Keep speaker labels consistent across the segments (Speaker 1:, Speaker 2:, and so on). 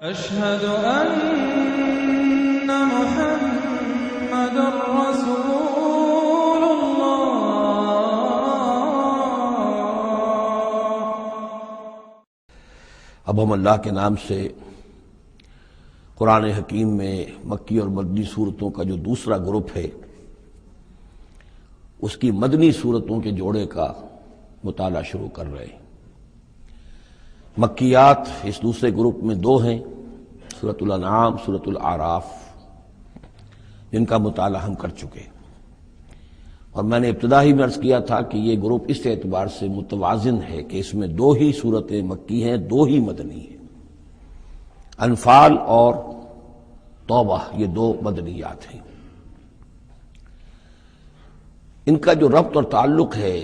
Speaker 1: أشهد أن محمد رسول الله۔
Speaker 2: اب ہم اللہ کے نام سے قرآن حکیم میں مکی اور مدنی صورتوں کا جو دوسرا گروپ ہے اس کی مدنی صورتوں کے جوڑے کا مطالعہ شروع کر رہے ہیں۔ مکیات اس دوسرے گروپ میں دو ہیں، سورۃ الانعام، سورۃ الاعراف، جن کا مطالعہ ہم کر چکے، اور میں نے ابتدا ہی میں عرض کیا تھا کہ یہ گروپ اس اعتبار سے متوازن ہے کہ اس میں دو ہی سورتیں مکی ہیں، دو ہی مدنی ہیں۔ انفال اور توبہ یہ دو مدنیات ہیں۔ ان کا جو ربط اور تعلق ہے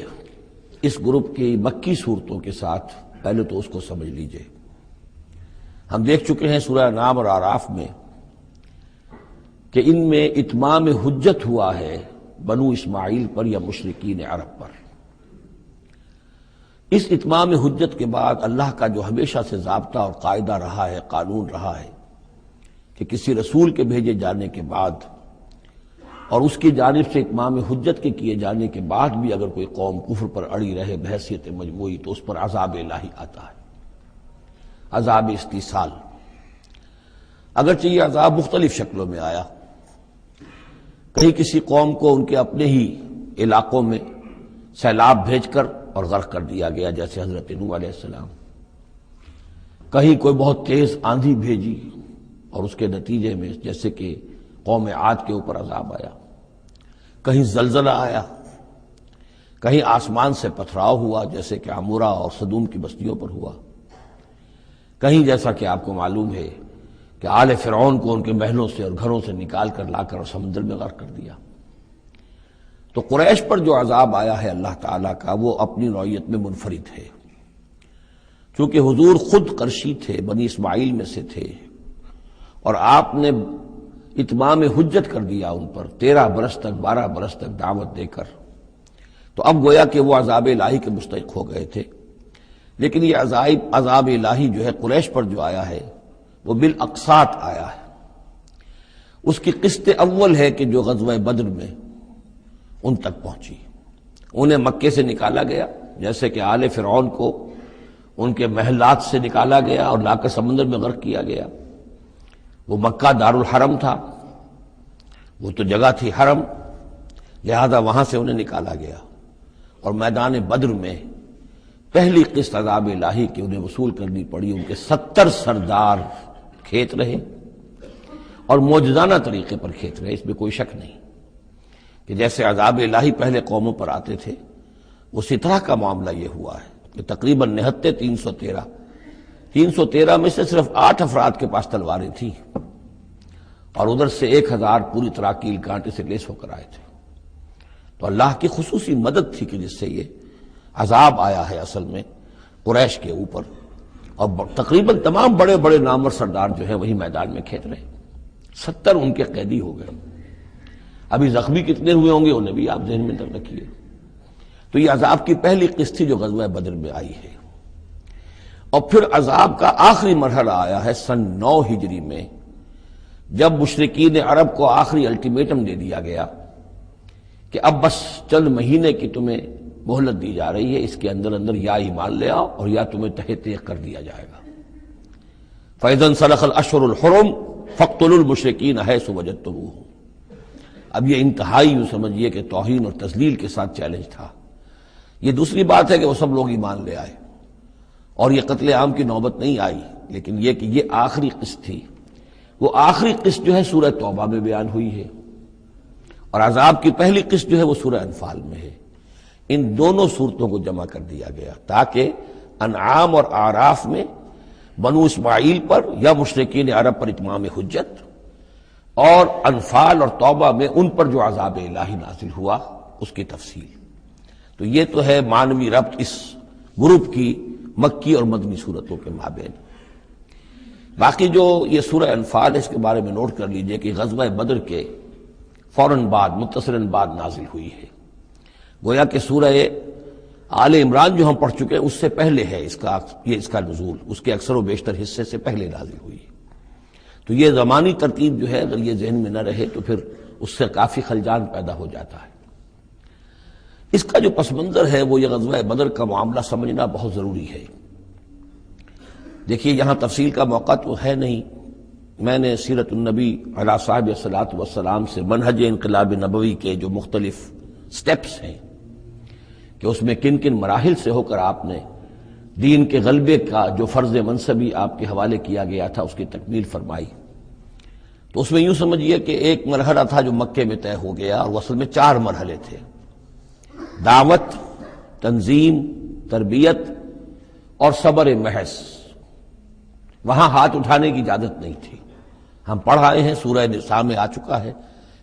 Speaker 2: اس گروپ کی مکی صورتوں کے ساتھ، پہلے تو اس کو سمجھ لیجئے۔ ہم دیکھ چکے ہیں سورہ انعام اور اعراف میں کہ ان میں اتمام حجت ہوا ہے بنو اسماعیل پر یا مشرکین عرب پر۔ اس اتمام حجت کے بعد اللہ کا جو ہمیشہ سے ضابطہ اور قاعدہ رہا ہے، قانون رہا ہے کہ کسی رسول کے بھیجے جانے کے بعد اور اس کی جانب سے اتمام حجت کے کیے جانے کے بعد بھی اگر کوئی قوم کفر پر اڑی رہے بحیثیت مجموعی تو اس پر عذاب الہی آتا ہے، عذاب استیصال۔ اگرچہ یہ عذاب مختلف شکلوں میں آیا، کہیں کسی قوم کو ان کے اپنے ہی علاقوں میں سیلاب بھیج کر اور غرق کر دیا گیا جیسے حضرت نوح علیہ السلام، کہیں کوئی بہت تیز آندھی بھیجی اور اس کے نتیجے میں جیسے کہ قوم عاد کے اوپر عذاب آیا، کہیں زلزلہ آیا، کہیں آسمان سے پتھراؤ ہوا جیسے کہ عمورہ اور صدوم کی بستیوں پر ہوا، کہیں جیسا کہ آپ کو معلوم ہے کہ آل فرعون کو ان کے محلوں سے اور گھروں سے نکال کر لا کر سمندر میں غرق کر دیا۔ تو قریش پر جو عذاب آیا ہے اللہ تعالیٰ کا وہ اپنی نوعیت میں منفرد ہے، چونکہ حضور خود قرشی تھے، بنی اسماعیل میں سے تھے، اور آپ نے اتمام حجت کر دیا ان پر 13 برس تک 12 برس تک دعوت دے کر، تو اب گویا کہ وہ عذاب الہی کے مستحق ہو گئے تھے۔ لیکن یہ عذاب الہی جو ہے قریش پر جو آیا ہے وہ بالاقساط آیا ہے۔ اس کی قسط اول ہے کہ جو غزوہ بدر میں ان تک پہنچی، انہیں مکے سے نکالا گیا جیسے کہ آل فرعون کو ان کے محلات سے نکالا گیا اور لا کر سمندر میں غرق کیا گیا۔ وہ مکہ دارالحرم تھا، وہ تو جگہ تھی حرم، لہذا وہاں سے انہیں نکالا گیا، اور میدان بدر میں پہلی قسط عذاب الہی کی انہیں وصول کرنی پڑی۔ ان کے 70 سردار کھیت رہے اور معجزانہ طریقے پر کھیت رہے، اس میں کوئی شک نہیں کہ جیسے عذاب الہی پہلے قوموں پر آتے تھے اسی طرح کا معاملہ یہ ہوا ہے کہ تقریباً نہتے 313 میں سے صرف 8 افراد کے پاس تلواریں تھیں، اور ادھر سے 1000 پوری طرح کیل کانٹے سے لیس ہو کر آئے تھے۔ تو اللہ کی خصوصی مدد تھی کہ جس سے یہ عذاب آیا ہے اصل میں قریش کے اوپر، اور تقریباً تمام بڑے بڑے نامور سردار جو ہیں وہی میدان میں کھیت رہے، 70 ان کے قیدی ہو گئے۔ ابھی زخمی کتنے ہوئے ہوں گے انہیں بھی آپ ذہن میں رکھیے۔ تو یہ عذاب کی پہلی قسط تھی جو غزوہ بدر میں آئی ہے، اور پھر عذاب کا آخری مرحلہ آیا ہے سن 9 ہجری میں، جب مشرکین عرب کو آخری الٹیمیٹم دے دیا گیا کہ اب بس چند مہینے کی تمہیں مہلت دی جا رہی ہے، اس کے اندر اندر یا ایمان لے آؤ اور یا تمہیں تہہ تیغ کر دیا جائے گا۔ فَإِذَا انسَلَخَ الْأَشْهُرُ الْحُرُمُ فَاقْتُلُوا الْمُشْرِكِينَ حَيْثُ وَجَدتُّمُوهُمْ۔ اب یہ انتہائی یوں سمجھیے کہ توہین اور تذلیل کے ساتھ چیلنج تھا۔ یہ دوسری بات ہے کہ وہ سب لوگ ایمان لے آئے اور یہ قتل عام کی نوبت نہیں آئی، لیکن یہ کہ یہ آخری قسط تھی۔ وہ آخری قسط جو ہے سورہ توبہ میں بیان ہوئی ہے، اور عذاب کی پہلی قسط جو ہے وہ سورہ انفال میں ہے۔ ان دونوں صورتوں کو جمع کر دیا گیا تاکہ انعام اور اعراف میں بنو اسماعیل پر یا مشرکین عرب پر اتمام حجت، اور انفال اور توبہ میں ان پر جو عذاب الہی نازل ہوا اس کی تفصیل۔ تو یہ تو ہے معنوی ربط اس گروپ کی مکی اور مدنی صورتوں کے مابین۔ باقی جو یہ سورہ انفال ہے اس کے بارے میں نوٹ کر لیجئے کہ غزوہ بدر کے فوراً بعد متصلاً بعد نازل ہوئی ہے، گویا کہ سورہ آل عمران جو ہم پڑھ چکے ہیں اس سے پہلے ہے اس کا نزول، اس کے اکثر و بیشتر حصے سے پہلے نازل ہوئی ہے۔ تو یہ زمانی ترتیب جو ہے اگر یہ ذہن میں نہ رہے تو پھر اس سے کافی خلجان پیدا ہو جاتا ہے۔ اس کا جو پس منظر ہے وہ یہ غزوہ بدر کا معاملہ سمجھنا بہت ضروری ہے۔ دیکھیے یہاں تفصیل کا موقع تو ہے نہیں، میں نے سیرت النبی علیہ صاحب الصلاۃ والسلام سے منہج انقلاب نبوی کے جو مختلف سٹیپس ہیں کہ اس میں کن کن مراحل سے ہو کر آپ نے دین کے غلبے کا جو فرض منصبی آپ کے حوالے کیا گیا تھا اس کی تکمیل فرمائی، تو اس میں یوں سمجھیے کہ ایک مرحلہ تھا جو مکے میں طے ہو گیا، اور وہ اصل میں 4 مرحلے تھے: دعوت، تنظیم، تربیت اور صبر محض۔ وہاں ہاتھ اٹھانے کی اجازت نہیں تھی۔ ہم پڑھ آئے ہیں، سورہ نساء میں آ چکا ہے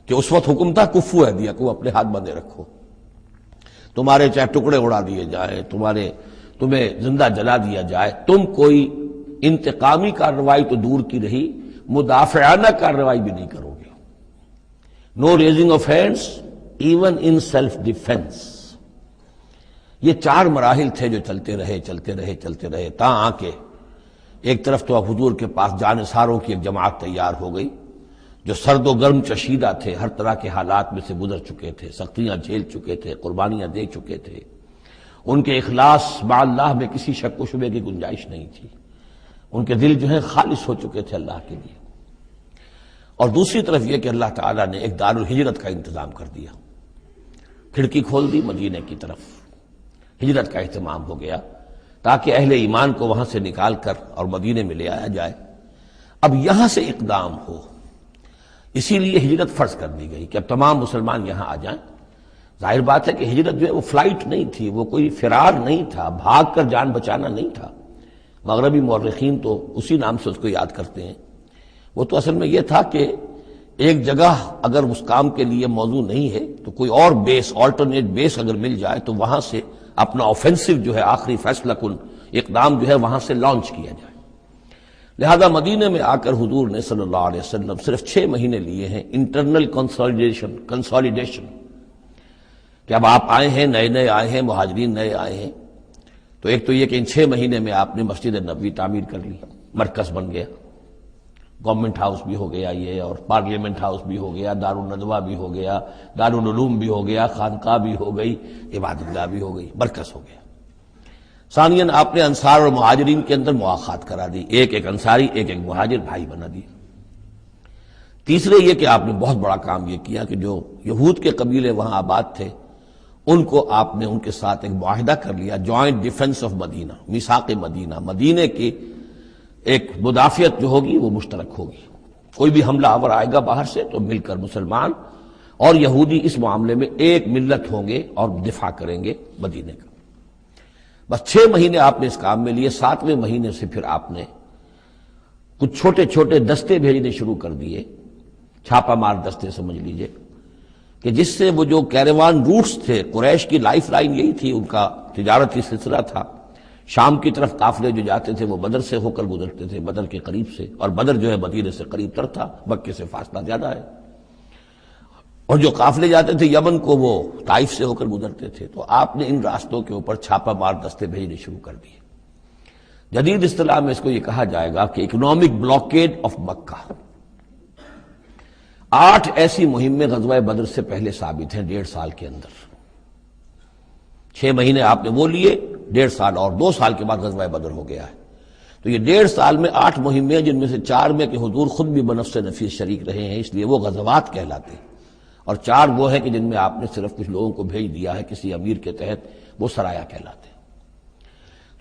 Speaker 2: کہ اس وقت حکم تھا کفو ایدیکم، اپنے ہاتھ بندے رکھو، تمہارے چاہے ٹکڑے اڑا دیے جائیں، تمہیں زندہ جلا دیا جائے، تم کوئی انتقامی کارروائی تو دور کی رہی، مدافعانہ کارروائی بھی نہیں کرو گے۔ No raising of hands even in self defence. یہ 4 مراحل تھے جو چلتے رہے تا آ کے ایک طرف تو حضور کے پاس جانثاروں کی ایک جماعت تیار ہو گئی جو سرد و گرم چشیدہ تھے، ہر طرح کے حالات میں سے گزر چکے تھے، سختیاں جھیل چکے تھے، قربانیاں دے چکے تھے، ان کے اخلاص مع اللہ میں کسی شک و شبے کی گنجائش نہیں تھی، ان کے دل جو ہیں خالص ہو چکے تھے اللہ کے لیے۔ اور دوسری طرف یہ کہ اللہ تعالیٰ نے ایک دار الہجرت کا انتظام کر دیا، کھڑکی کھول دی مدینے کی طرف، ہجرت کا اہتمام ہو گیا تاکہ اہل ایمان کو وہاں سے نکال کر اور مدینے میں لے آیا جائے۔ اب یہاں سے اقدام ہو، اسی لیے ہجرت فرض کر دی گئی کہ اب تمام مسلمان یہاں آ جائیں۔ ظاہر بات ہے کہ ہجرت جو ہے وہ فلائٹ نہیں تھی، وہ کوئی فرار نہیں تھا، بھاگ کر جان بچانا نہیں تھا۔ مغربی مورخین تو اسی نام سے اس کو یاد کرتے ہیں۔ وہ تو اصل میں یہ تھا کہ ایک جگہ اگر اس کام کے لیے موضوع نہیں ہے تو کوئی اور بیس، آلٹرنیٹ بیس اگر مل جائے تو وہاں سے اپنا آفینسو جو ہے آخری فیصلہ کن اقدام جو ہے وہاں سے لانچ کیا جائے۔ لہذا مدینے میں آ کر حضور نے صلی اللہ علیہ وسلم صرف 6 مہینے لیے ہیں انٹرنل کنسالیڈیشن، کہ اب آپ آئے ہیں، نئے آئے ہیں، مہاجرین نئے آئے ہیں، تو ایک تو یہ کہ ان 6 مہینے میں آپ نے مسجد نبوی تعمیر کر لی، مرکز بن گیا، گورنمنٹ ہاؤس بھی ہو گیا یہ، اور پارلیمنٹ ہاؤس بھی ہو گیا، دارالندوہ بھی ہو گیا، دارالعلوم بھی ہو گیا، خانقاہ بھی ہو گئی، عبادت گاہ بھی ہو گئی، مرکز ہو گیا۔ ثانیاً آپ نے انصار اور مہاجرین کے اندر مواخات کرا دی، ایک انصاری ایک مہاجر بھائی بنا دیا۔ تیسرے یہ کہ آپ نے بہت بڑا کام یہ کیا کہ جو یہود کے قبیلے وہاں آباد تھے ان کو آپ نے ان کے ساتھ ایک معاہدہ کر لیا، جوائنٹ ڈیفنس آف مدینہ، میثاق مدینہ، مدینے کی ایک مدافعت جو ہوگی وہ مشترک ہوگی، کوئی بھی حملہ آور آئے گا باہر سے تو مل کر مسلمان اور یہودی اس معاملے میں ایک ملت ہوں گے اور دفاع کریں گے مدینے کا۔ بس 6 مہینے آپ نے اس کام میں لیے، 7ویں مہینے سے پھر آپ نے کچھ چھوٹے چھوٹے دستے بھیجنے شروع کر دیے، چھاپا مار دستے سمجھ لیجئے، کہ جس سے وہ جو کیروان روٹس تھے، قریش کی لائف لائن یہی تھی، ان کا تجارتی سلسلہ تھا، شام کی طرف قافلے جو جاتے تھے وہ بدر سے ہو کر گزرتے تھے، بدر کے قریب سے، اور بدر جو ہے مدینے سے قریب تر تھا، مکے سے فاصلہ زیادہ ہے، اور جو قافلے جاتے تھے یمن کو وہ طائف سے ہو کر گزرتے تھے۔ تو آپ نے ان راستوں کے اوپر چھاپا مار دستے بھیجنے شروع کر دیے۔ جدید اصطلاح میں اس کو یہ کہا جائے گا کہ اکنامک بلاکیڈ آف مکہ۔ 8 ایسی مہمیں غزوہ بدر سے پہلے ثابت ہیں 1.5 سال کے اندر۔ 6 مہینے آپ نے وہ لیے، 1.5 سال اور 2 سال کے بعد غزوہ بدر ہو گیا ہے۔ تو یہ 1.5 سال میں 8 مہمیں، جن میں سے 4 میں کہ حضور خود بھی بنفس نفیس شریک رہے ہیں، اس لیے وہ غزوات کہلاتے ہیں، اور 4 وہ ہیں کہ جن میں آپ نے صرف کچھ لوگوں کو بھیج دیا ہے کسی امیر کے تحت، وہ سرایا کہلاتے ہیں۔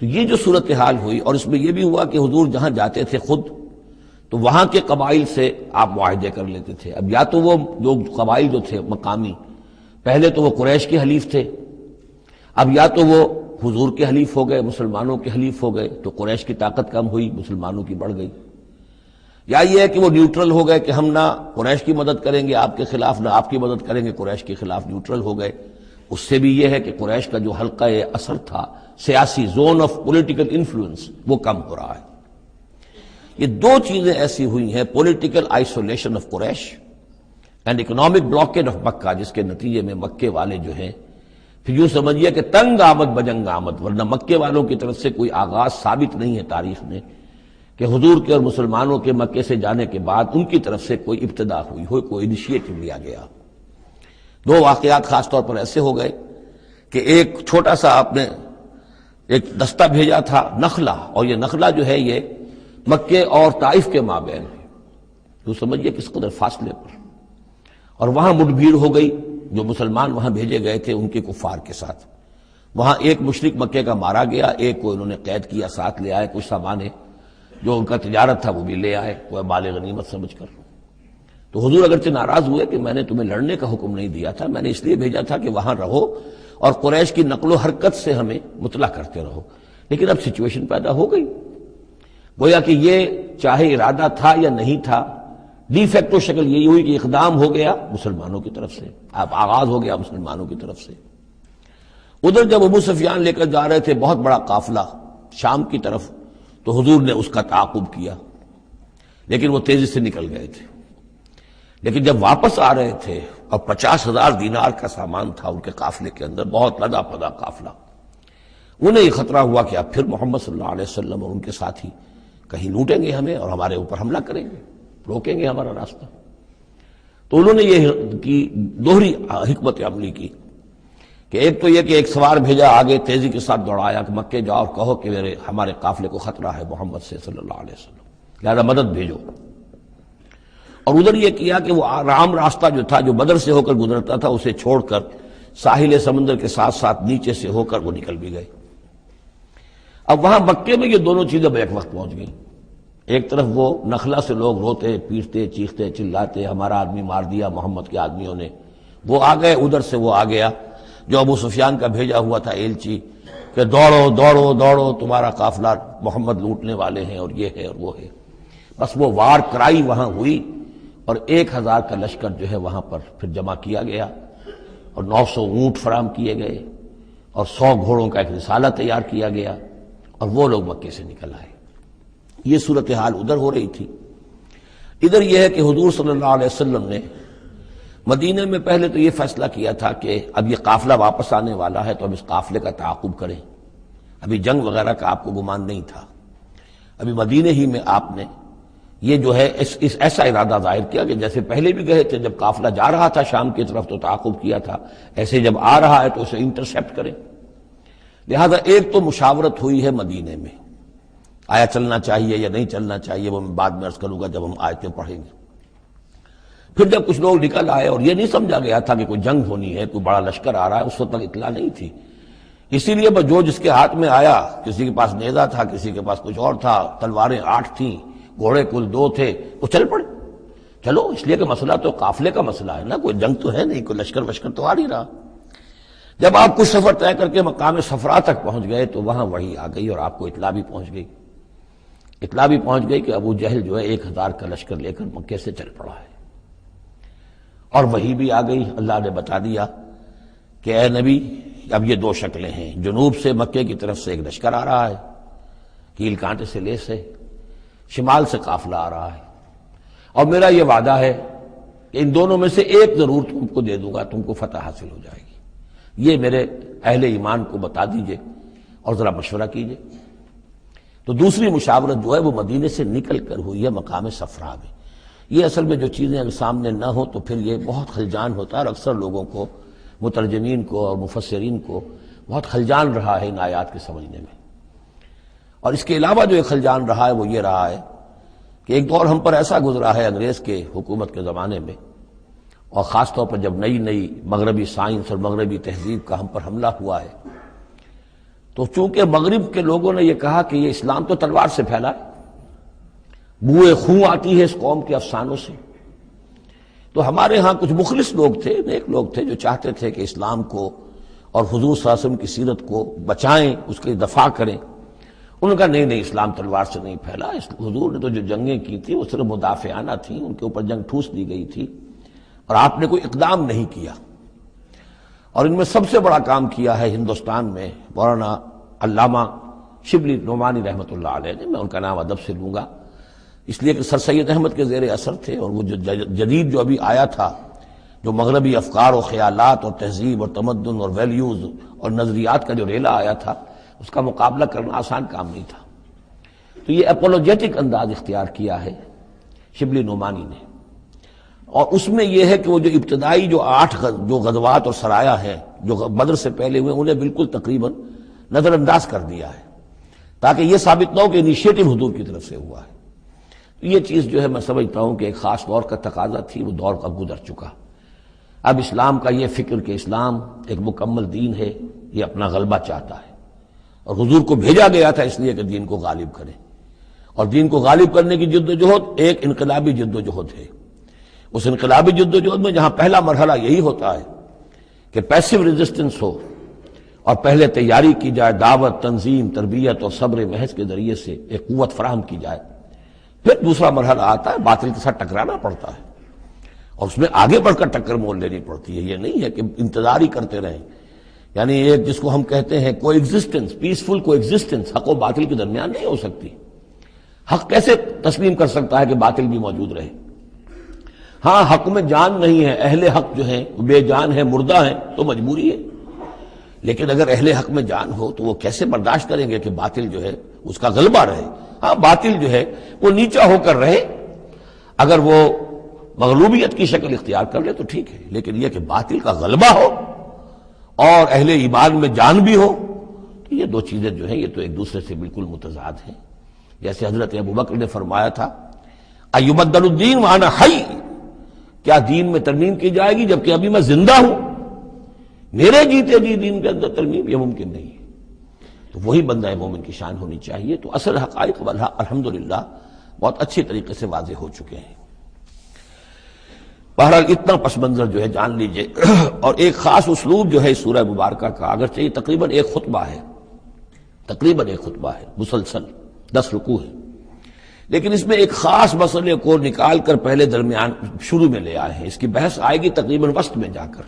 Speaker 2: تو یہ جو صورتحال ہوئی، اور اس میں یہ بھی ہوا کہ حضور جہاں جاتے تھے خود تو وہاں کے قبائل سے آپ معاہدے کر لیتے تھے۔ اب یا تو وہ لوگ قبائل جو تھے مقامی، پہلے تو وہ قریش کے حلیف تھے، اب یا تو وہ حضور کے حلیف ہو گئے، مسلمانوں کے حلیف ہو گئے، تو قریش کی طاقت کم ہوئی، مسلمانوں کی بڑھ گئی، یا یہ ہے کہ وہ نیوٹرل ہو گئے کہ ہم نہ قریش کی مدد کریں گے آپ کے خلاف، نہ آپ کی مدد کریں گے قریش کے خلاف، نیوٹرل ہو گئے۔ اس سے بھی یہ ہے کہ قریش کا جو حلقہ اثر تھا، سیاسی زون آف پولیٹیکل انفلوئنس، وہ کم ہو رہا ہے۔ یہ 2 چیزیں ایسی ہوئی ہیں، political isolation of Quraysh and economic blockade of Mecca, جس کے نتیجے میں مکے والے جو ہیں پھر یوں سمجھیے کہ تنگ آمد بجنگ آمد، ورنہ مکے والوں کی طرف سے کوئی آغاز ثابت نہیں ہے تاریخ میں کہ حضور کے اور مسلمانوں کے مکے سے جانے کے بعد ان کی طرف سے کوئی ابتدا ہوئی ہو، کوئی انیشیٹو لیا گیا۔ دو واقعات خاص طور پر ایسے ہو گئے کہ ایک چھوٹا سا آپ نے ایک دستہ بھیجا تھا نخلا، اور یہ نخلا جو ہے یہ مکے اور طائف کے مابین ہے، تو سمجھیے کس قدر فاصلے پر، اور وہاں مٹ بھیڑ ہو گئی۔ جو مسلمان وہاں بھیجے گئے تھے ان کے کفار کے ساتھ، وہاں ایک مشرک مکے کا مارا گیا، ایک کو انہوں نے قید کیا، ساتھ لے آئے، کچھ سامان جو ان کا تجارت تھا وہ بھی لے آئے، وہ مال غنیمت سمجھ کر۔ تو حضور اگرچہ ناراض ہوئے کہ میں نے تمہیں لڑنے کا حکم نہیں دیا تھا، میں نے اس لیے بھیجا تھا کہ وہاں رہو اور قریش کی نقل و حرکت سے ہمیں مطلع کرتے رہو، لیکن اب سچویشن پیدا ہو گئی، گویا کہ یہ چاہے ارادہ تھا یا نہیں تھا، ڈی فیکٹو شکل یہی ہوئی کہ اقدام ہو گیا مسلمانوں کی طرف سے، اب آغاز ہو گیا مسلمانوں کی طرف سے۔ ادھر جب ابو سفیان لے کر جا رہے تھے بہت بڑا قافلہ شام کی طرف، تو حضور نے اس کا تعاقب کیا، لیکن وہ تیزی سے نکل گئے تھے۔ لیکن جب واپس آ رہے تھے اور 50,000 دینار کا سامان تھا ان کے قافلے کے اندر، بہت لدا پدا قافلہ، انہیں یہ خطرہ ہوا کہ اب پھر محمد صلی اللہ علیہ وسلم اور ان کے ساتھی کہیں لوٹیں گے ہمیں اور ہمارے اوپر حملہ کریں گے، روکیں گے ہمارا راستہ۔ تو انہوں نے یہ کی دوہری حکمت عملی کی کہ ایک تو یہ کہ ایک سوار بھیجا آگے تیزی کے ساتھ دوڑایا کہ مکے جاؤ اور کہو کہ ہمارے قافلے کو خطرہ ہے محمد سے صلی اللہ علیہ وسلم، لہذا مدد بھیجو۔ اور ادھر یہ کیا کہ وہ عام راستہ جو تھا جو بدر سے ہو کر گزرتا تھا اسے چھوڑ کر ساحل سمندر کے ساتھ ساتھ نیچے سے ہو کر وہ نکل بھی گئے۔ اب وہاں مکے میں یہ دونوں چیزیں بیک وقت پہنچ گئیں، ایک طرف وہ نخلا سے لوگ روتے پیٹتے چیختے چلاتے ہمارا آدمی مار دیا محمد کے آدمیوں نے، وہ آ گئے، ادھر سے وہ آ گیا جو ابو سفیان کا بھیجا ہوا تھا ایلچی کہ دوڑو دوڑو دوڑو تمہارا قافلہ محمد لوٹنے والے ہیں اور یہ ہے اور وہ ہے۔ بس وہ وار کرائی وہاں ہوئی اور 1,000 کا لشکر جو ہے وہاں پر پھر جمع کیا گیا اور 900 اونٹ فراہم کیے گئے اور 100 گھوڑوں کا ایک رسالہ تیار کیا گیا اور وہ لوگ مکے سے نکل آئے۔ یہ صورتحال ادھر ہو رہی تھی۔ ادھر یہ ہے کہ حضور صلی اللہ علیہ وسلم نے مدینے میں پہلے تو یہ فیصلہ کیا تھا کہ اب یہ قافلہ واپس آنے والا ہے تو اب اس قافلے کا تعاقب کریں، ابھی جنگ وغیرہ کا آپ کو گمان نہیں تھا، ابھی مدینے ہی میں آپ نے یہ جو ہے اس ایسا ارادہ ظاہر کیا کہ جیسے پہلے بھی گئے تھے، جب قافلہ جا رہا تھا شام کی طرف تو تعاقب کیا تھا، ایسے جب آ رہا ہے تو اسے انٹرسیپٹ کریں۔ لہذا ایک تو مشاورت ہوئی ہے مدینے میں، آیا چلنا چاہیے یا نہیں چلنا چاہیے، وہ میں بعد میں عرض کروں گا جب ہم آیتیں پڑھیں گے۔ پھر جب کچھ لوگ نکل آئے اور یہ نہیں سمجھا گیا تھا کہ کوئی جنگ ہونی ہے، کوئی بڑا لشکر آ رہا ہے، اس وقت تک اطلاع نہیں تھی، اسی لیے بس جو جس کے ہاتھ میں آیا، کسی کے پاس نیزہ تھا، کسی کے پاس کچھ اور تھا، تلواریں 8 تھیں، گھوڑے کل 2 تھے، وہ چل پڑے۔ چلو اس لیے کہ مسئلہ تو قافلے کا مسئلہ ہے نا، کوئی جنگ تو ہے نہیں، کوئی لشکر وشکر تو آ نہیں رہا۔ جب آپ کچھ سفر طے کر کے مقام صفرا تک پہنچ گئے تو وہاں وحی آ گئی اور آپ کو اطلاع بھی پہنچ گئی، اطلاع بھی پہنچ گئی کہ ابو جہل جو ہے 1,000 کا لشکر لے کر مکے سے چل پڑا ہے، اور وحی بھی آ گئی، اللہ نے بتا دیا کہ اے نبی اب یہ 2 شکلیں ہیں، جنوب سے مکے کی طرف سے ایک لشکر آ رہا ہے، کیل کانٹے سے لیس ہے، شمال سے قافلہ آ رہا ہے، اور میرا یہ وعدہ ہے کہ ان دونوں میں سے ایک ضرور تم کو دے دوں گا، تم کو فتح حاصل ہو جائے گی، یہ میرے اہل ایمان کو بتا دیجئے اور ذرا مشورہ کیجئے۔ تو دوسری مشاورت جو ہے وہ مدینے سے نکل کر ہوئی ہے مقام صفرا میں۔ یہ اصل میں جو چیزیں اگر سامنے نہ ہوں تو پھر یہ بہت خلجان ہوتا ہے، اور اکثر لوگوں کو، مترجمین کو اور مفسرین کو بہت خلجان رہا ہے ان آیات کے سمجھنے میں۔ اور اس کے علاوہ جو ایک خلجان رہا ہے وہ یہ رہا ہے کہ ایک دور ہم پر ایسا گزرا ہے انگریز کے حکومت کے زمانے میں، اور خاص طور پر جب نئی نئی مغربی سائنس اور مغربی تہذیب کا ہم پر حملہ ہوا ہے، تو چونکہ مغرب کے لوگوں نے یہ کہا کہ یہ اسلام تو تلوار سے پھیلا ہے، بوئے خون آتی ہے اس قوم کے افسانوں سے، تو ہمارے ہاں کچھ مخلص لوگ تھے، نیک لوگ تھے جو چاہتے تھے کہ اسلام کو اور حضور صلی اللہ علیہ وسلم کی سیرت کو بچائیں، اس کی دفاع کریں۔ انہوں نے کہا نہیں اسلام تلوار سے نہیں پھیلا، حضور نے تو جو جنگیں کی تھی وہ صرف مدافعانہ تھیں، ان کے اوپر جنگ ٹھوس دی گئی تھی اور آپ نے کوئی اقدام نہیں کیا۔ اور ان میں سب سے بڑا کام کیا ہے ہندوستان میں مولانا علامہ شبلی نعمانی رحمۃ اللہ علیہ نے، میں ان کا نام ادب سے لوں گا اس لیے کہ سر سید احمد کے زیر اثر تھے، اور وہ جو جدید جو ابھی آیا تھا، جو مغربی افکار و خیالات اور تہذیب اور تمدن اور ویلیوز اور نظریات کا جو ریلا آیا تھا، اس کا مقابلہ کرنا آسان کام نہیں تھا۔ تو یہ اپولوجیٹک انداز اختیار کیا ہے شبلی نعمانی نے، اور اس میں یہ ہے کہ وہ جو ابتدائی جو 8 جو غزوات اور سرایا ہیں جو بدر سے پہلے ہوئے انہیں بالکل تقریباً نظر انداز کر دیا ہے، تاکہ یہ ثابت نہ ہو کہ انیشیٹو حضور کی طرف سے ہوا ہے۔ تو یہ چیز جو ہے میں سمجھتا ہوں کہ ایک خاص دور کا تقاضا تھی، وہ دور اب گزر چکا۔ اب اسلام کا یہ فکر کہ اسلام ایک مکمل دین ہے، یہ اپنا غلبہ چاہتا ہے، اور حضور کو بھیجا گیا تھا اس لیے کہ دین کو غالب کرے، اور دین کو غالب کرنے کی جد و جہد ایک انقلابی جد و جہد ہے۔ اس انقلابی جد و جہد میں جہاں پہلا مرحلہ یہی ہوتا ہے کہ پیسو ریزسٹنس ہو، اور پہلے تیاری کی جائے، دعوت، تنظیم، تربیت اور صبر محض کے ذریعے سے ایک قوت فراہم کی جائے، پھر دوسرا مرحلہ آتا ہے باطل کے ساتھ ٹکرانا پڑتا ہے، اور اس میں آگے بڑھ کر ٹکر مول لینی پڑتی ہے۔ یہ نہیں ہے کہ انتظار ہی کرتے رہیں، یعنی ایک جس کو ہم کہتے ہیں کو ایگزسٹنس، پیسفل کو ایگزسٹنس، حق و باطل کے درمیان نہیں ہو سکتی۔ حق کیسے تسلیم کر سکتا ہے کہ باطل بھی موجود رہے؟ ہاں، حق میں جان نہیں ہے، اہل حق جو ہیں بے جان ہیں، مردہ ہیں، تو مجبوری ہے، لیکن اگر اہل حق میں جان ہو تو وہ کیسے برداشت کریں گے کہ باطل جو ہے اس کا غلبہ رہے؟ ہاں، باطل جو ہے وہ نیچا ہو کر رہے، اگر وہ مغلوبیت کی شکل اختیار کر لے تو ٹھیک ہے، لیکن یہ کہ باطل کا غلبہ ہو اور اہل ایمان میں جان بھی ہو، تو یہ دو چیزیں جو ہیں یہ تو ایک دوسرے سے بالکل متضاد ہیں۔ جیسے حضرت ابوبکر نے فرمایا تھا ایبدل الدین وانا حی، کیا دین میں ترمیم کی جائے گی جبکہ ابھی میں زندہ ہوں؟ میرے جیتے جی دین کے اندر ترمیم، یہ ممکن نہیں ہے۔ تو وہی بندہ مومن کی شان ہونی چاہیے۔ تو اصل حقائق والحق الحمدللہ بہت اچھی طریقے سے واضح ہو چکے ہیں۔ بہرحال اتنا پس منظر جو ہے جان لیجئے، اور ایک خاص اسلوب جو ہے اس سورہ مبارکہ کا، اگرچہ یہ تقریباً ایک خطبہ ہے مسلسل 10 رکوع ہے، لیکن اس میں ایک خاص مسئلے کو نکال کر پہلے درمیان شروع میں لے آئے ہیں۔ اس کی بحث آئے گی تقریباً وسط میں جا کر،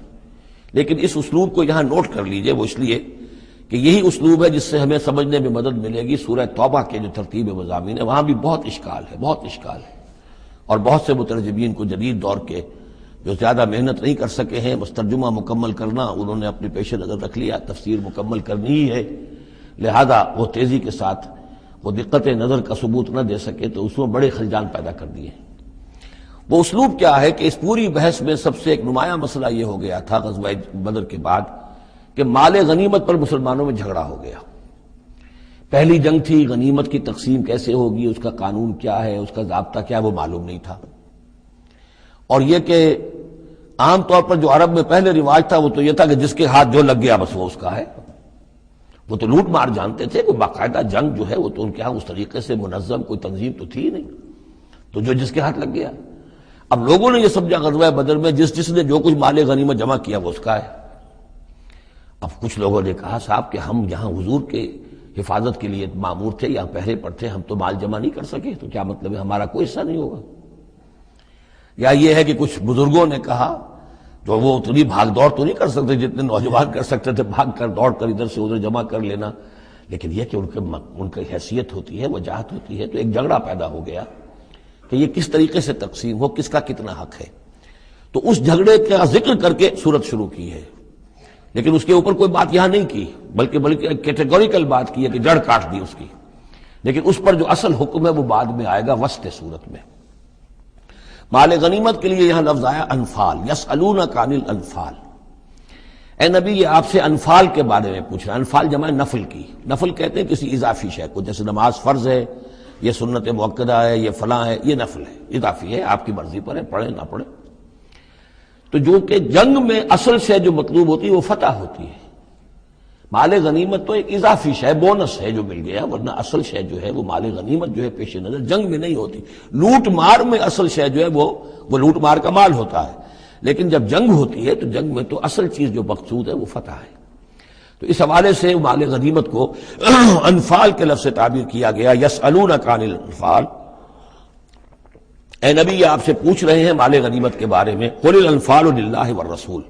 Speaker 2: لیکن اس اسلوب کو یہاں نوٹ کر لیجئے، وہ اس لیے کہ یہی اسلوب ہے جس سے ہمیں سمجھنے میں مدد ملے گی سورہ توبہ کے جو ترتیب مضامین ہے، وہاں بھی بہت اشکال ہے، اور بہت سے مترجمین کو جدید دور کے جو زیادہ محنت نہیں کر سکے ہیں، بس ترجمہ مکمل کرنا انہوں نے اپنے پیش نظر رکھ لیا، تفسیر مکمل کرنی ہی ہے، لہذا وہ تیزی کے ساتھ وہ دقت نظر کا ثبوت نہ دے سکے تو اس میں بڑے خلجان پیدا کر دیے۔ وہ اسلوب کیا ہے کہ اس پوری بحث میں سب سے ایک نمایاں مسئلہ یہ ہو گیا تھا غزوہ بدر کے بعد کہ مال غنیمت پر مسلمانوں میں جھگڑا ہو گیا۔ پہلی جنگ تھی، غنیمت کی تقسیم کیسے ہوگی، اس کا قانون کیا ہے، اس کا ضابطہ کیا ہے، وہ معلوم نہیں تھا۔ اور یہ کہ عام طور پر جو عرب میں پہلے رواج تھا وہ تو یہ تھا کہ جس کے ہاتھ جو لگ گیا بس وہ اس کا ہے۔ وہ تو لوٹ مار جانتے تھے، کوئی باقاعدہ جنگ جو ہے وہ تو ان کے ہاں اس طریقے سے منظم کوئی تنظیم تو تھی ہی نہیں، تو جو جس کے ہاتھ لگ گیا۔ اب لوگوں نے یہ سمجھا غزوہ بدر میں جس نے جو کچھ مال غنیمت جمع کیا وہ اس کا ہے۔ اب کچھ لوگوں نے کہا صاحب کہ ہم یہاں حضور کے حفاظت کے لیے مامور تھے، یہاں پہرے پر تھے، ہم تو مال جمع نہیں کر سکے، تو کیا مطلب ہے ہمارا کوئی حصہ نہیں ہوگا؟ یا یہ ہے کہ کچھ بزرگوں نے کہا جو وہ اتنی بھاگ دوڑ تو نہیں کر سکتے جتنے نوجوان کر سکتے تھے، بھاگ کر دوڑ کر ادھر سے ادھر جمع کر لینا، لیکن یہ کہ ان کی حیثیت ہوتی ہے، وجاہت ہوتی ہے، تو ایک جھگڑا پیدا ہو گیا کہ یہ کس طریقے سے تقسیم ہو، کس کا کتنا حق ہے۔ تو اس جھگڑے کا ذکر کر کے سورت شروع کی ہے، لیکن اس کے اوپر کوئی بات یہاں نہیں کی، بلکہ کیٹیگوریکل بات کی ہے کہ جڑ کاٹ دی اس کی، لیکن اس پر جو اصل حکم ہے وہ بعد میں آئے گا وسط سورت میں۔ مال غنیمت کے لیے یہاں لفظ آیا انفال، یسألونک عن الانفال۔ اے نبی یہ آپ سے انفال کے بارے میں پوچھ رہا ہے۔ انفال جمع نفل کی، نفل کہتے ہیں کسی اضافی شے کو، جیسے نماز فرض ہے، یہ سنت مؤکدہ ہے، یہ فلاں ہے، یہ نفل ہے، اضافی ہے، آپ کی مرضی پر ہے، پڑھیں نہ پڑھیں۔ تو جو کہ جنگ میں اصل شے جو مطلوب ہوتی ہے وہ فتح ہوتی ہے، مال غنیمت تو ایک اضافی شے، بونس ہے جو مل گیا، ورنہ اصل شے جو ہے وہ مال غنیمت جو ہے پیش نظر جنگ میں نہیں ہوتی۔ لوٹ مار میں اصل شے جو ہے وہ لوٹ مار کا مال ہوتا ہے، لیکن جب جنگ ہوتی ہے تو جنگ میں تو اصل چیز جو مقصود ہے وہ فتح ہے۔ تو اس حوالے سے مال غنیمت کو انفال کے لفظ سے تعبیر کیا گیا، یسألونک عن الانفال۔ اے نبی یہ آپ سے پوچھ رہے ہیں مال غنیمت کے بارے میں، قل الانفال للہ والرسول۔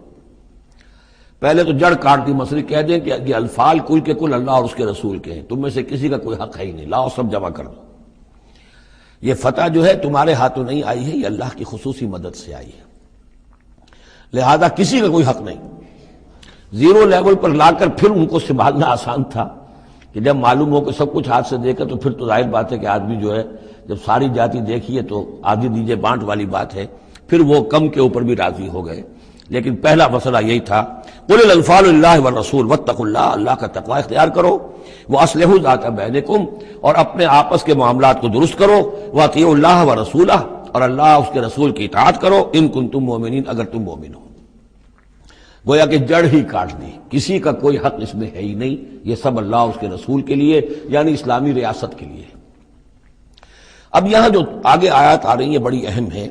Speaker 2: پہلے تو جڑ کاٹ دی مسئلے، کہہ دیں کہ یہ انفال کل کے کل اللہ اور اس کے رسول کے ہیں، تم میں سے کسی کا کوئی حق ہے ہی نہیں، لاؤ سب جمع کر دو۔ یہ فتح جو ہے تمہارے ہاتھوں نہیں آئی ہے، یہ اللہ کی خصوصی مدد سے آئی ہے، لہذا کسی کا کوئی حق نہیں۔ زیرو لیول پر لا کر پھر ان کو سنبھالنا آسان تھا، کہ جب معلوم ہو کہ سب کچھ ہاتھ سے دے کر، تو پھر تو ظاہر بات ہے کہ آدمی جو ہے جب ساری جاتی دیکھیے تو آدھی دیجیے بانٹ والی بات ہے، پھر وہ کم کے اوپر بھی راضی ہو گئے۔ لیکن پہلا مسئلہ یہی تھا، قل الانفال للہ والرسول واتقوا اللہ، اللہ کا تقوی اختیار کرو، واصلحوا ذات بینکم، اور اپنے آپس کے معاملات کو درست کرو، واطیعوا اللہ ورسولہ، اور اللہ اس کے رسول کی اطاعت کرو، ان کنتم مؤمنین، اگر تم مومن ہو۔ گویا کہ جڑ ہی کاٹ دی، کسی کا کوئی حق اس میں ہے ہی نہیں، یہ سب اللہ اس کے رسول کے لیے، یعنی اسلامی ریاست کے لیے۔ اب یہاں جو آگے آیات آ رہی ہیں بڑی اہم ہے۔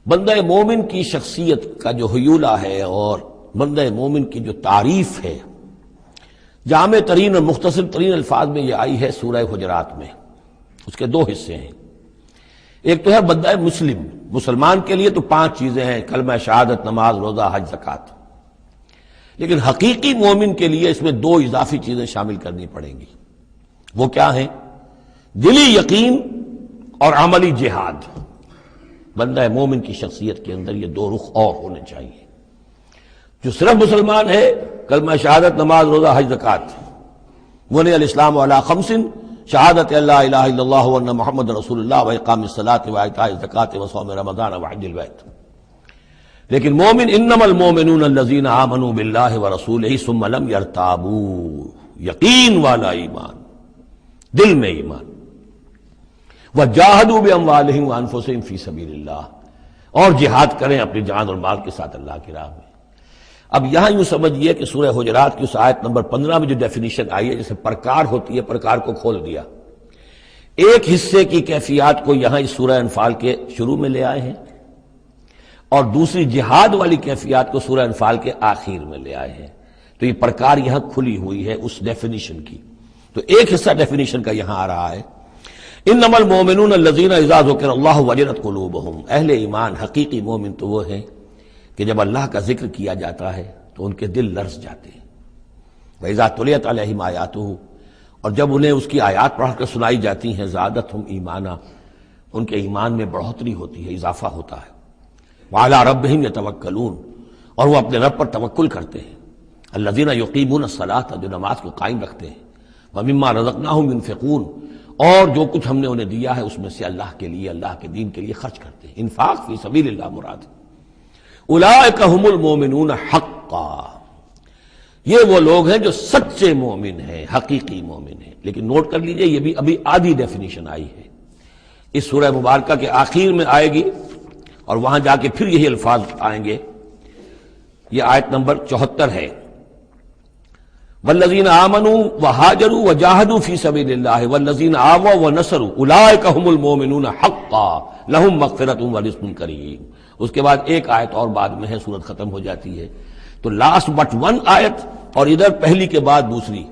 Speaker 2: بندہ مومن کی شخصیت کا جو حیولہ ہے اور بندہ مومن کی جو تعریف ہے، جامع ترین اور مختصر ترین الفاظ میں یہ آئی ہے سورہ حجرات میں۔ اس کے دو حصے ہیں، ایک تو ہے بندہ مسلم، مسلمان کے لیے تو 5 چیزیں ہیں، کلمہ شہادت، نماز، روزہ، حج، زکوٰۃ۔ لیکن حقیقی مومن کے لیے اس میں 2 اضافی چیزیں شامل کرنی پڑیں گی۔ وہ کیا ہیں؟ دلی یقین اور عملی جہاد۔ بندہ مومن کی شخصیت کے اندر یہ 2 رخ اور ہونے چاہیے۔ جو صرف مسلمان ہے، کلمہ شہادت، نماز، روزہ، حج، زکوٰۃ، بنی الاسلام علی 5، شہادت اللہ الہ الا اللہ وان محمد رسول اللہ واقام الصلاۃ وایتاء الزکوٰۃ وصوم رمضان وحج البیت۔ لیکن مومن، انما المؤمنون الذین آمنوا باللہ ورسولہ ثم لم یرتابوا، یقین والا ایمان، دل میں ایمان، وجاہدوا باموالہم وانفسہم فی سبیل اللہ، اور جہاد کریں اپنی جان اور مال کے ساتھ اللہ کی راہ میں۔ اب یہاں یوں سمجھیے کہ سورہ حجرات کی اس آیت نمبر 15 میں جو ڈیفینیشن آئی ہے، جیسے پرکار ہوتی ہے، پرکار کو کھول دیا۔ ایک حصے کی کیفیات کو یہاں اس سورہ انفال کے شروع میں لے آئے ہیں، اور دوسری جہاد والی کیفیات کو سورہ انفال کے آخر میں لے آئے ہیں۔ تو یہ پرکار یہاں کھلی ہوئی ہے اس ڈیفینیشن کی۔ تو ایک حصہ ڈیفینیشن کا یہاں آ رہا ہے، انما المؤمنون الذین اذا ذکر اللہ وجلت قلوبہم، اہل ایمان، حقیقی مومن تو وہ ہیں کہ جب اللہ کا ذکر کیا جاتا ہے تو ان کے دل لرز جاتے ہیں۔ وَإِذَا تُلِيَتْ عَلَيْهِمْ آیَاتُهُ، اور جب انہیں اس کی آیات پڑھ کر سنائی جاتی ہیں، زادتہم ایمانا، ان کے ایمان میں بڑھوتری ہوتی ہے، اضافہ ہوتا ہے۔ وَعَلَىٰ رَبِّهِمْ يَتَوَكَّلُونَ، اور وہ اپنے رب پر توکل کرتے ہیں۔ الَّذِينَ يُقِيمُونَ الصَّلَاةَ، جو نماز کو قائم رکھتے ہیں۔ وَمِمَّا رَزَقْنَاهُمْ يُنْفِقُونَ، اور جو کچھ ہم نے انہیں دیا ہے اس میں سے اللہ کے لیے، اللہ کے دین کے لیے خرچ کرتے ہیں۔ انفاق فی سبیل اللہ مراد ہے۔ اولئک ھم المؤمنون حقا، یہ وہ لوگ ہیں جو سچے مومن ہیں، حقیقی مومن ہیں۔ لیکن نوٹ کر لیجئے، یہ بھی ابھی آدھی ڈیفینیشن آئی ہے، اس سورہ مبارکہ کے آخر میں آئے گی، اور وہاں جا کے پھر یہی الفاظ آئیں گے۔ یہ آیت نمبر 74 ہے، والذین آمنوا وہاجروا وجاہدوا فی سبیل اللہ والذین آووا ونصروا اولئک ھم المؤمنون حقا لہم مغفرۃ ورزق کریم۔ اس کے بعد ایک آیت اور بعد میں ہے، سورت ختم ہو جاتی ہے۔ تو لاسٹ بٹ 1 آیت، اور ادھر پہلی کے بعد دوسری،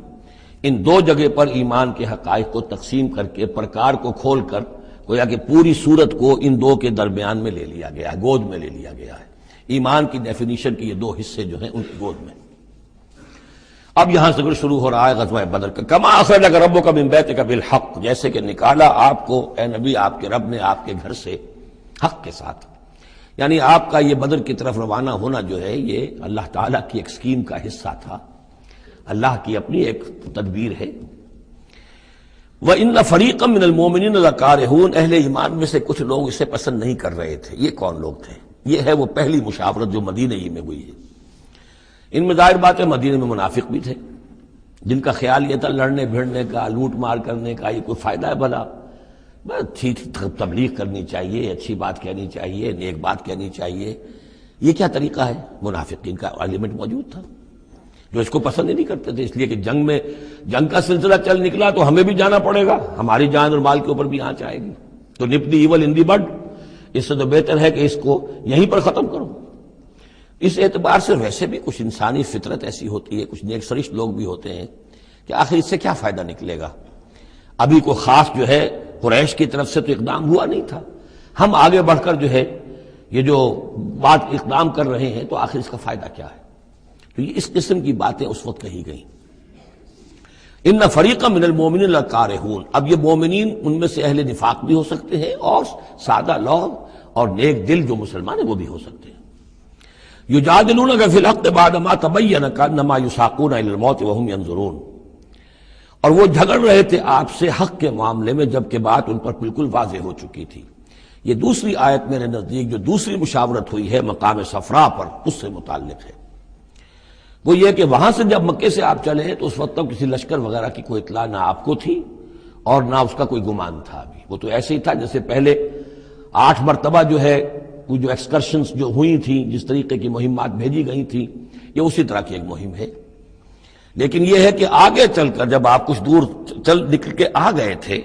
Speaker 2: ان 2 جگہ پر ایمان کے حقائق کو تقسیم کر کے، پرکار کو کھول کر، گویا کہ پوری سورت کو ان 2 کے درمیان میں لے لیا گیا ہے، گود میں لے لیا گیا ہے۔ ایمان کی ڈیفینیشن کے یہ 2 حصے جو ہیں ان کی گود میں۔ اب یہاں سے شروع ہو رہا ہے غزوہ بدر کا۔ کما اخرجک ربک من بیتک بالحق، جیسے کہ نکالا آپ کو اے نبی آپ کے رب نے آپ کے گھر سے حق کے ساتھ، یعنی آپ کا یہ بدر کی طرف روانہ ہونا جو ہے یہ اللہ تعالیٰ کی ایک اسکیم کا حصہ تھا، اللہ کی اپنی ایک تدبیر ہے۔ وَإِنَّ فَرِيقًا مِّنَ الْمُؤْمِنِينَ لَكَارِهُونَ، اہل ایمان میں سے کچھ لوگ اسے پسند نہیں کر رہے تھے۔ یہ کون لوگ تھے؟ یہ ہے وہ پہلی مشاورت جو مدینہ ہی میں ہوئی ہے۔ ان میں ظاہر بات ہے مدینہ میں منافق بھی تھے، جن کا خیال یہ تھا لڑنے بھیڑنے کا، لوٹ مار کرنے کا، یہ کوئی فائدہ ہے بھلا؟ اچھی تبلیغ کرنی چاہیے، اچھی بات کہنی چاہیے، نیک بات کہنی چاہیے، یہ کیا طریقہ ہے؟ منافقین کا ایلیمنٹ موجود تھا جو اس کو پسند ہی نہیں کرتے تھے، اس لیے کہ جنگ کا سلسلہ چل نکلا تو ہمیں بھی جانا پڑے گا، ہماری جان اور مال کے اوپر بھی آنچ آئے گی، تو نپ دی ایول ان دی بڈ، اس سے تو بہتر ہے کہ اس کو یہیں پر ختم کرو۔ اس اعتبار سے ویسے بھی کچھ انسانی فطرت ایسی ہوتی ہے، کچھ نیک سرشت لوگ بھی ہوتے ہیں کہ آخر اس سے کیا فائدہ نکلے گا؟ ابھی کوئی خاص جو ہے قریش کی طرف سے تو اقدام ہوا نہیں تھا، ہم آگے بڑھ کر جو ہے یہ جو بات اقدام کر رہے ہیں تو آخر اس کا فائدہ کیا ہے؟ تو یہ اس قسم کی باتیں اس وقت کہی گئیں۔ ان فریقا من المؤمنین لکارہون، اب یہ مومنین ان میں سے اہل نفاق بھی ہو سکتے ہیں اور سادہ لوگ اور نیک دل جو مسلمان ہیں وہ بھی ہو سکتے ہیں۔ یجادلونک فی الحق بعد ما تبین کانما یساقون الی الموت وهم ینظرون، اور وہ جھگڑ رہے تھے آپ سے حق کے معاملے میں، جبکہ بات ان پر بالکل واضح ہو چکی تھی۔ یہ دوسری آیت میرے نزدیک جو دوسری مشاورت ہوئی ہے مقام صفرا پر، اس سے متعلق ہے۔ وہ یہ کہ وہاں سے جب مکے سے آپ چلے تو اس وقت تک کسی لشکر وغیرہ کی کوئی اطلاع نہ آپ کو تھی اور نہ اس کا کوئی گمان تھا ابھی۔ وہ تو ایسے ہی تھا جیسے پہلے 8 مرتبہ جو ہے وہ جو ایکسکرشنز جو ہوئی تھیں، جس طریقے کی مہمات بھیجی گئی تھیں، یہ اسی طرح کی ایک مہم ہے۔ لیکن یہ ہے کہ آگے چل کر جب آپ کچھ دور چل نکل کے آ گئے تھے،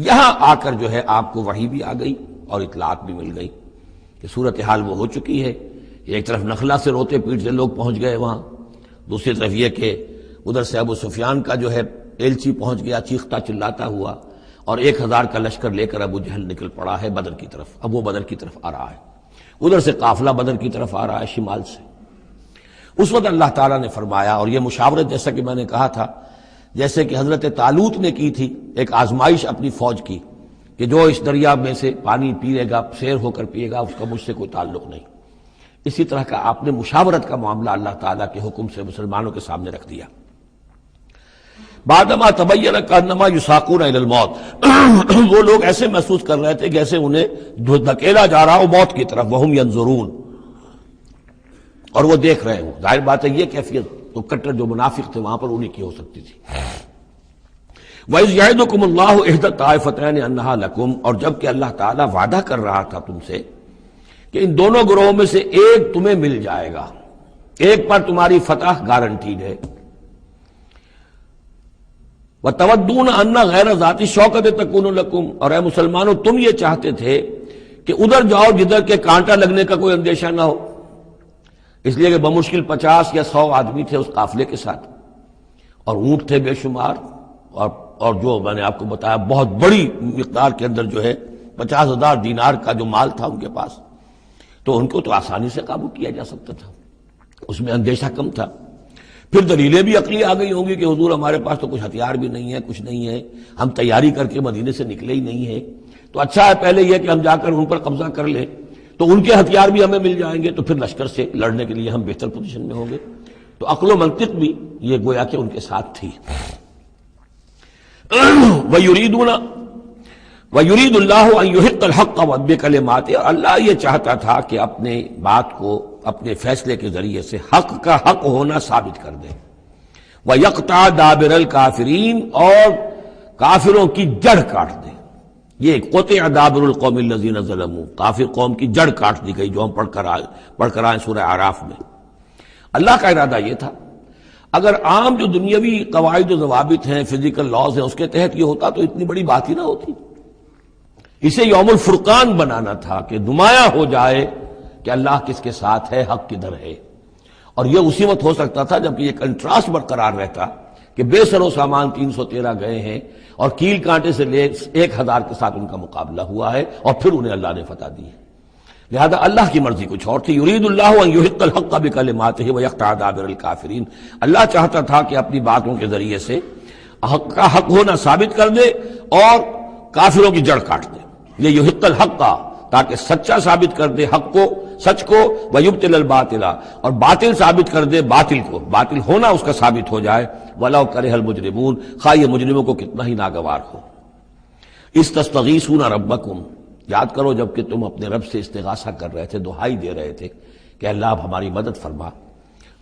Speaker 2: یہاں آ کر جو ہے آپ کو وحی بھی آ گئی اور اطلاعات بھی مل گئی کہ صورتحال وہ ہو چکی ہے۔ ایک طرف نخلا سے روتے پیٹتے لوگ پہنچ گئے وہاں، دوسری طرف یہ کہ ادھر سے ابو سفیان کا جو ہے ایلچی پہنچ گیا چیختا چلاتا ہوا، اور 1000 کا لشکر لے کر ابو جہل نکل پڑا ہے بدر کی طرف۔ اب وہ بدر کی طرف آ رہا ہے، ادھر سے قافلہ بدر کی طرف آ رہا ہے شمال سے۔ اس وقت اللہ تعالیٰ نے فرمایا، اور یہ مشاورت جیسا کہ میں نے کہا تھا جیسے کہ حضرت طالوت نے کی تھی، ایک آزمائش اپنی فوج کی کہ جو اس دریا میں سے پانی پیے گا، سیر ہو کر پیے گا، اس کا مجھ سے کوئی تعلق نہیں۔ اسی طرح کا آپ نے مشاورت کا معاملہ اللہ تعالیٰ کے حکم سے مسلمانوں کے سامنے رکھ دیا۔ بعدما تبین کانما یساقون الی الموت، وہ لوگ ایسے محسوس کر رہے تھے جیسے انہیں دھکیلا جا رہا ہو موت کی طرف، وہم ینظرون، اور وہ دیکھ رہے ہوں۔ ظاہر بات ہے یہ کیفیت تو کٹر جو منافق تھے وہاں پر انہیں کی ہو سکتی تھی۔ وَإِذْ يَعِدُكُمُ اللَّهُ إِحْدَى الطَّائِفَتَيْنِ أَنَّهَا لَكُمْ، اور جب کہ اللہ تعالیٰ وعدہ کر رہا تھا تم سے کہ ان دونوں گروہوں میں سے ایک تمہیں مل جائے گا، ایک پر تمہاری فتح گارنٹیڈ ہے۔ وَتَوَدُّونَ أَنَّ غَيْرَ ذَاتِ الشَّوْكَةِ تَكُونُ لَكُمْ، اور اے مسلمانوں تم یہ چاہتے تھے کہ ادھر جاؤ جدھر کے کانٹا لگنے کا کوئی اندیشہ نہ ہو، اس لیے کہ بمشکل 50 یا 100 آدمی تھے اس قافلے کے ساتھ، اور اونٹ تھے بے شمار، اور جو میں نے آپ کو بتایا بہت بڑی مقدار کے اندر جو ہے 50,000 دینار کا جو مال تھا ان کے پاس، تو ان کو تو آسانی سے قابو کیا جا سکتا تھا، اس میں اندیشہ کم تھا۔ پھر دلیلیں بھی عقلی آ گئی ہوں گی کہ حضور ہمارے پاس تو کچھ ہتھیار بھی نہیں ہے، کچھ نہیں ہے، ہم تیاری کر کے مدینے سے نکلے ہی نہیں ہیں، تو اچھا ہے پہلے یہ کہ ہم جا کر ان پر قبضہ کر لیں تو ان کے ہتھیار بھی ہمیں مل جائیں گے، تو پھر لشکر سے لڑنے کے لیے ہم بہتر پوزیشن میں ہوں گے۔ تو عقل و منطق بھی یہ گویا کہ ان کے ساتھ تھی۔ وَيُرِيدُ اللَّهُ أَن يُحِقَّ الْحَقَّ بِكَلِمَاتِهِ، اور اللہ یہ چاہتا تھا کہ اپنے بات کو اپنے فیصلے کے ذریعے سے حق کا حق ہونا ثابت کر دے۔ وَيَقْطَعَ دَابِرَ الْكَافِرِينَ، اور کافروں کی جڑ کاٹ دے۔ یہ قطع دابر القوم الذین ظلموا، کافر قوم کی جڑ کاٹ دی گئی، جو ہم پڑھ کر آئے سورہ اعراف میں۔ اللہ کا ارادہ یہ تھا اگر عام جو دنیاوی قواعد و ضوابط ہیں، فزیکل لاز ہیں، اس کے تحت یہ ہوتا تو اتنی بڑی بات ہی نہ ہوتی۔ اسے یوم الفرقان بنانا تھا کہ نمایاں ہو جائے کہ اللہ کس کے ساتھ ہے، حق کدھر ہے۔ اور یہ اسی وقت ہو سکتا تھا جب یہ کنٹراسٹ برقرار رہتا کہ بے سر و سامان 313 گئے ہیں اور کیل کانٹے سے لے 1000 کے ساتھ ان کا مقابلہ ہوا ہے، اور پھر انہیں اللہ نے فتح دی ہے۔ لہذا اللہ کی مرضی کچھ اور تھی۔ یرید اللہ ان یحق الحق بکلماتہ ویقطع دابر الکافرین، اللہ چاہتا تھا کہ اپنی باتوں کے ذریعے سے حق کا حق ہونا ثابت کر دے اور کافروں کی جڑ کاٹ دے۔ یہ یحق الحق کا، تاکہ سچا ثابت کر دے حق کو، سچ کو، ویبطل الباطل، اور باطل ثابت کر دے باطل کو، باطل ہونا اس کا ثابت ہو جائے۔ ولو کرہ المجرمون، خواہ یہ مجرموں کو کتنا ہی ناگوار ہو۔ استستغیثون ربکم، یاد کرو جب کہ تم اپنے رب سے استغاثہ کر رہے تھے، دعائی دے رہے تھے کہ اللہ اب ہماری مدد فرما۔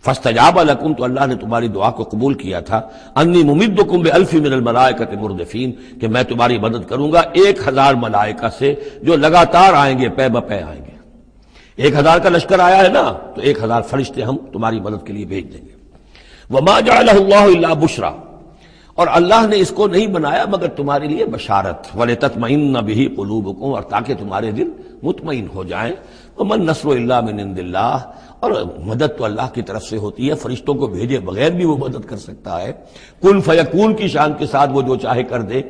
Speaker 2: فاستجاب لکم، تو اللہ نے تمہاری دعا کو قبول کیا تھا۔ انی ممدکم بألف من الملائکۃ مردفین، کہ میں تمہاری مدد کروں گا 1000 ملائکہ سے جو لگاتار آئیں گے، پے بپے آئیں گے۔ 1000 کا لشکر آیا ہے نا، تو 1000 فرشتے ہم تمہاری مدد کے لیے بھیج دیں گے۔ وما جعلہ اللہ الا بشرا، اور اللہ نے اس کو نہیں بنایا مگر تمہارے لیے بشارت۔ وَلِتَطْمَئِنَّ بِهِ قُلُوبُكُمْ، اور تاکہ تمہارے دل مطمئن ہو جائیں۔ وَمَن نَّصْرُ إِلَّا مِنْ عِندِ اللَّهِ، اور مدد تو اللہ کی طرف سے ہوتی ہے، فرشتوں کو بھیجے بغیر بھی وہ مدد کر سکتا ہے۔ کن فیکون کی شان کے ساتھ وہ جو چاہے کر دے،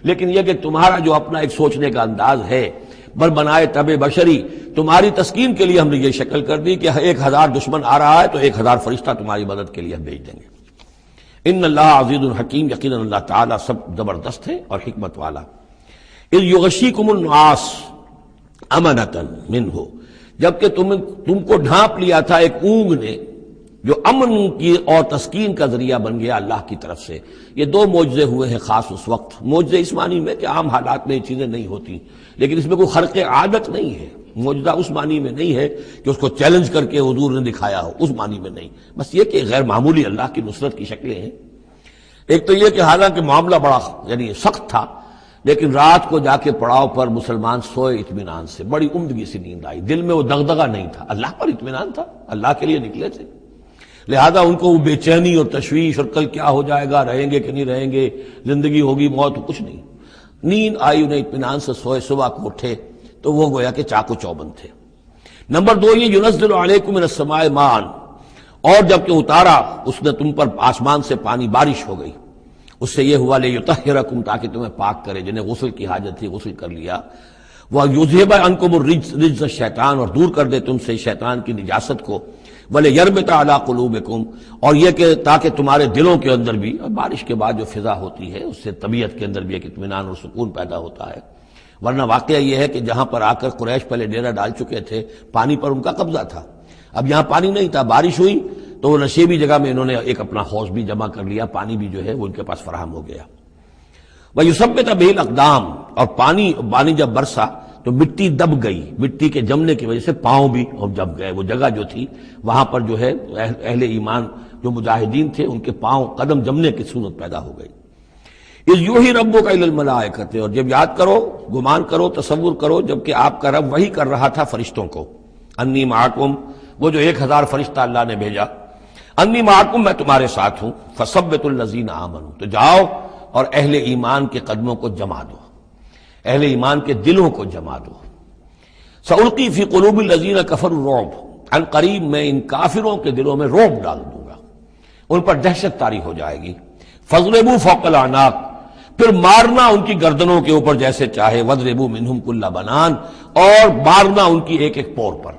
Speaker 2: لیکن یہ کہ تمہارا جو اپنا ایک سوچنے کا انداز ہے بر بنائے طب بشری، تمہاری تسکین کے لیے ہم نے یہ شکل کر دی کہ 1000 دشمن آ رہا ہے تو 1000 فرشتہ تمہاری مدد کے لیے ہم بھیج دیں گے۔ ان اللہ عزیز الحکیم، یقیناً اللہ تعالیٰ سب زبردست ہے اور حکمت والا۔ اذ یغشیکم النعاس امنۃ منہ، جبکہ تم کو ڈھانپ لیا تھا ایک اونگ نے جو امن کی اور تسکین کا ذریعہ بن گیا اللہ کی طرف سے۔ یہ دو معجزے ہوئے ہیں خاص اس وقت، معجزے اس معنی میں کہ عام حالات میں یہ چیزیں نہیں ہوتی، لیکن اس میں کوئی خرق عادت نہیں ہے۔ معجزہ اس معنی میں نہیں ہے کہ اس کو چیلنج کر کے حضور نے دکھایا ہو، اس معنی میں نہیں، بس یہ کہ غیر معمولی اللہ کی نصرت کی شکلیں ہیں۔ ایک تو یہ کہ حالانکہ معاملہ بڑا یعنی سخت تھا، لیکن رات کو جا کے پڑاؤ پر مسلمان سوئے اطمینان سے، بڑی عمدگی سے نیند آئی، دل میں وہ دغدغہ نہیں تھا، اللہ پر اطمینان تھا، اللہ کے لیے نکلے تھے، لہذا ان کو وہ بے چینی اور تشویش اور کل کیا ہو جائے گا، رہیں گے کہ نہیں رہیں گے، زندگی ہوگی موت، کچھ نہیں، نیند آئی، انہیں اطمینان سے سوئے، صبح کو اٹھے تو وہ گویا کہ چاقو چوبند تھے۔ نمبر دو یہ ینزل علیکم من السماء ماء، اور جب کہ اتارا اس نے تم پر آسمان سے پانی، بارش ہو گئی، اس سے یہ ہوا لیطہرکم، تاکہ تمہیں پاک کرے، جنہیں غسل کی حاجت تھی غسل کر لیا، وَیُذْهِبَ عَنْکُمُ الرِّجْسَ الشیطان، اور دور کر دے تم سے شیطان کی نجاست کو، وَلِيَرْبِطَ عَلَىٰ قُلُوبِكُمْ، اور یہ کہ تاکہ تمہارے دلوں کے اندر بھی، بارش کے بعد جو فضا ہوتی ہے اس سے طبیعت کے اندر بھی ایک اطمینان اور سکون پیدا ہوتا ہے، ورنہ واقعہ یہ ہے کہ جہاں پر آ کر قریش پہلے ڈیرہ ڈال چکے تھے، پانی پر ان کا قبضہ تھا، اب یہاں پانی نہیں تھا، بارش ہوئی تو وہ نشیبی جگہ میں انہوں نے ایک اپنا حوض بھی جمع کر لیا، پانی بھی جو ہے وہ ان کے پاس فراہم ہو گیا۔ وَيُثَبِّتَ بِهِ الْأَقْدَامَ، اور پانی جب برسا تو مٹی دب گئی، مٹی کے جمنے کی وجہ سے پاؤں بھی دب گئے، وہ جگہ جو تھی وہاں پر جو ہے اہل ایمان جو مجاہدین تھے ان کے پاؤں قدم جمنے کی صورت پیدا ہو گئی۔ اِذْ یُوحِی رَبُّکَ إِلَى الْمَلَائِکَةِ، اور جب یاد کرو، گمان کرو، تصور کرو، جب کہ آپ کا رب وحی کر رہا تھا فرشتوں کو، انی معکم، وہ جو 1000 فرشتہ اللہ نے بھیجا، انی معکم، میں تمہارے ساتھ ہوں، فثبتوا الذین آمنوا، تو جاؤ اور اہل ایمان کے قدموں کو جما دو، اہل ایمان کے دلوں کو جما دو۔ سألقی فی قلوب الذین کفروا الرعب، عن قریب میں ان کافروں کے دلوں میں رعب ڈال دوں گا، ان پر دہشت طاری ہو جائے گی۔ فاضربوا فوق الاعناق، پھر مارنا ان کی گردنوں کے اوپر جیسے چاہے، واضربوا منہم کل بنان، اور مارنا ان کی ایک ایک پور پر،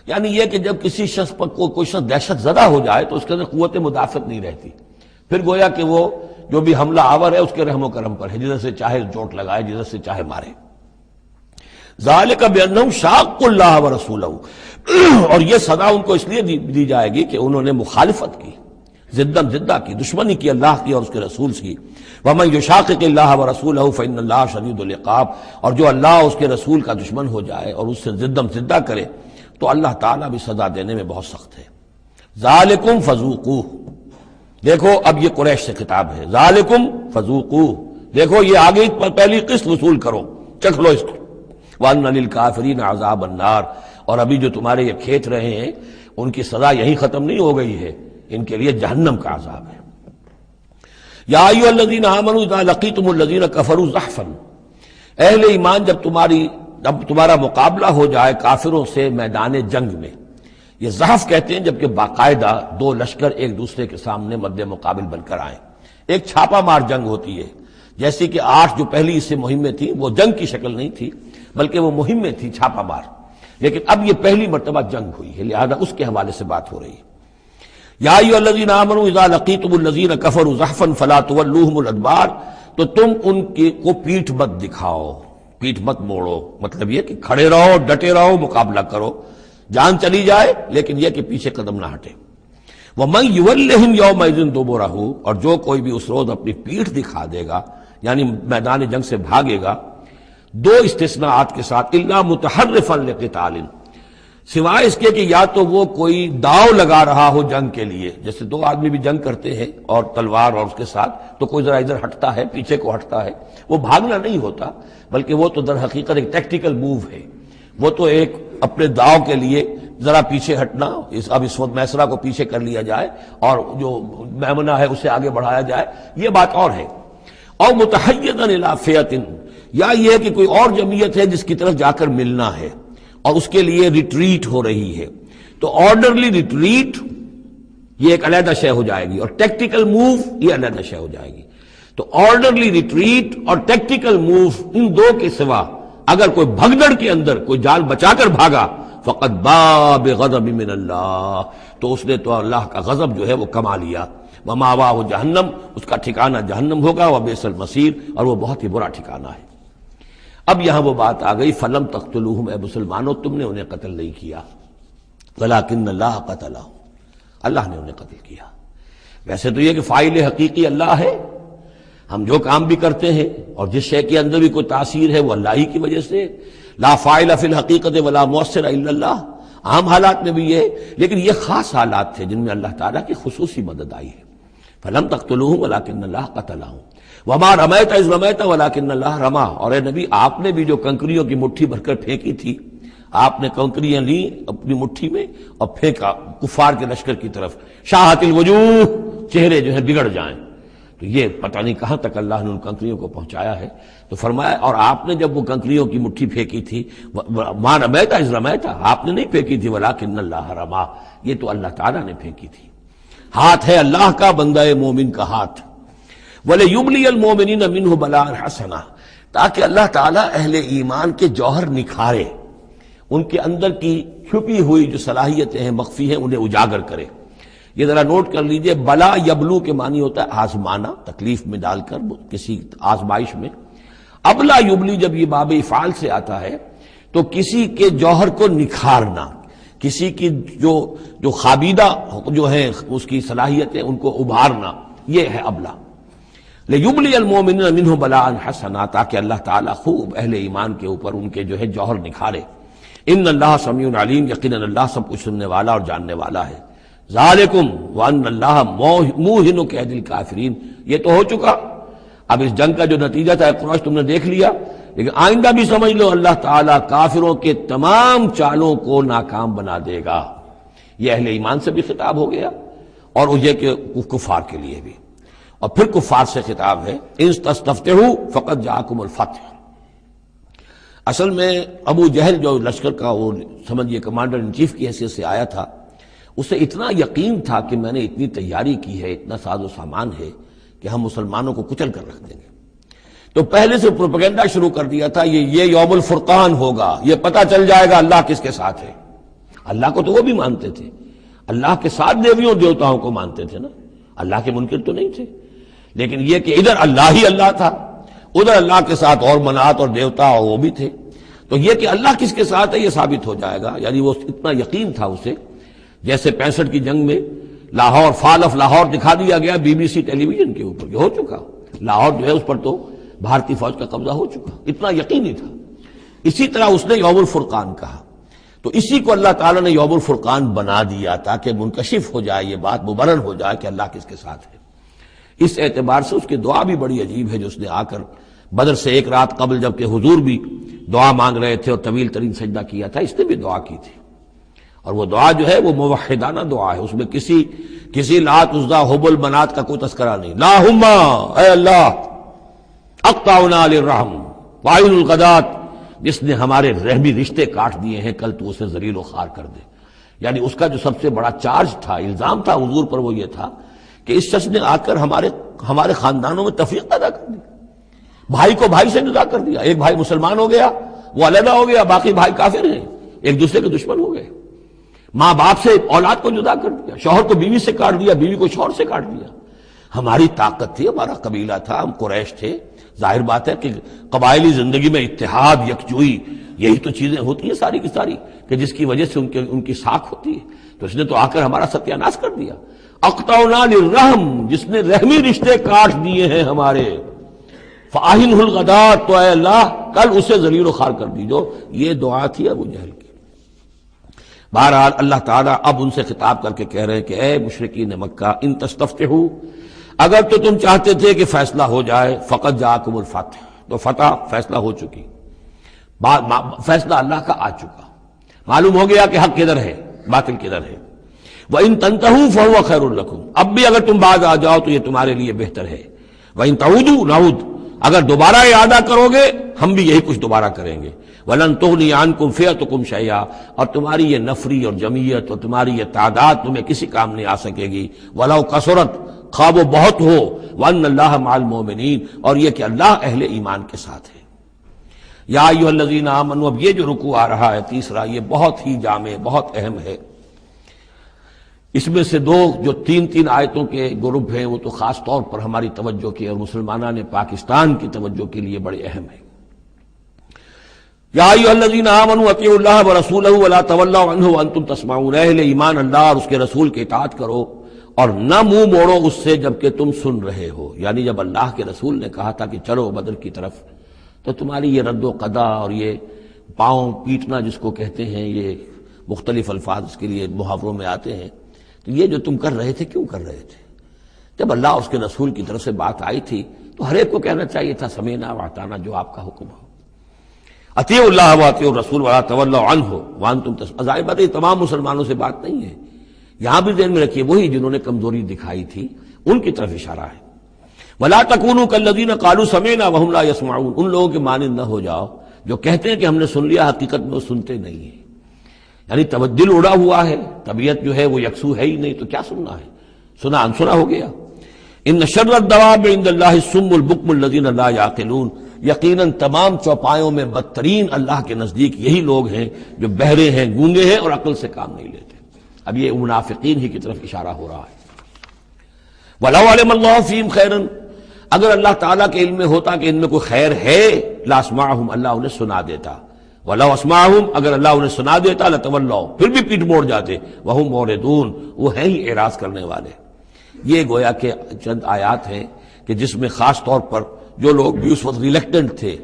Speaker 2: یعنی یہ کہ جب کسی شخص پر کوئی شخص دہشت زدہ ہو جائے تو اس کے اندر قوت مدافعت نہیں رہتی، پھر گویا کہ وہ جو بھی حملہ آور ہے اس کے رحم و کرم پر ہے، جدھر سے چاہے چوٹ لگائے، جدھر سے چاہے مارے۔ ذالک بانہم شاقوا اللہ ورسولہ، اور یہ سزا ان کو اس لیے دی جائے گی کہ انہوں نے مخالفت کی، زدہ کی، دشمنی کی اللہ کی اور اس کے رسول کی۔ ومن یشاقق اللہ ورسولہ فإن اللہ شدید العقاب، اور جو اللہ اور اس کے رسول کا دشمن ہو جائے اور اس سے زدہ کرے تو اللہ تعالیٰ بھی سزا دینے میں بہت سخت ہے۔ ذالکم فذوقوہ، دیکھو اب یہ قریش سے خطاب ہے، ذالکم فذوقوہ، دیکھو یہ آگے پہلی قسط وصول کرو، چکھ لو اس کو، وَأَنَّ لِلْكَافِرِينَ عَذَابَ النَّارِ، اور ابھی جو تمہارے یہ کھیت رہے ہیں ان کی سزا یہی ختم نہیں ہو گئی ہے، ان کے لیے جہنم کا عذاب ہے۔ یا ایھا الذین آمنوا اذا لقیتم الذین کفروا زحفا، اہل ایمان جب تمہارا مقابلہ ہو جائے کافروں سے میدان جنگ میں، یہ زحف کہتے ہیں جبکہ باقاعدہ دو لشکر ایک دوسرے کے سامنے مد مقابل بن کر آئیں، ایک چھاپا مار جنگ ہوتی ہے، جیسے کہ 8 جو پہلی اس سے مہمیں تھیں وہ جنگ کی شکل نہیں تھی بلکہ وہ مہمیں تھی چھاپا مار، لیکن اب یہ پہلی مرتبہ جنگ ہوئی ہے، لہذا اس کے حوالے سے بات ہو رہی ہے۔ یا ایھا الذین آمنوا اذا لقیتم الذین کفروا زحفا فلا تولوہم الادبار، تو تم ان کو پیٹھ مت دکھاؤ، پیٹھ مت موڑو، مطلب یہ کہ کھڑے رہو، ڈٹے رہو، مقابلہ کرو، جان چلی جائے لیکن یہ کہ پیچھے قدم نہ ہٹے۔ وَمَن يُوَلِّهِمْ يَوْمَئِذٍ دُبُرَهُ، اور جو کوئی بھی اس روز اپنی پیٹھ دکھا دے گا یعنی میدان جنگ سے بھاگے گا، دو استثناءات کے ساتھ، الا متحرفا لقتال، سوائے اس کے کہ یا تو وہ کوئی داؤ لگا رہا ہو جنگ کے لیے، جیسے دو آدمی بھی جنگ کرتے ہیں اور تلوار اور اس کے ساتھ، تو کوئی ذرا ادھر ہٹتا ہے، پیچھے کو ہٹتا ہے، وہ بھاگنا نہیں ہوتا بلکہ وہ تو در حقیقت ایک ٹیکٹیکل موو ہے، وہ تو ایک اپنے داؤ کے لیے ذرا پیچھے ہٹنا، اب اس وقت میسرہ کو پیچھے کر لیا جائے اور جو میمنہ ہے اسے آگے بڑھایا جائے، یہ بات اور ہے۔ اور متحیزا الی فئۃ، یا یہ کہ کوئی اور جمعیت ہے جس کی طرف جا کر ملنا ہے اور اس کے لیے ریٹریٹ ہو رہی ہے، تو آرڈرلی ریٹریٹ یہ ایک علیحدہ شے ہو جائے گی اور ٹیکٹیکل موو یہ علیحدہ شے ہو جائے گی۔ تو آرڈرلی ریٹریٹ اور ٹیکٹیکل موو، ان دو کے سوا اگر کوئی بھگدڑ کے اندر کوئی جان بچا کر بھاگا، فقط باب غضب من اللہ، تو اس نے تو اللہ کا غضب جو ہے وہ کما لیا۔ ومأواہ جہنم، اس کا ٹھکانہ جہنم ہوگا، وبئس المصیر، اور وہ بہت ہی برا ٹھکانہ ہے۔ اب یہاں وہ بات آ گئی، فلم تقتلوہم، اے مسلمانوں تم نے انہیں قتل نہیں کیا، ولکن اللہ قتلہم، اللہ نے انہیں قتل کیا۔ ویسے تو یہ کہ فاعل حقیقی اللہ ہے، ہم جو کام بھی کرتے ہیں اور جس شے کے اندر بھی کوئی تاثیر ہے وہ اللہ ہی کی وجہ سے، لا فاعل فی الحقیقت ولا مؤثر الا اللہ۔ عام حالات میں بھی یہ، لیکن یہ خاص حالات تھے جن میں اللہ تعالیٰ کی خصوصی مدد آئی ہے۔ فلم تقتلوہم ولکن اللہ قتلہم وما رمیت اذ رمیت ولکن اللہ رما۔ اور اے نبی، آپ نے بھی جو کنکریوں کی مٹھی بھر کر پھینکی تھی، آپ نے کنکریاں لی اپنی مٹھی میں اور پھینکا کفار کے لشکر کی طرف، شاہت الوجوہ، چہرے جو ہے بگڑ جائیں۔ تو یہ پتہ نہیں کہاں تک اللہ نے ان کنکریوں کو پہنچایا ہے۔ تو فرمایا، اور آپ نے جب وہ کنکریوں کی مٹھی پھینکی تھی، ما رمیت اذ رمیت، آپ نے نہیں پھینکی تھی، ولکن اللہ رما، یہ تو اللہ تعالیٰ نے پھینکی تھی۔ ہاتھ ہے اللہ کا، بندہ مومن کا ہاتھ۔ وَلِيُبْلِيَ الْمُؤْمِنِينَ مِنْهُ بَلَاءً حَسَنًا، تاکہ اللہ تعالیٰ اہل ایمان کے جوہر نکھارے، ان کے اندر کی چھپی ہوئی جو صلاحیتیں ہیں، مخفی ہیں، انہیں اجاگر کرے۔ یہ ذرا نوٹ کر لیجئے، بلا یبلو کے معنی ہوتا ہے آزمانا، تکلیف میں ڈال کر کسی آزمائش میں۔ ابلا یبلی جب یہ باب افعال سے آتا ہے تو کسی کے جوہر کو نکھارنا، کسی کی جو خابیدہ جو ہے اس کی صلاحیتیں ان کو ابھارنا، یہ ہے ابلا۔ لیبلی المؤمنین منہ بلاء حسنا، تاکہ اللہ تعالیٰ خوب اہل ایمان کے اوپر ان کے جو ہے جوہر نکھارے۔ ان اللہ سمیع علیم، یقیناً اللہ سب کچھ سننے والا اور جاننے والا ہے۔ ذالکم وان اللہ موہن کید الکافرین، یہ تو ہو چکا، اب اس جنگ کا جو نتیجہ تھا قریش تم نے دیکھ لیا، لیکن آئندہ بھی سمجھ لو اللہ تعالیٰ کافروں کے تمام چالوں کو ناکام بنا دے گا۔ یہ اہل ایمان سے بھی خطاب ہو گیا اور یہ کہ کفار کے لیے بھی، اور پھر کفار سے خطاب ہے، ان تستفتحوا فقد جاءکم الفتح۔ اصل میں ابو جہل جو لشکر کا وہ سمجھیے کمانڈر ان چیف کی حیثیت سے آیا تھا، اسے اتنا یقین تھا کہ میں نے اتنی تیاری کی ہے، اتنا ساز و سامان ہے کہ ہم مسلمانوں کو کچل کر رکھ دیں گے، تو پہلے سے پروپیگنڈا شروع کر دیا تھا، یہ یوم الفرقان ہوگا، یہ پتہ چل جائے گا اللہ کس کے ساتھ ہے۔ اللہ کو تو وہ بھی مانتے تھے، اللہ کے ساتھ دیویوں دیوتاؤں کو مانتے تھے نا، اللہ کے منکر تو نہیں تھے، لیکن یہ کہ ادھر اللہ ہی اللہ تھا، ادھر اللہ کے ساتھ اور منات اور دیوتا اور وہ بھی تھے، تو یہ کہ اللہ کس کے ساتھ ہے یہ ثابت ہو جائے گا۔ یعنی وہ اتنا یقین تھا اسے، جیسے 65 کی جنگ میں لاہور، فال آف لاہور دکھا دیا گیا BBC ٹیلی ویژن کے اوپر، یہ ہو چکا، لاہور جو ہے اس پر تو بھارتی فوج کا قبضہ ہو چکا، اتنا یقینی تھا۔ اسی طرح اس نے یوم الفرقان کہا، تو اسی کو اللہ تعالیٰ نے یوم الفرقان بنا دیا تاکہ منکشف ہو جائے یہ بات، مبرر ہو جائے کہ اللہ کس کے ساتھ ہے۔ اس اعتبار سے اس کی دعا بھی بڑی عجیب ہے، جو اس نے آ کر بدر سے ایک رات قبل جبکہ حضور بھی دعا مانگ رہے تھے اور طویل ترین سجدہ کیا تھا، اس نے بھی دعا کی تھی، اور وہ دعا جو ہے وہ موحدانہ دعا ہے، اس میں کسی لات عزا حبل منات کا کوئی تذکرہ نہیں۔ اللہم، اے اللہ، اقطعنا للرحم وعین الغدات، جس نے ہمارے رحمی رشتے کاٹ دیے ہیں، کل تو اسے ذلیل و خوار کر دے۔ یعنی اس کا جو سب سے بڑا چارج تھا، الزام تھا حضور پر، وہ یہ تھا کہ اس شخص نے آ کر ہمارے خاندانوں میں تفریق پیدا کر دی، بھائی کو بھائی سے جدا کر دیا، ایک بھائی مسلمان ہو گیا وہ علیحدہ ہو گیا، باقی بھائی کافر ہیں، ایک دوسرے کے دشمن ہو گئے، ماں باپ سے اولاد کو جدا کر دیا، شوہر کو بیوی سے کاٹ دیا، بیوی کو شوہر سے کاٹ دیا۔ ہماری طاقت تھی، ہمارا قبیلہ تھا، ہم قریش تھے، ظاہر بات ہے کہ قبائلی زندگی میں اتحاد، یکجوئی، یہی تو چیزیں ہوتی ہیں ساری کی ساری، کہ جس کی وجہ سے ان کی ساکھ ہوتی ہے، تو اس نے تو آ کر ہمارا ستیہ ناش کر دیا۔ اقطعنا للرحم، جس نے رحمی رشتے کاٹ دیے ہیں ہمارے، فاہنہ الغدات، تو اے اللہ کل اسے ذلیل و خوار کر دیجو۔ یہ دعا تھی ابو جہل کی۔ بہرحال اللہ تعالیٰ اب ان سے خطاب کر کے کہہ رہے ہیں کہ اے مشرکین مکہ، ان تستفتحوا، اگر تو تم چاہتے تھے کہ فیصلہ ہو جائے، فقد جاءکم الفتح، تو فتح فیصلہ ہو چکی، فیصلہ اللہ کا آ چکا، معلوم ہو گیا کہ حق کدھر ہے، باطل کدھر ہے۔ وَإِن تَنْتَهُوا فَهُوَ خَيْرٌ لَكُمْ، اب بھی اگر تم باز آ جاؤ تو یہ تمہارے لیے بہتر ہے۔ وَإِن تَعُودُوا نَعُودْ، اگر دوبارہ اعادہ کرو گے ہم بھی یہی کچھ دوبارہ کریں گے۔ وَلَن تُغْنِيَ عَنْكُمْ فِئَتُكُمْ شَيْئًا، اور تمہاری یہ نفری اور جمعیت اور تمہاری یہ تعداد تمہیں کسی کام نہیں آ سکے گی۔ وَلَوْ كَثُرَتْ، خواہ وہ بہت ہو، وَأَنَّ اللَّهَ مَعَ الْمُؤْمِنِينَ، اور یہ کہ اللہ اہل ایمان کے ساتھ ہے۔ یا ایھا الذین آمنوا، اب یہ جو رکوع آ رہا ہے تیسرا، یہ بہت ہی جامع، بہت اہم ہے۔ اس میں سے دو جو تین آیتوں کے گروپ ہیں وہ تو خاص طور پر ہماری توجہ کی اور مسلمانوں نے پاکستان کی توجہ کے لیے بڑے اہم ہیں۔ یا ایھا الذین آمنوا اطیعوا اللہ ورسولہ ولا تولوا عنہ وانتم تسمعون، اہل ایمان اللہ اور اس کے رسول کی اطاعت کرو اور نہ منہ موڑو اس سے جبکہ تم سن رہے ہو۔ یعنی جب اللہ کے رسول نے کہا تھا کہ چلو بدر کی طرف، تو تمہاری یہ رد و قدا اور یہ پاؤں پیٹنا جس کو کہتے ہیں، یہ مختلف الفاظ اس کے لیے محاوروں میں آتے ہیں، تو یہ جو تم کر رہے تھے کیوں کر رہے تھے؟ جب اللہ اس کے رسول کی طرف سے بات آئی تھی تو ہر ایک کو کہنا چاہیے تھا سمینا واطعنا، جو آپ کا حکم ہو۔ اطیعوا اللہ واطیعوا الرسول ولا تولوا عنہ وانتم تسمعون، ظاہر بات ہے تمام مسلمانوں سے بات نہیں ہے، یہاں بھی ذہن میں رکھیے وہی جنہوں نے کمزوری دکھائی تھی ان کی طرف اشارہ ہے۔ ولا تکونوا کالذین قالوا سمعنا وهم لا يسمعون، ان لوگوں کے مانند نہ ہو جاؤ جو کہتے ہیں کہ ہم نے سن لیا، حقیقت میں وہ سنتے نہیں ہیں۔ یعنی دل اڑا ہوا ہے، طبیعت جو ہے وہ یکسو ہے ہی نہیں، تو کیا سننا ہے؟ سنا انسنا ہو گیا۔ ان شر الدواب عند اللہ الصم البکم الذین لا یعقلون، یقیناً تمام چوپایوں میں بدترین اللہ کے نزدیک یہی لوگ ہیں جو بہرے ہیں، گونگے ہیں اور عقل سے کام نہیں لیتے۔ اب یہ منافقین ہی کی طرف اشارہ ہو رہا ہے۔ وَلَوْ عَلِمَ اللَّهُ فِيهِمْ خَيْرًا، اگر اللہ تعالیٰ کے علم میں ہوتا کہ ان میں کوئی خیر ہے، لَأَسْمَعَهُمْ، اللہ انہیں سنا دیتا۔ وَلَوْ أَسْمَعَهُمْ، اگر اللہ انہیں سنا دیتا، لَتَوَلَّوْا، پھر بھی پیٹ موڑ جاتے، وَهُمْ مُعْرِضُونَ، وہ ہیں ہی اعراض کرنے والے۔ یہ گویا کہ چند آیات ہیں کہ جس میں خاص طور پر جو لوگ بھی اس وقت ریلیکٹنٹ تھے،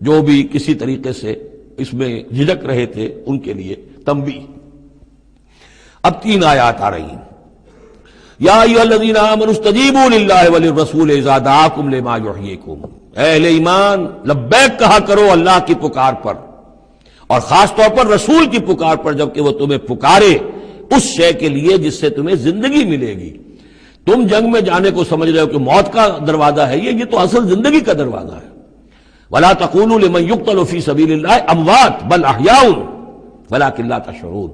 Speaker 2: جو بھی کسی طریقے سے اس میں جھجک رہے تھے، ان کے لیے تنبیہ۔ اب 3 آیات آ رہی ہیں۔ یا ایھا الذین آمنوا استجیبوا للہ وللرسول اذا دعاکم لما یحییکم، اہل ایمان لبیک کہا کرو اللہ کی پکار پر، اور خاص طور پر رسول کی پکار پر جبکہ وہ تمہیں پکارے اس شے کے لیے جس سے تمہیں زندگی ملے گی۔ تم جنگ میں جانے کو سمجھ رہے ہو کہ موت کا دروازہ ہے، یہ تو اصل زندگی کا دروازہ ہے۔ ولا تقولوا لمن يقتل في سبيل الله اموات بل احياء ولكن لا تشعرون،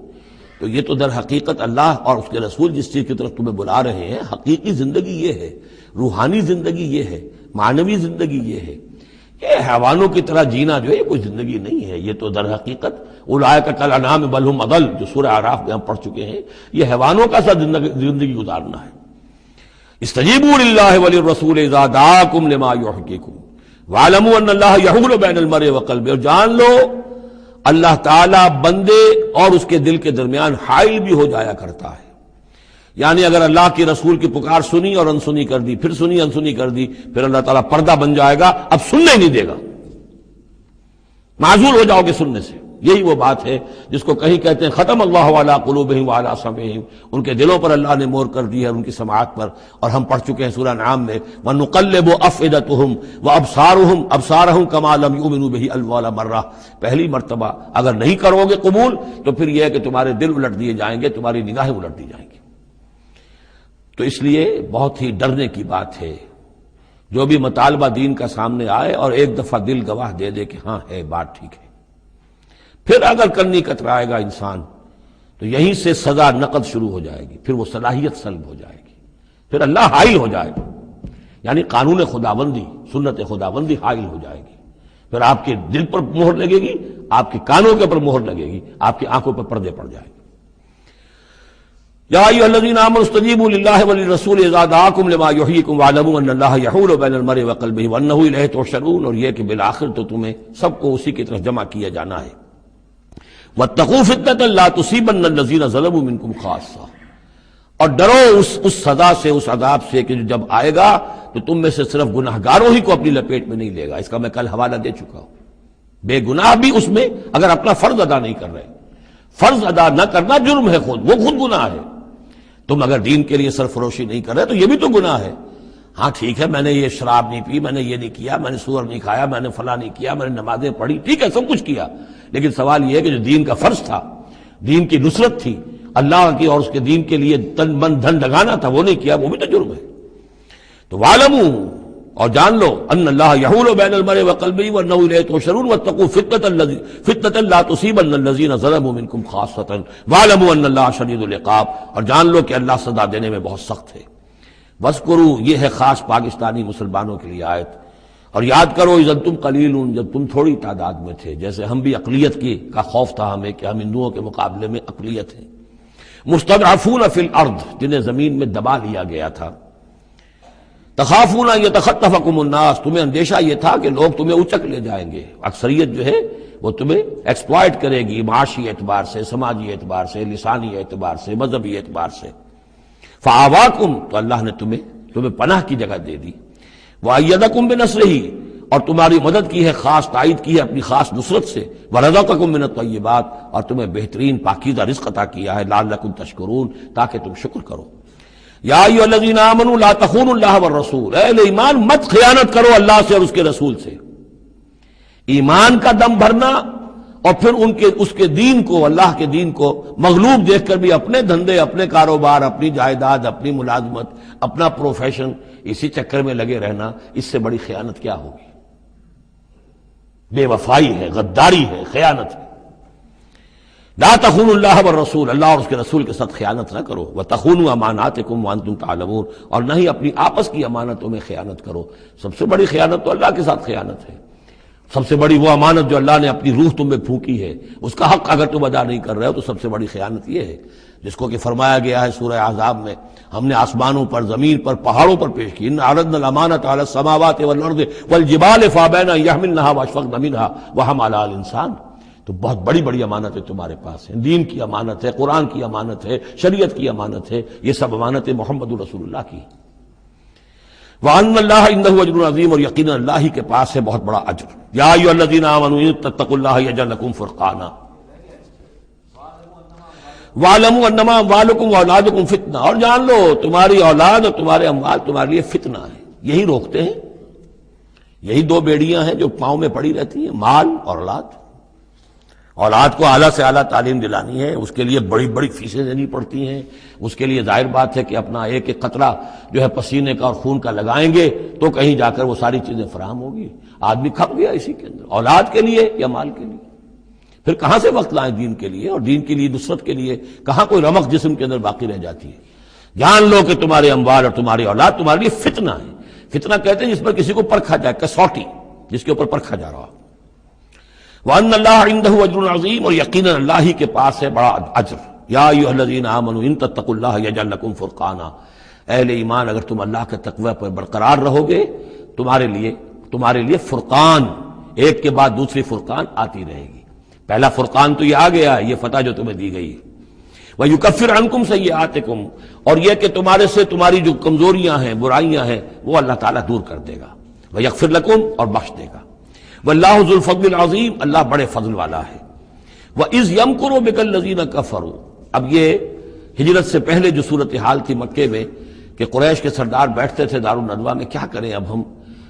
Speaker 2: تو یہ تو در حقیقت اللہ اور اس کے رسول جس چیز کی طرف تمہیں بلا رہے ہیں، حقیقی زندگی یہ ہے، روحانی زندگی یہ ہے، معنوی زندگی یہ ہے۔ یہ حیوانوں کی طرح جینا جو ہے یہ کوئی زندگی نہیں ہے، یہ تو در حقیقت اولئک کالانعام بل هم اضل، جو سورہ اعراف میں ہم پڑھ چکے ہیں، یہ حیوانوں کا سا زندگی گزارنا ہے۔ استجیبوا للہ وللرسول اذا دعاکم لما یحییکم واعلموا ان اللہ یحول بین المرء وقلبہ، اور جان لو اللہ تعالیٰ بندے اور اس کے دل کے درمیان حائل بھی ہو جایا کرتا ہے۔ یعنی اگر اللہ کی رسول کی پکار سنی اور انسنی کر دی، پھر سنی انسنی کر دی، پھر اللہ تعالیٰ پردہ بن جائے گا، اب سننے نہیں دے گا، معذور ہو جاؤ گے سننے سے۔ یہی وہ بات ہے جس کو کہیں کہتے ہیں ختم اللہ علی قلوبہم وعلی سمعہم، ان کے دلوں پر اللہ نے مہر کر دی ہے، ان کی سماعت پر، اور ہم پڑھ چکے ہیں سورہ انعام میں وَنُقَلِّبُ أَفْئِدَتَهُمْ وَأَبْصَارَهُمْ كَمَا لَمْ يُؤْمِنُوا بِهِ أَوَّلَ مَرَّةٍ، پہلی مرتبہ اگر نہیں کرو گے قبول تو پھر یہ ہے کہ تمہارے دل الٹ دیے جائیں گے، تمہاری نگاہیں الٹ دی جائیں گی۔ تو اس لیے بہت ہی ڈرنے کی بات ہے جو بھی مطالبہ دین کا سامنے آئے اور ایک دفعہ دل گواہ دے دے کہ ہاں ہے بات ٹھیک ہے، پھر اگر کرنی کترائے گا انسان تو یہیں سے سزا نقد شروع ہو جائے گی، پھر وہ صلاحیت سلب ہو جائے گی، پھر اللہ حائل ہو جائے گا، یعنی قانون خداوندی، سنت خداوندی حائل ہو جائے گی، پھر آپ کے دل پر مہر لگے گی، آپ کے کانوں کے پر مہر لگے گی، آپ کی آنکھوں پر پردے پڑ جائیں گے۔ یا ایھا الذین آمنوا استجیبوا للہ وللرسول اذا دعاکم لما یحییکم واعلموا ان اللہ یحول بین المرء وقلبہ وانہ الیہ تحشرون، اور یہ کہ بالآخر تو تمہیں سب کو اسی کی طرف جمع کیا جانا ہے۔ واتقوا فتنة لا تصيبن الذين ظلموا منكم خاصة، اور ڈرو اس سزا سے، اس عذاب سے کہ جب آئے گا تو تم میں سے صرف گناہگاروں ہی کو اپنی لپیٹ میں نہیں لے گا۔ اس کا میں کل حوالہ دے چکا ہوں، بے گناہ بھی اس میں اگر اپنا فرض ادا نہیں کر رہے، فرض ادا نہ کرنا جرم ہے، وہ خود گناہ ہے۔ تم اگر دین کے لیے سرفروشی نہیں کر رہے تو یہ بھی تو گناہ ہے۔ ہاں ٹھیک ہے، میں نے یہ شراب نہیں پی، میں نے یہ نہیں کیا، میں نے سور نہیں کھایا، میں نے فلاں نہیں کیا، میں نے نمازیں پڑھی، ٹھیک ہے سب کچھ کیا، لیکن سوال یہ ہے کہ جو دین کا فرض تھا، دین کی نصرت تھی، اللہ کی اور اس کے دین کے لیے تن من دھن لگانا تھا، وہ نہیں کیا، وہ بھی تو جرم ہے۔ تو وَاعْلَمُوا، اور جان لو، ان اللہ یحول بین المرء وقلبہ وانہ الیہ تحشرون واتقوا فتنة لا تصیبن الذین ظلموا منکم خاصۃ واعلموا ان اللہ شدید العقاب، اور جان لو کہ اللہ سزا دینے میں بہت سخت ہے۔ وَاذْكُرُوا، یہ ہے خاص پاکستانی مسلمانوں کے لیے آیت، اور یاد کرو اذ انتم قلیلون، جب تم تھوڑی تعداد میں تھے، جیسے ہم بھی اقلیت کا خوف تھا ہمیں کہ ہم ہندوؤں کے مقابلے میں اقلیت ہیں، مستضعفون فی الارض، جنہیں زمین میں دبا لیا گیا تھا، تخافون ان یتخطفکم الناس، تمہیں اندیشہ یہ تھا کہ لوگ تمہیں اچک لے جائیں گے، اکثریت جو ہے وہ تمہیں ایکسپلائٹ کرے گی معاشی اعتبار سے، سماجی اعتبار سے، لسانی اعتبار سے، مذہبی اعتبار سے۔ فآواکم، تو اللہ نے تمہیں پناہ کی جگہ دے دی۔ وأیدکم بنصرہ، اور تمہاری مدد کی ہے، خاص تائید کی ہے اپنی خاص نصرت سے۔ ورزقکم من الطیبات، اور تمہیں بہترین پاکیزہ رزق عطا کیا ہے، لعلکم تشکرون، تاکہ تم شکر کرو۔ یا ایھا الذین آمنوا لا تخونوا اللہ والرسول، اے اہل ایمان مت خیانت کرو اللہ سے اور اس کے رسول سے۔ ایمان کا دم بھرنا اور پھر اس کے دین کو، اللہ کے دین کو مغلوب دیکھ کر بھی اپنے دھندے، اپنے کاروبار، اپنی جائیداد، اپنی ملازمت، اپنا پروفیشن، اسی چکر میں لگے رہنا، اس سے بڑی خیانت کیا ہوگی؟ بے وفائی ہے، غداری ہے، خیانت ہے۔ لا تخونوا اللہ والرسول، اللہ اور اس کے رسول کے ساتھ خیانت نہ کرو۔ وتخونوا اماناتکم وانتم تعلمون، اور نہ ہی اپنی آپس کی امانتوں میں خیانت کرو۔ سب سے بڑی خیانت تو اللہ کے ساتھ خیانت ہے۔ سب سے بڑی وہ امانت جو اللہ نے اپنی روح تم میں پھونکی ہے، اس کا حق اگر تم ادا نہیں کر رہے ہو تو سب سے بڑی خیانت یہ ہے، جس کو کہ فرمایا گیا ہے سورہ احزاب میں، ہم نے آسمانوں پر، زمین پر، پہاڑوں پر پیش کی۔ ان عرضنا الامانۃ علی السماوات والارض والجبال فابین ان یحملنها واشفقن منها وحملها الانسان۔ تو بہت بڑی بڑی امانتیں تمہارے پاس ہیں، دین کی امانت ہے، قرآن کی امانت ہے، شریعت کی امانت ہے، یہ سب امانتیں محمد رسول اللہ کی۔ وَأَنَّ اللَّهَ عِندَهُ أَجْرٌ عَظِيمٌ، اور یقیناً اللہ ہی کے پاس ہے بہت بڑا اجر۔ یا ایھا الذین آمنوا ان تتقوا اللہ یجعل لکم فرقانا وَاعْلَمُوا أَنَّمَا أَمْوَالُكُمْ وَأَوْلَادُكُمْ فِتْنَةٌ، اور جان لو تمہاری اولاد اور تمہارے اموال تمہارے لیے فتنہ ہے۔ یہی روکتے ہیں، یہی دو بیڑیاں ہیں جو پاؤں میں پڑی رہتی ہیں، مال اور اولاد۔ اولاد کو اعلیٰ سے اعلیٰ تعلیم دلانی ہے، اس کے لیے بڑی بڑی فیسیں دینی پڑتی ہیں، اس کے لیے ظاہر بات ہے کہ اپنا ایک ایک قطرہ جو ہے پسینے کا اور خون کا لگائیں گے تو کہیں جا کر وہ ساری چیزیں فراہم ہوگی۔ آدمی کھپ گیا اسی کے اندر، اولاد کے لیے یا مال کے لیے۔ پھر کہاں سے وقت لائیں دین کے لیے اور دین کے لیے نصرت کے لیے؟ کہاں کوئی رمق جسم کے اندر باقی رہ جاتی ہے؟ جان لو کہ تمہارے اموال اور تمہاری اولاد تمہارے لیے فتنہ ہے۔ فتنہ کہتے ہیں جس پر کسی کو پرکھا جائے، کسوٹی جس کے اوپر پرکھا جا رہا۔ وَأَنَّ اللَّهَ عِندَهُ أَجْرٌ عَظِيمٌ، اور یقیناً اللہ ہی کے پاس ہے بڑا اجر۔ یا ایھا الذین آمنوا ان تتقوا اللہ یجعل لکم فرقانا، اہل ایمان اگر تم اللہ کے تقوی پر برقرار رہو گے، تمہارے لیے فرقان، ایک کے بعد دوسری فرقان آتی رہے گی۔ پہلا فرقان تو یہ آ گیا، یہ فتح جو تمہیں دی گئی ہے۔ وَيُكَفِّرْ عَنْكُمْ سَيِّئَاتِكُمْ، اور یہ کہ تمہارے سے تمہاری جو کمزوریاں ہیں، برائیاں ہیں، وہ اللہ تعالیٰ دور کر دے گا۔ وَيَغْفِرْ لَكُمْ، اور بخش دے گا۔ واللہ ذو الفضل العظیم، اللہ بڑے فضل والا ہے۔ وَإِذْ يَمْكُرُ بِكَ الَّذِينَ كَفَرُوا، اب یہ ہجرت سے پہلے جو صورتحال تھی مکے میں کہ قریش کے سردار بیٹھتے تھے دارالندوہ میں، کیا کریں اب ہم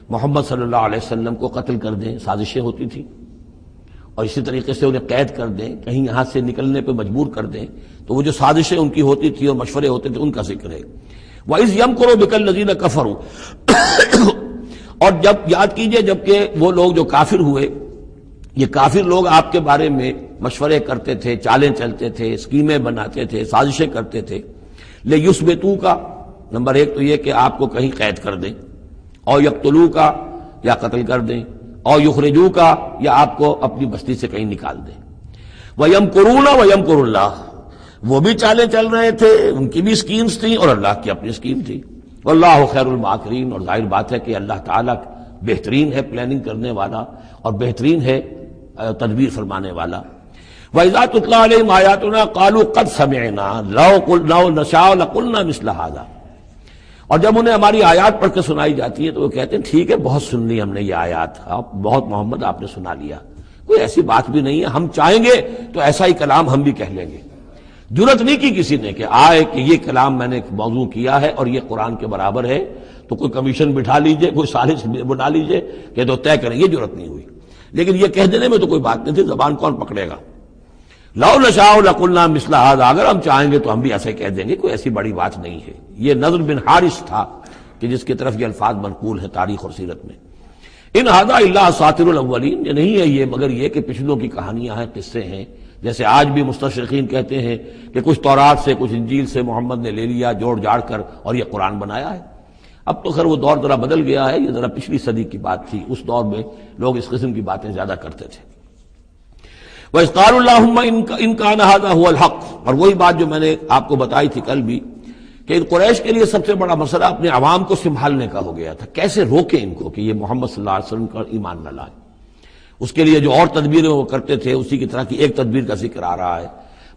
Speaker 2: محمد صلی اللہ علیہ وسلم کو قتل کر دیں، سازشیں ہوتی تھیں، اور اسی طریقے سے انہیں قید کر دیں، کہیں یہاں سے نکلنے پہ مجبور کر دیں، تو وہ جو سازشیں ان کی ہوتی تھی اور مشورے ہوتے تھے ان کا ذکر ہے۔ وَإِذْ يَمْكُرُ بِكَ الَّذِينَ كَفَرُوا، اور جب یاد کیجئے جبکہ وہ لوگ جو کافر ہوئے، یہ کافر لوگ آپ کے بارے میں مشورے کرتے تھے، چالیں چلتے تھے، اسکیمیں بناتے تھے، سازشیں کرتے تھے۔ لِيُثْبِتُوكَ، نمبر ایک تو یہ کہ آپ کو کہیں قید کر دیں، اور يَقْتُلُوكَ، یا قتل کر دیں، اور يُخْرِجُوكَ، یا آپ کو اپنی بستی سے کہیں نکال دیں۔ وَيَمْكُرُونَ وَيَمْكُرُ اللَّهُ، وہ بھی چالیں چل رہے تھے، ان کی بھی اسکیمز تھیں اور اللہ کی اپنی اسکیم تھی۔ واللہ خیر الماکرین، اور ظاہر بات ہے کہ اللہ تعالیٰ بہترین ہے پلاننگ کرنے والا اور بہترین ہے تدبیر فرمانے والا۔ وَإِذَا تُتْلَىٰ عَلَيْهِمْ آيَاتُنَا قَالُوا قَدْ سَمِعْنَا لَوْ نَشَاءُ لَقُلْنَا مِثْلَ هَٰذَا، اور جب انہیں ہماری آیات پڑھ کے سنائی جاتی ہے تو وہ کہتے ہیں ٹھیک ہے، بہت سن لی ہم نے یہ آیات، بہت محمد آپ نے سنا لیا، کوئی ایسی بات بھی نہیں ہے، ہم چاہیں گے تو ایسا ہی کلام ہم بھی کہہ لیں گے۔ جرت نہیں کی کسی نے کہ آئے کہ یہ کلام میں نے موضوع کیا ہے اور یہ قرآن کے برابر ہے، تو کوئی کمیشن بٹھا لیجئے، کوئی سازش بنا لیجئے کہ تو طے کریں، یہ جرت نہیں ہوئی۔ لیکن یہ کہہ دینے میں تو کوئی بات نہیں تھی، زبان کون پکڑے گا؟ لو نشاء لقلنا مثل هذا، اگر ہم چاہیں گے تو ہم بھی ایسے کہہ دیں گے، کوئی ایسی بڑی بات نہیں ہے۔ یہ نضر بن حارث تھا کہ جس کی طرف یہ الفاظ منقول ہے تاریخ اور سیرت میں۔ ان هذا الا اساطیر الاولین، یہ نہیں ہے یہ مگر یہ کہ پچھلوں کی کہانیاں ہیں، قصے ہیں، جیسے آج بھی مستشرقین کہتے ہیں کہ کچھ تورات سے کچھ انجیل سے محمد نے لے لیا جوڑ جاڑ کر اور یہ قرآن بنایا ہے۔ اب تو خیر وہ دور ذرا بدل گیا ہے، یہ ذرا پچھلی صدی کی بات تھی، اس دور میں لوگ اس قسم کی باتیں زیادہ کرتے تھے۔ وَإِذْ قَالُوا اللَّهُمَّ إِنْ كَانَ هَذَا هُوَ الْحَقُّ، اور وہی بات جو میں نے آپ کو بتائی تھی کل بھی کہ قریش کے لیے سب سے بڑا مسئلہ اپنے عوام کو سنبھالنے کا ہو گیا تھا، کیسے روکیں ان کو کہ یہ محمد صلی اللہ علیہ وسلم کا ایمان نہ لائیں۔ اس کے لیے جو اور تدبیریں وہ کرتے تھے اسی کی طرح کی ایک تدبیر کا ذکر آ رہا ہے.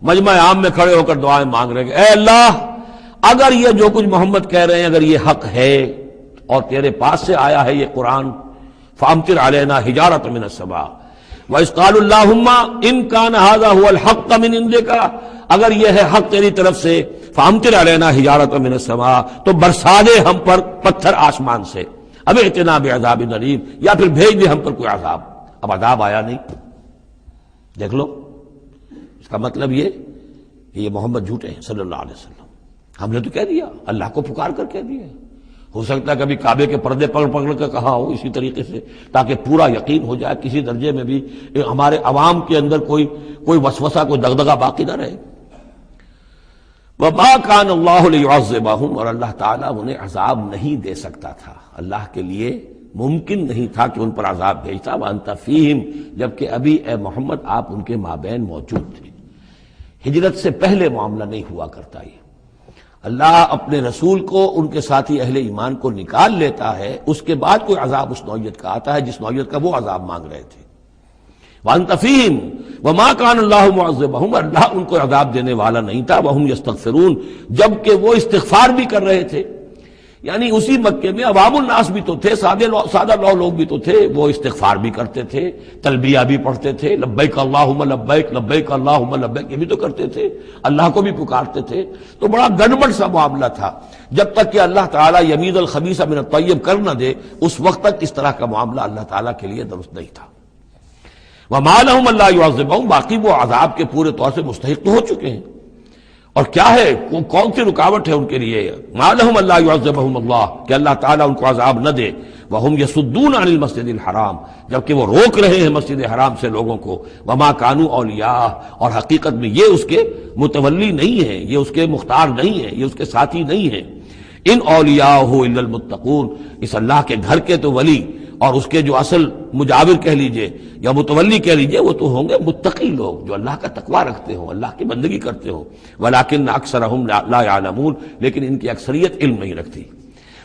Speaker 2: مجمع عام میں کھڑے ہو کر دعائیں مانگ رہے ہیں کہ اے اللہ اگر یہ جو کچھ محمد کہہ رہے ہیں اگر یہ حق ہے اور تیرے پاس سے آیا ہے یہ قرآن، فامطر علینا حجارۃ من السماء وَإِذْ قَالُوا اللَّهُمَّ إِنْ كَانَ هَذَا هُوَ الْحَقَّ مِنْ عِنْدِكَ، اگر یہ ہے حق تیری طرف سے، فامطر علینا حجارۃ من السماء، تو برسا دے ہم پر پتھر آسمان سے، اب ائتنا بعذاب علیم، یا پھر بھیج دے ہم پر کوئی عذاب. اب عذاب آیا نہیں. دیکھ لو اس کا مطلب یہ کہ یہ محمد جھوٹے ہیں صلی اللہ علیہ وسلم. ہم نے تو کہہ دیا، اللہ کو پکار کر کہہ دیا. ہو سکتا ہے کبھی کعبے کے پردے پکڑ پکڑ کر کہا ہو اسی طریقے سے، تاکہ پورا یقین ہو جائے، کسی درجے میں بھی ہمارے عوام کے اندر کوئی وسوسہ، کوئی دغدغہ باقی نہ رہے. وَمَا كَانَ اللَّهُ لِيُعَذِّبَهُمْ، اور اللہ تعالیٰ انہیں عذاب نہیں دے سکتا تھا، اللہ کے لیے ممکن نہیں تھا کہ ان پر عذاب بھیجتا. وَأَنْتَ فِيهِمْ، جبکہ ابھی اے محمد آپ ان کے مابین موجود تھے. ہجرت سے پہلے معاملہ نہیں ہوا کرتا. یہ اللہ اپنے رسول کو ان کے ساتھی اہل ایمان کو نکال لیتا ہے، اس کے بعد کوئی عذاب اس نوعیت کا آتا ہے جس نوعیت کا وہ عذاب مانگ رہے تھے. وَأَنْتَ فِيهِمْ وَمَا كَانَ اللَّهُ مُعَذِّبَهُمْ، اللہ ان کو عذاب دینے والا نہیں تھا. وَهُمْ يَسْتَغْفِرُونَ، جبکہ وہ استغفار بھی کر رہے تھے. یعنی اسی مکے میں عوام الناس بھی تو تھے، سادہ لوگ بھی تو تھے، وہ استغفار بھی کرتے تھے، تلبیہ بھی پڑھتے تھے، لبیک اللہم لبیک لبیک اللہم لبیک، یہ بھی تو کرتے تھے، اللہ کو بھی پکارتے تھے. تو بڑا گڑبڑ سا معاملہ تھا. جب تک کہ اللہ تعالیٰ یمیز الخبیث من الطیب کر نہ دے اس وقت تک اس طرح کا معاملہ اللہ تعالیٰ کے لیے درست نہیں تھا. وَمَا لَهُمْ أَلَّا يُعَذِّبَهُمْ، باقی وہ عذاب کے پورے طور سے مستحق تو ہو چکے ہیں. اور کیا ہے، کون سی رکاوٹ ہے ان کے لیے؟ مَا لَهُمْ أَلَّا يُعَذِّبَهُمُ اللَّهُ، کہ اللہ تعالیٰ ان کو عذاب نہ دے. وَهُمْ يَصُدُّونَ عَنِ الْمَسْجِدِ الْحَرَامِ، جبکہ وہ روک رہے ہیں مسجد حرام سے لوگوں کو. وَمَا كَانُوا أَوْلِيَاءَهُ، اور حقیقت میں یہ اس کے متولی نہیں ہیں، یہ اس کے مختار نہیں ہیں، یہ اس کے ساتھی نہیں ہیں. ان اولیاءہ الا المتقون، اس اللہ کے گھر کے تو ولی اور اس کے جو اصل مجاور کہہ لیجئے یا متولی کہہ لیجئے وہ تو ہوں گے متقی لوگ جو اللہ کا تقوی رکھتے ہوں، اللہ کی بندگی کرتے ہوں. ولکن اکثرهم لا يعلمون، لیکن ان کی اکثریت علم نہیں رکھتی.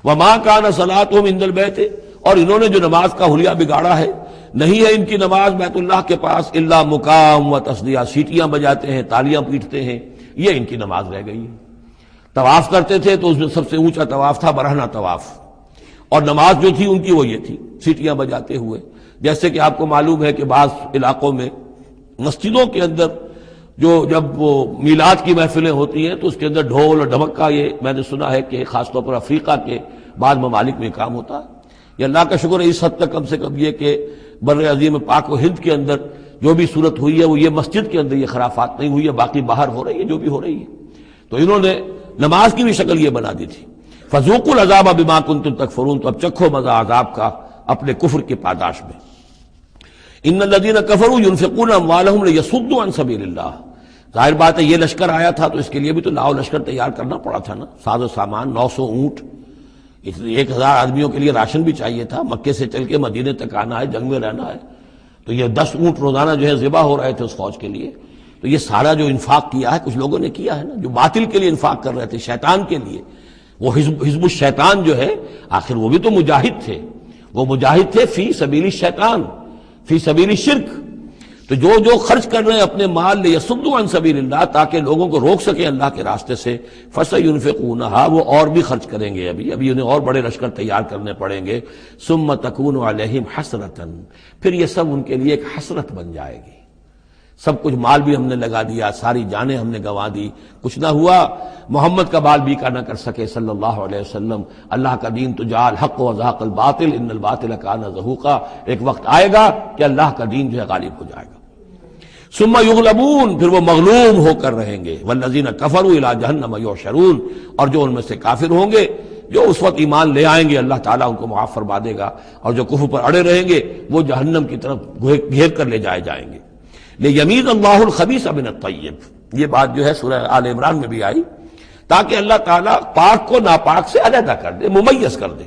Speaker 2: وما كان صلاتهم عند البيت، اور انہوں نے جو نماز کا حلیہ بگاڑا ہے، نہیں ہے ان کی نماز بیت اللہ کے پاس الا مقام و تصدیہ، سیٹیاں بجاتے ہیں، تالیاں پیٹتے ہیں، یہ ان کی نماز رہ گئی ہے. طواف کرتے تھے تو اس میں سب سے اونچا طواف تھا برہنہ طواف، اور نماز جو تھی ان کی وہ یہ تھی، سیٹیاں بجاتے ہوئے. جیسے کہ آپ کو معلوم ہے کہ بعض علاقوں میں مسجدوں کے اندر جب وہ میلاد کی محفلیں ہوتی ہیں تو اس کے اندر ڈھول اور ڈھمکا، یہ میں نے سنا ہے کہ خاص طور پر افریقہ کے بعض ممالک میں کام ہوتا ہے. یہ اللہ کا شکر ہے اس حد تک کم سے کم یہ کہ بر عظیم پاک و ہند کے اندر جو بھی صورت ہوئی ہے وہ یہ مسجد کے اندر یہ خرافات نہیں ہوئی ہے، باقی باہر ہو رہی ہے جو بھی ہو رہی ہے. تو انہوں نے نماز کی بھی شکل یہ بنا دی تھی. فذوقوا العذاب بما کنتم تکفرون، تو اب چکھو مزہ عذاب کا اپنے کفر کے پاداش میں. ان الذین کفروا ينفقون اموالهم ليصدوا عن سبیل اللہ، ظاہر بات ہے یہ لشکر آیا تھا تو اس کے لیے بھی تو لاؤ لشکر تیار کرنا پڑا تھا نا، ساز و سامان، 900 اونٹ، 1000 آدمیوں کے لیے راشن بھی چاہیے تھا. مکے سے چل کے مدینے تک آنا ہے، جنگ میں رہنا ہے، تو یہ 10 اونٹ روزانہ جو ہے ذبح ہو رہے تھے اس فوج کے لیے. تو یہ سارا جو انفاق کیا ہے کچھ لوگوں نے کیا ہے نا، جو باطل کے لیے انفاق کر رہے تھے، شیطان کے لیے. وہ حزب الشیطان جو ہے آخر وہ بھی تو مجاہد تھے، وہ مجاہد تھے فی سبیل الشیطان، فی سبیل الشرک. تو جو خرچ کر رہے ہیں اپنے مال لیصدوا عن سبیل اللہ، تاکہ لوگوں کو روک سکیں اللہ کے راستے سے، فسینفقونھا، وہ اور بھی خرچ کریں گے، ابھی انہیں اور بڑے لشکر تیار کرنے پڑیں گے. ثم تکون علیہم حسرۃ، پھر یہ سب ان کے لیے ایک حسرت بن جائے گی. سب کچھ مال بھی ہم نے لگا دیا، ساری جانیں ہم نے گنوا دی، کچھ نہ ہوا، محمد کا بال بیکا نہ کر سکے صلی اللہ علیہ وسلم. اللہ کا دین تو جا الحق وزهق الباطل ان الباطل کان زہوقا، ایک وقت آئے گا کہ اللہ کا دین جو ہے غالب ہو جائے گا. ثم یغلبون، پھر وہ مغلوب ہو کر رہیں گے. والذین کفروا الی جہنم یحشرون، اور جو ان میں سے کافر ہوں گے، جو اس وقت ایمان لے آئیں گے اللہ تعالیٰ ان کو معاف فرما دے گا، اور جو کفر پر اڑے رہیں گے وہ جہنم کی طرف گھیر کر لے جائے جائیں گے. لیمیز اللہ الخبیث من الطیب، یہ بات جو ہے سورہ آل عمران میں بھی آئی، تاکہ اللہ تعالیٰ پاک کو ناپاک سے علیحدہ کر دے، ممیز کر دے.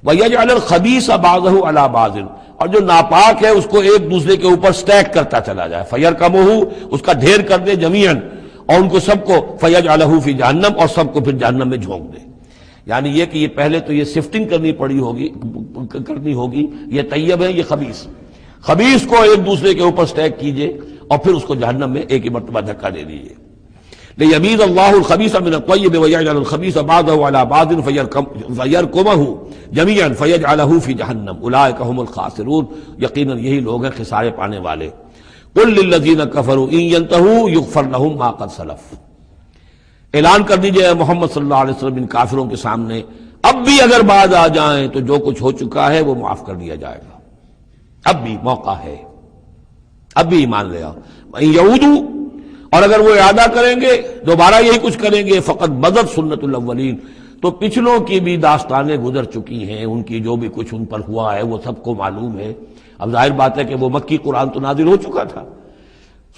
Speaker 2: وَيَجْعَلَ الْخَبِيثَ بَعْضَهُ عَلَى بَعْضٍ، اور جو ناپاک ہے اس کو ایک دوسرے کے اوپر سٹیک کرتا چلا جائے. فَيَرْكَمُهُ، اس کا ڈھیر کر دے جميعاً، اور ان کو سب کو فَيَجْعَلَهُ فِي جَهَنَّمَ، اور سب کو پھر جہنم میں جھونک دے. یعنی یہ کہ یہ پہلے تو یہ سفٹنگ کرنی ہوگی، یہ طیب ہے یہ خبیث. خبیث کو ایک دوسرے کے اوپر سٹیک کیجئے اور پھر اس کو جہنم میں ایک ہی مرتبہ دھکا دے دیجئے. لیمیز اللہ الخبیث من الطیب ویجعل الخبیث بعضہ علی بعض فیرکمہ جمیعا فیجعلہ فی جہنم اولئک هم الخاسرون. یقیناً یہی لوگ ہیں خسارے پانے والے. قل للذین کفروا ان ینتہوا یغفر لهم ما قد سلف. اعلان کر دیجئے محمد صلی اللہ علیہ وسلم ان کافروں کے سامنے اب بھی اگر باز آ جائیں تو جو کچھ ہو چکا ہے وہ معاف کر دیا جائے گا. اب بھی موقع ہے, اب بھی ایمان لے آؤ. یعودو, اور اگر وہ اعادہ کریں گے دوبارہ یہی کچھ کریں گے, فقط بدت سنت الاولین, تو پچھلوں کی بھی داستانیں گزر چکی ہیں, ان کی جو بھی کچھ ان پر ہوا ہے وہ سب کو معلوم ہے. اب ظاہر بات ہے کہ وہ مکی قرآن تو نازل ہو چکا تھا,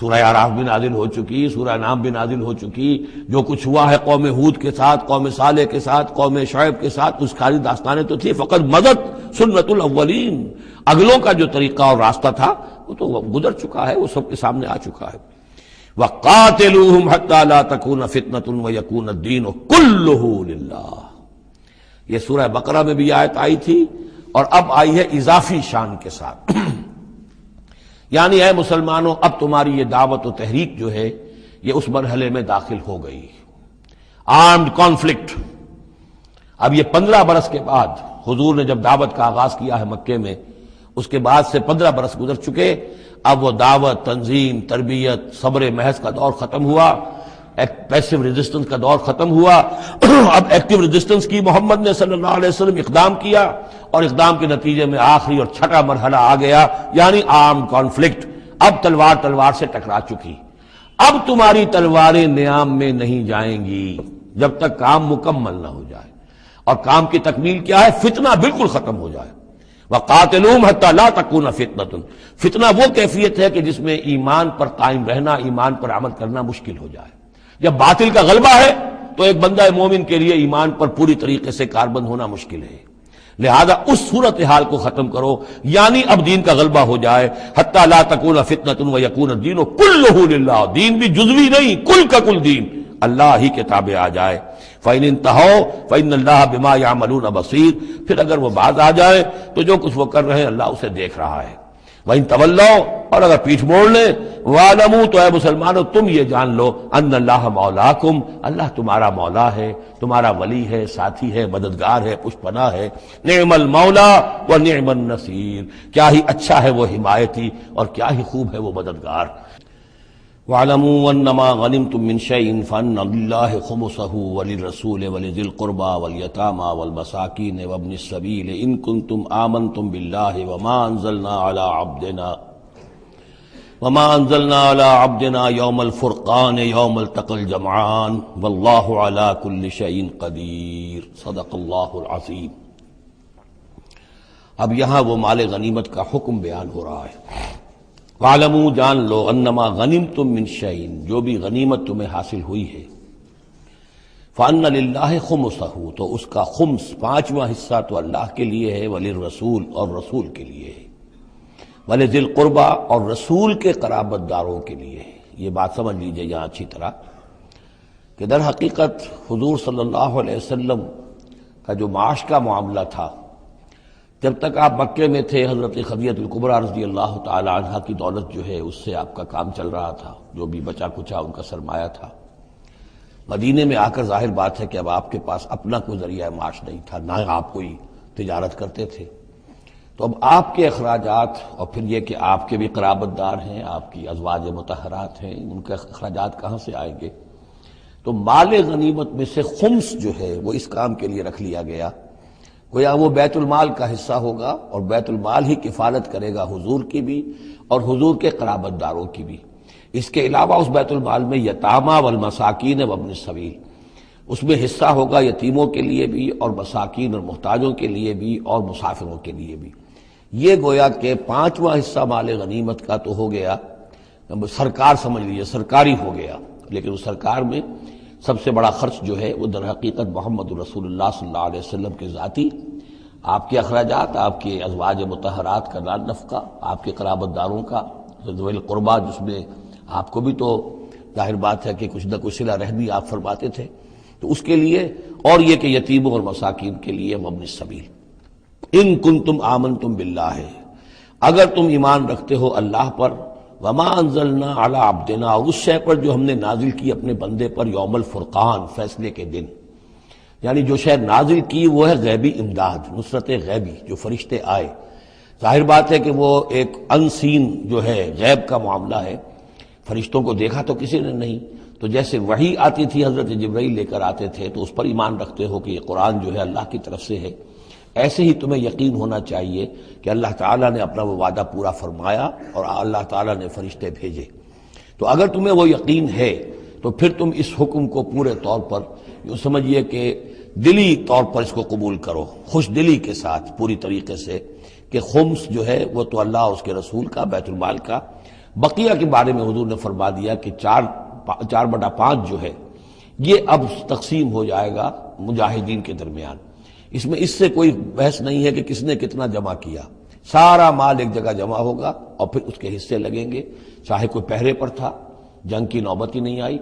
Speaker 2: سورہ اعراف بھی نازل ہو چکی, سورہ نام بھی نازل ہو چکی. جو کچھ ہوا ہے قوم ہود کے ساتھ, قوم صالح کے ساتھ, قوم شعیب کے ساتھ, اس ساری داستانیں تو تھی. فقط مدد سنت الاولین, اگلوں کا جو طریقہ اور راستہ تھا وہ تو گزر چکا ہے, وہ سب کے سامنے آ چکا ہے. وَقَاتِلُوهُمْ حَتَّى لَا تَكُونَ فِتْنَةٌ وَيَكُونَ الدِّينُ كُلُّهُ لِلَّهِ. یہ سورہ بقرہ میں بھی آیت آئی تھی اور اب آئی ہے اضافی شان کے ساتھ. یعنی اے مسلمانوں, اب تمہاری یہ دعوت و تحریک جو ہے یہ اس مرحلے میں داخل ہو گئی, آرمڈ کانفلکٹ. اب یہ 15 برس کے بعد حضور نے جب دعوت کا آغاز کیا ہے مکے میں, اس کے بعد سے 15 برس گزر چکے. اب وہ دعوت, تنظیم, تربیت, صبر محض کا دور ختم ہوا, پیسو ریزسٹنس کا دور ختم ہوا. اب ایکٹیو ریزسٹنس کی محمد نے صلی اللہ علیہ وسلم اقدام کیا, اور اقدام کے نتیجے میں آخری اور چھٹا مرحلہ آ گیا, یعنی آرم کانفلکٹ. اب تلوار سے ٹکرا چکی. اب تمہاری تلواریں نیام میں نہیں جائیں گی جب تک کام مکمل نہ ہو جائے. اور کام کی تکمیل کیا ہے؟ فتنہ بالکل ختم ہو جائے. وَقَاتِلُوهُمْ حَتَّى لَا تَكُونَ فِتْنَةٌ. فتنہ وہ کیفیت ہے کہ جس میں ایمان پر قائم رہنا, ایمان پر عمل کرنا مشکل ہو جائے. جب باطل کا غلبہ ہے تو ایک بندہ مومن کے لیے ایمان پر پوری طریقے سے کاربند ہونا مشکل ہے. لہذا اس صورتحال کو ختم کرو, یعنی اب دین کا غلبہ ہو جائے. حَتَّى لَا تَكُونَ فِتْنَةٌ وَيَكُونَ الدِّينُ كُلُّهُ لِلَّهِ. دین بھی جزوی نہیں, کل کا کل دین اللہ ہی کے تابع آ جائے. فَإِنِ انْتَهَوْا فَإِنَّ اللَّهَ بِمَا يَعْمَلُونَ بَصِيرٌ. پھر اگر وہ باز آ جائے تو جو کچھ وہ کر رہے ہیں اللہ اسے دیکھ رہا ہے. وَإِن تَوَلَّوْا, اور اگر پیٹھ موڑ لیں, وَاعْلَمُوا, تو اے مسلمانوں تم یہ جان لو, أَنَّ اللَّهَ مَوْلَاكُمْ, اللہ تمہارا مولا ہے, تمہارا ولی ہے, ساتھی ہے, مددگار ہے, پشت پناہ ہے. نعم المولا ونعم النصیر. کیا ہی اچھا ہے وہ حمایتی اور کیا ہی خوب ہے وہ مددگار. وَاعْلَمُوا أَنَّمَا غَنِمْتُم مِّن شَيْءٍ فَأَنَّ لِلَّهِ خُمُسَهُ وَلِلرَّسُولِ وَلِذِي الْقُرْبَى وَالْيَتَامَى وَالْمَسَاكِينِ وَابْنِ السَّبِيلِ إِن كُنتُمْ آمَنتُم بِاللَّهِ وَمَا أَنزَلْنَا عَلَىٰ عَبْدِنَا يَوْمَ الْفُرْقَانِ يَوْمَ الْتَقَى الْجَمْعَانِ وَاللَّهُ عَلَىٰ كُلِّ شَيْءٍ قَدِيرٌ. صدق اللہ العظیم. اب یہاں وہ مال غنیمت کا حکم بیان ہو رہا ہے. وَاعْلَمُوا, جان لو, انما غنمتم من شیء, جو بھی غنیمت تمہیں حاصل ہوئی ہے, فَأَنَّ لِلَّهِ خُمُسَهُ, تو اس کا خمس, 5واں حصہ تو اللہ کے لیے ہے, وَلِلرَّسُولِ, اور رسول کے لیے ہے, وَلِذِي الْقُرْبَى, اور رسول کے قرابت داروں کے لیے ہے. یہ بات سمجھ لیجئے یہاں اچھی طرح کہ در حقیقت حضور صلی اللہ علیہ وسلم کا جو معاش کا معاملہ تھا, جب تک آپ مکے میں تھے حضرت خدیجہ الکبریٰ رضی اللہ تعالی عنہا کی دولت جو ہے اس سے آپ کا کام چل رہا تھا, جو بھی بچا کچا ان کا سرمایہ تھا. مدینے میں آ کر ظاہر بات ہے کہ اب آپ کے پاس اپنا کوئی ذریعہ معاش نہیں تھا, نہ آپ کوئی تجارت کرتے تھے. تو اب آپ کے اخراجات, اور پھر یہ کہ آپ کے بھی قرابت دار ہیں, آپ کی ازواج مطہرات ہیں, ان کے اخراجات کہاں سے آئیں گے؟ تو مال غنیمت میں سے خمس جو ہے وہ اس کام کے لیے رکھ لیا گیا. گویا وہ بیت المال کا حصہ ہوگا, اور بیت المال ہی کفالت کرے گا حضور کی بھی اور حضور کے قرابت داروں کی بھی. اس کے علاوہ اس بیت المال میں یتامى والمساکین وابن السبیل, اس میں حصہ ہوگا یتیموں کے لیے بھی اور مساکین اور محتاجوں کے لیے بھی اور مسافروں کے لیے بھی. یہ گویا کہ 5واں حصہ مال غنیمت کا تو ہو گیا, سرکار سمجھ لیجیے, سرکاری ہو گیا. لیکن اس سرکار میں سب سے بڑا خرچ جو ہے وہ در حقیقت محمد رسول اللہ صلی اللہ علیہ وسلم کے ذاتی, آپ کے اخراجات, آپ کے ازواج مطہرات کا نفقہ, آپ کے قرابت داروں کا, ذوی القربیٰ جس میں آپ کو بھی تو ظاہر بات ہے کہ کچھ نہ کچھ صلہ رحمی آپ فرماتے تھے, تو اس کے لیے, اور یہ کہ یتیموں اور مساکین کے لیے وابن السبیل. ان کنتم آمنتم باللہ, اگر تم ایمان رکھتے ہو اللہ پر، وما انزلنا علی عبدنا، اور اس شے پر جو ہم نے نازل کی اپنے بندے پر، یوم الفرقان، فیصلے کے دن، یعنی جو شے نازل کی وہ ہے غیبی امداد، نصرت غیبی، جو فرشتے آئے۔ ظاہر بات ہے کہ وہ ایک انسین جو ہے غیب کا معاملہ ہے، فرشتوں کو دیکھا تو کسی نے نہیں، تو جیسے وحی آتی تھی حضرت جبرائیل لے کر آتے تھے تو اس پر ایمان رکھتے ہو کہ یہ قرآن جو ہے اللہ کی طرف سے ہے، ایسے ہی تمہیں یقین ہونا چاہیے کہ اللہ تعالیٰ نے اپنا وہ وعدہ پورا فرمایا اور اللہ تعالیٰ نے فرشتے بھیجے۔ تو اگر تمہیں وہ یقین ہے تو پھر تم اس حکم کو پورے طور پر یوں سمجھیے کہ دلی طور پر اس کو قبول کرو، خوش دلی کے ساتھ پوری طریقے سے، کہ خمس جو ہے وہ تو اللہ اور اس کے رسول کا، بیت المال کا۔ بقیہ کے بارے میں حضور نے فرما دیا کہ 4/5 جو ہے یہ اب تقسیم ہو جائے گا مجاہدین کے درمیان۔ اس میں اس سے کوئی بحث نہیں ہے کہ کس نے کتنا جمع کیا، سارا مال ایک جگہ جمع ہوگا اور پھر اس کے حصے لگیں گے، چاہے کوئی پہرے پر تھا، جنگ کی نوبت ہی نہیں آئی،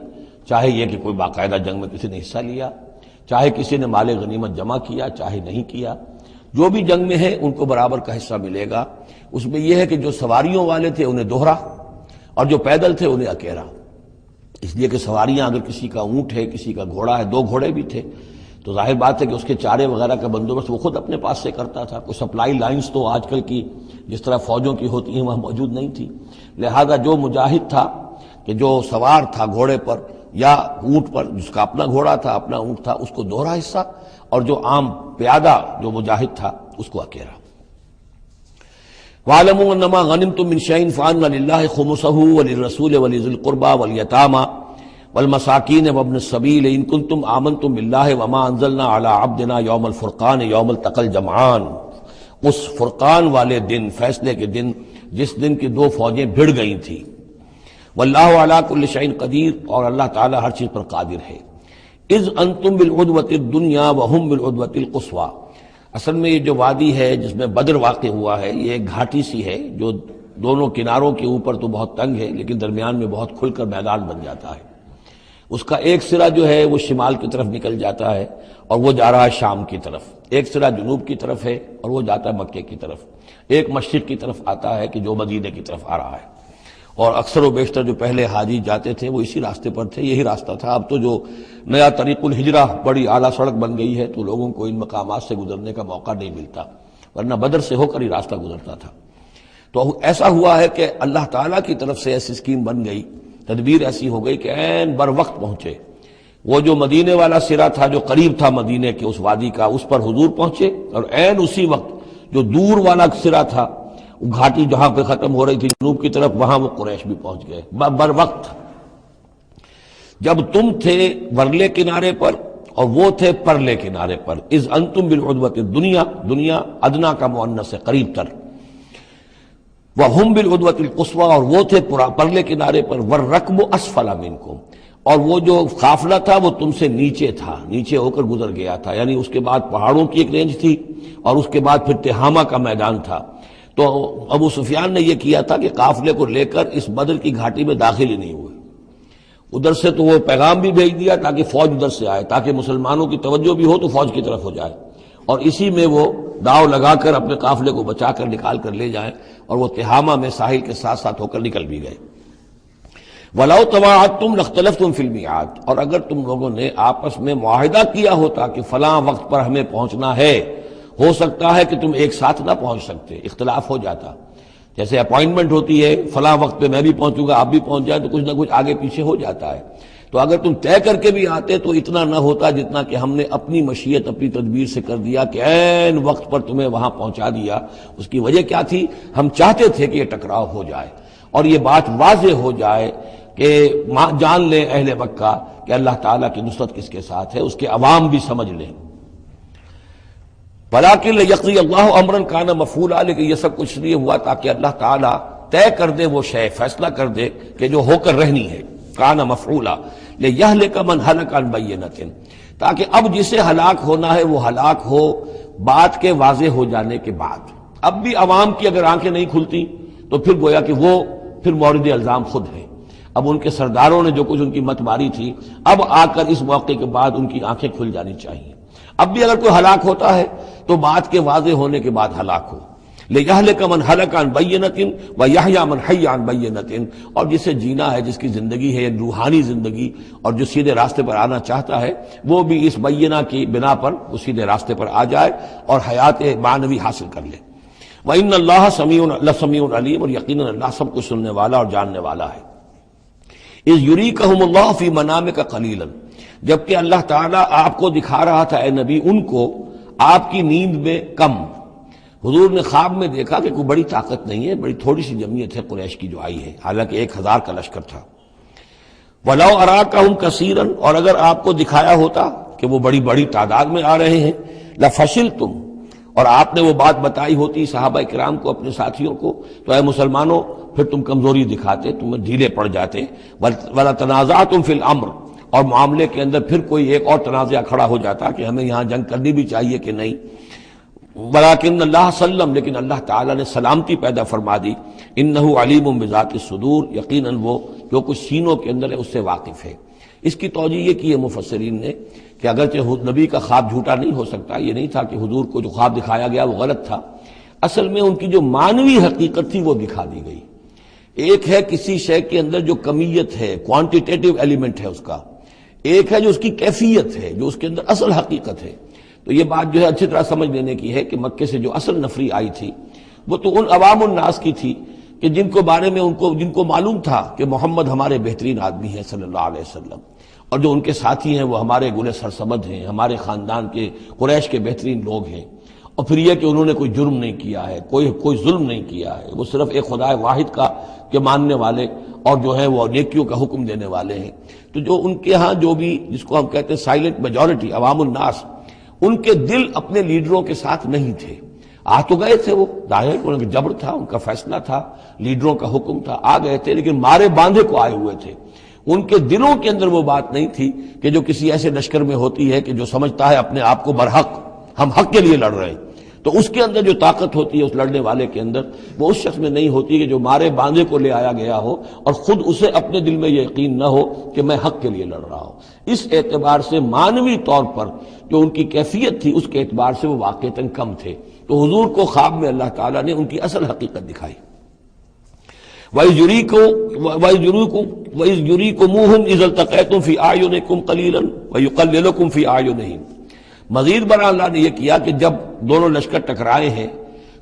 Speaker 2: چاہے یہ کہ کوئی باقاعدہ جنگ میں کسی نے حصہ لیا، چاہے کسی نے مال غنیمت جمع کیا چاہے نہیں کیا، جو بھی جنگ میں ہے ان کو برابر کا حصہ ملے گا۔ اس میں یہ ہے کہ جو سواریوں والے تھے انہیں دوہرا اور جو پیدل تھے انہیں اکیلا، اس لیے کہ سواریاں اگر کسی کا اونٹ ہے کسی کا گھوڑا ہے، 2 گھوڑے بھی تھے تو ظاہر بات ہے کہ اس کے چارے وغیرہ کا بندوبست وہ خود اپنے پاس سے کرتا تھا، کوئی سپلائی لائنز تو آج کل کی جس طرح فوجوں کی ہوتی ہیں وہاں موجود نہیں تھی، لہذا جو مجاہد تھا کہ جو سوار تھا گھوڑے پر یا اونٹ پر، جس کا اپنا گھوڑا تھا اپنا اونٹ تھا، اس کو دوہرا حصہ، اور جو عام پیادہ جو مجاہد تھا اس کو اکیلا۔ وَاعْلَمُوا أَنَّمَا غَنِمْتُم مِّن شَيْءٍ فَأَنَّ لِلَّهِ خُمُسَهُ وَلِلرَّسُولِ وَلِذِي الْقُرْبَى وَالْيَتَامَى وَالْمَسَاكِينِ وَابْنِ السَّبِيلِ إِن كُنتُمْ آمَنتُم بِاللَّهِ وَمَا أَنزَلْنَا عَلَىٰ عَبْدِنَا يَوْمَ الْفُرْقَانِ يَوْمَ الْتَقَى الْجَمْعَانِ، اس فرقان والے دن، فیصلے کے دن، جس دن کی 2 فوجیں بھڑ گئی تھیں۔ واللہ علی کل شیء قدیر، اور اللہ تعالیٰ ہر چیز پر قادر ہے۔ اذ انتم بالعدوۃ الدنیا وہم بالعدوۃ القصویٰ، اصل میں یہ جو وادی ہے جس میں بدر واقع ہوا ہے یہ ایک گھاٹی سی ہے جو دونوں کناروں کے اوپر تو بہت تنگ ہے لیکن درمیان میں بہت کھل کر میدان بن جاتا ہے۔ اس کا ایک سرا جو ہے وہ شمال کی طرف نکل جاتا ہے اور وہ جا رہا ہے شام کی طرف، ایک سرا جنوب کی طرف ہے اور وہ جاتا ہے مکے کی طرف، ایک مشرق کی طرف آتا ہے کہ جو مدینے کی طرف آ رہا ہے، اور اکثر و بیشتر جو پہلے حاجی جاتے تھے وہ اسی راستے پر تھے، یہی راستہ تھا۔ اب تو جو نیا طریق الہجرہ بڑی اعلیٰ سڑک بن گئی ہے تو لوگوں کو ان مقامات سے گزرنے کا موقع نہیں ملتا، ورنہ بدر سے ہو کر ہی راستہ گزرتا تھا۔ تو ایسا ہوا ہے کہ اللہ تعالیٰ کی طرف سے ایسی اسکیم بن گئی، تدبیر ایسی ہو گئی کہ عین بر وقت پہنچے، وہ جو مدینے والا سرا تھا جو قریب تھا مدینے کے اس وادی کا، اس پر حضور پہنچے، اور عین اسی وقت جو دور والا سرا تھا، گھاٹی جہاں پہ ختم ہو رہی تھی جنوب کی طرف، وہاں وہ قریش بھی پہنچ گئے بر وقت۔ جب تم تھے ورلے کنارے پر اور وہ تھے پرلے کنارے پر، اذ انتم بالعدوۃ الدنیا، دنیا ادنا کا مؤنث ہے قریب تر، وہم بالعدوۃ القصویٰ، اور وہ تھے پرلے کنارے پر، والرکب اسفل منکم، اور وہ جو قافلہ تھا وہ تم سے نیچے تھا، نیچے ہو کر گزر گیا تھا، یعنی اس کے بعد پہاڑوں کی ایک رینج تھی اور اس کے بعد پھر تہامہ کا میدان تھا۔ تو ابو سفیان نے یہ کیا تھا کہ قافلے کو لے کر اس بدر کی گھاٹی میں داخل ہی نہیں ہوئے، ادھر سے تو وہ پیغام بھی بھیج دیا تاکہ فوج ادھر سے آئے، تاکہ مسلمانوں کی توجہ بھی ہو تو فوج کی طرف ہو جائے، اور اسی میں وہ داؤ لگا کر اپنے قافلے کو بچا کر نکال کر لے جائیں، اور وہ تہامہ میں ساحل کے ساتھ ساتھ ہو کر نکل بھی گئے۔ وَلَوْ تَوَاعَدتُّمْ لَاخْتَلَفْتُمْ فِي الْمِيعَادِ، اور اگر تم لوگوں نے آپس میں معاہدہ کیا ہوتا کہ فلاں وقت پر ہمیں پہنچنا ہے، ہو سکتا ہے کہ تم ایک ساتھ نہ پہنچ سکتے، اختلاف ہو جاتا، جیسے اپوائنٹمنٹ ہوتی ہے فلاں وقت پہ میں بھی پہنچوں گا آپ بھی پہنچ جائیں تو کچھ نہ کچھ آگے پیچھے ہو جاتا ہے، تو اگر تم طے کر کے بھی آتے تو اتنا نہ ہوتا جتنا کہ ہم نے اپنی مشیت اپنی تدبیر سے کر دیا کہ عین وقت پر تمہیں وہاں پہنچا دیا۔ اس کی وجہ کیا تھی؟ ہم چاہتے تھے کہ یہ ٹکراؤ ہو جائے اور یہ بات واضح ہو جائے کہ جان لیں اہل مکہ کہ اللہ تعالیٰ کی نصرت کس کے ساتھ ہے، اس کے عوام بھی سمجھ لیں۔ وَلَٰكِن لِيَقْضِيَ اللَّهُ أَمْرًا كَانَ مَفْعُولًا، لیکن یہ سب کچھ لیے ہوا تاکہ اللہ تعالیٰ طے کر دے وہ شے، فیصلہ کر دے کہ جو ہو کر رہنی ہے، كَانَ مَفْعُولًا لِيَهْلِكَ مَنْ هَلَكَ عَنْ بَيِّنَةٍ، تاکہ اب جسے ہلاک ہونا ہے وہ ہلاک ہو بات کے واضح ہو جانے کے بعد۔ اب بھی عوام کی اگر آنکھیں نہیں کھلتی تو پھر گویا کہ وہ پھر مورد الزام خود ہے، اب ان کے سرداروں نے جو کچھ ان کی مت ماری تھی، اب آ کر اس موقع کے بعد ان کی آنکھیں کھل جانی چاہیے۔ اب بھی اگر کوئی ہلاک ہوتا ہے تو بات کے واضح ہونے کے بعد ہلاک ہو، لِيَهْلِكَ مَنْ هَلَكَ عَنْ بَيِّنَةٍ وَيَحْيَىٰ مَنْ حَيَّ عَنْ بَيِّنَةٍ، اور جسے جینا ہے، جس کی زندگی ہے روحانی زندگی، اور جو سیدھے راستے پر آنا چاہتا ہے وہ بھی اس بینہ کی بنا پر وہ سیدھے راستے پر آ جائے اور حیات معنوی حاصل کر لے۔ وَإِنَّ اللَّهَ سَمِيعٌ عَلِيمٌ، اور یقیناً اللہ سب کچھ سننے والا اور جاننے والا ہے۔ اِذْ يُرِيكَهُمُ اللَّهُ فِي مَنَامِكَ قَلِيلًا، جبکہ اللہ تعالیٰ آپ کو دکھا رہا تھا اے نبی ان کو آپ کی نیند میں کم۔ حضور نے خواب میں دیکھا کہ کوئی بڑی طاقت نہیں ہے، بڑی تھوڑی سی جمعیت ہے قریش کی جو آئی ہے، حالانکہ 1000 کا لشکر تھا۔ وَلَوْ أَرَاكَهُمْ كَثِيرًا، اور اگر آپ کو دکھایا ہوتا کہ وہ بڑی بڑی تعداد میں آ رہے ہیں، لَفَشِلْتُمْ، اور آپ نے وہ بات بتائی ہوتی صحابہ کرام کو، اپنے ساتھیوں کو، تو اے مسلمانوں پھر تم کمزوری دکھاتے، تم ڈھیلے پڑ جاتے۔ وَلَا تَنَازَعْتُمْ فِي الْأَمْرِ، اور معاملے کے اندر پھر کوئی ایک اور تنازع کھڑا ہو جاتا کہ ہمیں یہاں جنگ کرنی بھی چاہیے کہ نہیں۔ ولیکن اللہ سلم، لیکن اللہ تعالیٰ نے سلامتی پیدا فرما دی۔ انہ علیم بذات الصدور، یقیناً وہ جو کچھ سینوں کے اندر ہے اس سے واقف ہے۔ اس کی توجہ یہ کی ہے مفسرین نے کہ اگرچہ نبی کا خواب جھوٹا نہیں ہو سکتا، یہ نہیں تھا کہ حضور کو جو خواب دکھایا گیا وہ غلط تھا، اصل میں ان کی جو معنوی حقیقت تھی وہ دکھا دی گئی۔ ایک ہے کسی شے کے اندر جو کمیت ہے، کوانٹیٹیو ایلیمنٹ ہے اس کا، ایک ہے جو اس کی کیفیت ہے، جو اس کے اندر اصل حقیقت ہے۔ تو یہ بات جو ہے اچھی طرح سمجھ لینے کی ہے کہ مکے سے جو اصل نفری آئی تھی وہ تو ان عوام الناس کی تھی کہ جن کو بارے میں جن کو معلوم تھا کہ محمد ہمارے بہترین آدمی ہیں صلی اللہ علیہ وسلم، اور جو ان کے ساتھی ہیں وہ ہمارے گلے سرسبد ہیں، ہمارے خاندان کے قریش کے بہترین لوگ ہیں، اور پھر یہ کہ انہوں نے کوئی جرم نہیں کیا ہے، کوئی ظلم نہیں کیا ہے، وہ صرف ایک خدا واحد کا کے ماننے والے اور جو ہے وہ نیکیوں کا حکم دینے والے ہیں۔ تو جو ان کے ہاں جو بھی جس کو ہم کہتے ہیں سائلنٹ میجورٹی، عوام الناس، ان کے دل اپنے لیڈروں کے ساتھ نہیں تھے۔ آ تو گئے تھے، وہ ظاہر ان کا جبر تھا، ان کا فیصلہ تھا، لیڈروں کا حکم تھا، آ گئے تھے، لیکن مارے باندھے کو آئے ہوئے تھے۔ ان کے دلوں کے اندر وہ بات نہیں تھی کہ جو کسی ایسے لشکر میں ہوتی ہے کہ جو سمجھتا ہے اپنے آپ کو برحق، ہم حق کے لیے لڑ رہے ہیں، تو اس کے اندر جو طاقت ہوتی ہے اس لڑنے والے کے اندر، وہ اس شخص میں نہیں ہوتی کہ جو مارے باندھے کو لے آیا گیا ہو اور خود اسے اپنے دل میں یہ یقین نہ ہو کہ میں حق کے لیے لڑ رہا ہوں۔ اس اعتبار سے معنوی طور پر جو ان کی کیفیت تھی اس کے اعتبار سے وہ واقعتاً کم تھے۔ تو حضور کو خواب میں اللہ تعالیٰ نے ان کی اصل حقیقت دکھائی۔ وَإِذْ يُرِيكُمُوهُمْ إِذْ الْتَقَيْتُمْ فِي أَعْيُنِكُمْ قَلِيلًا وَيُقَلِّلُكُمْ فِي أَعْيُنِهِمْ، مزید برآں اللہ نے یہ کیا کہ جب دونوں لشکر ٹکرائے ہیں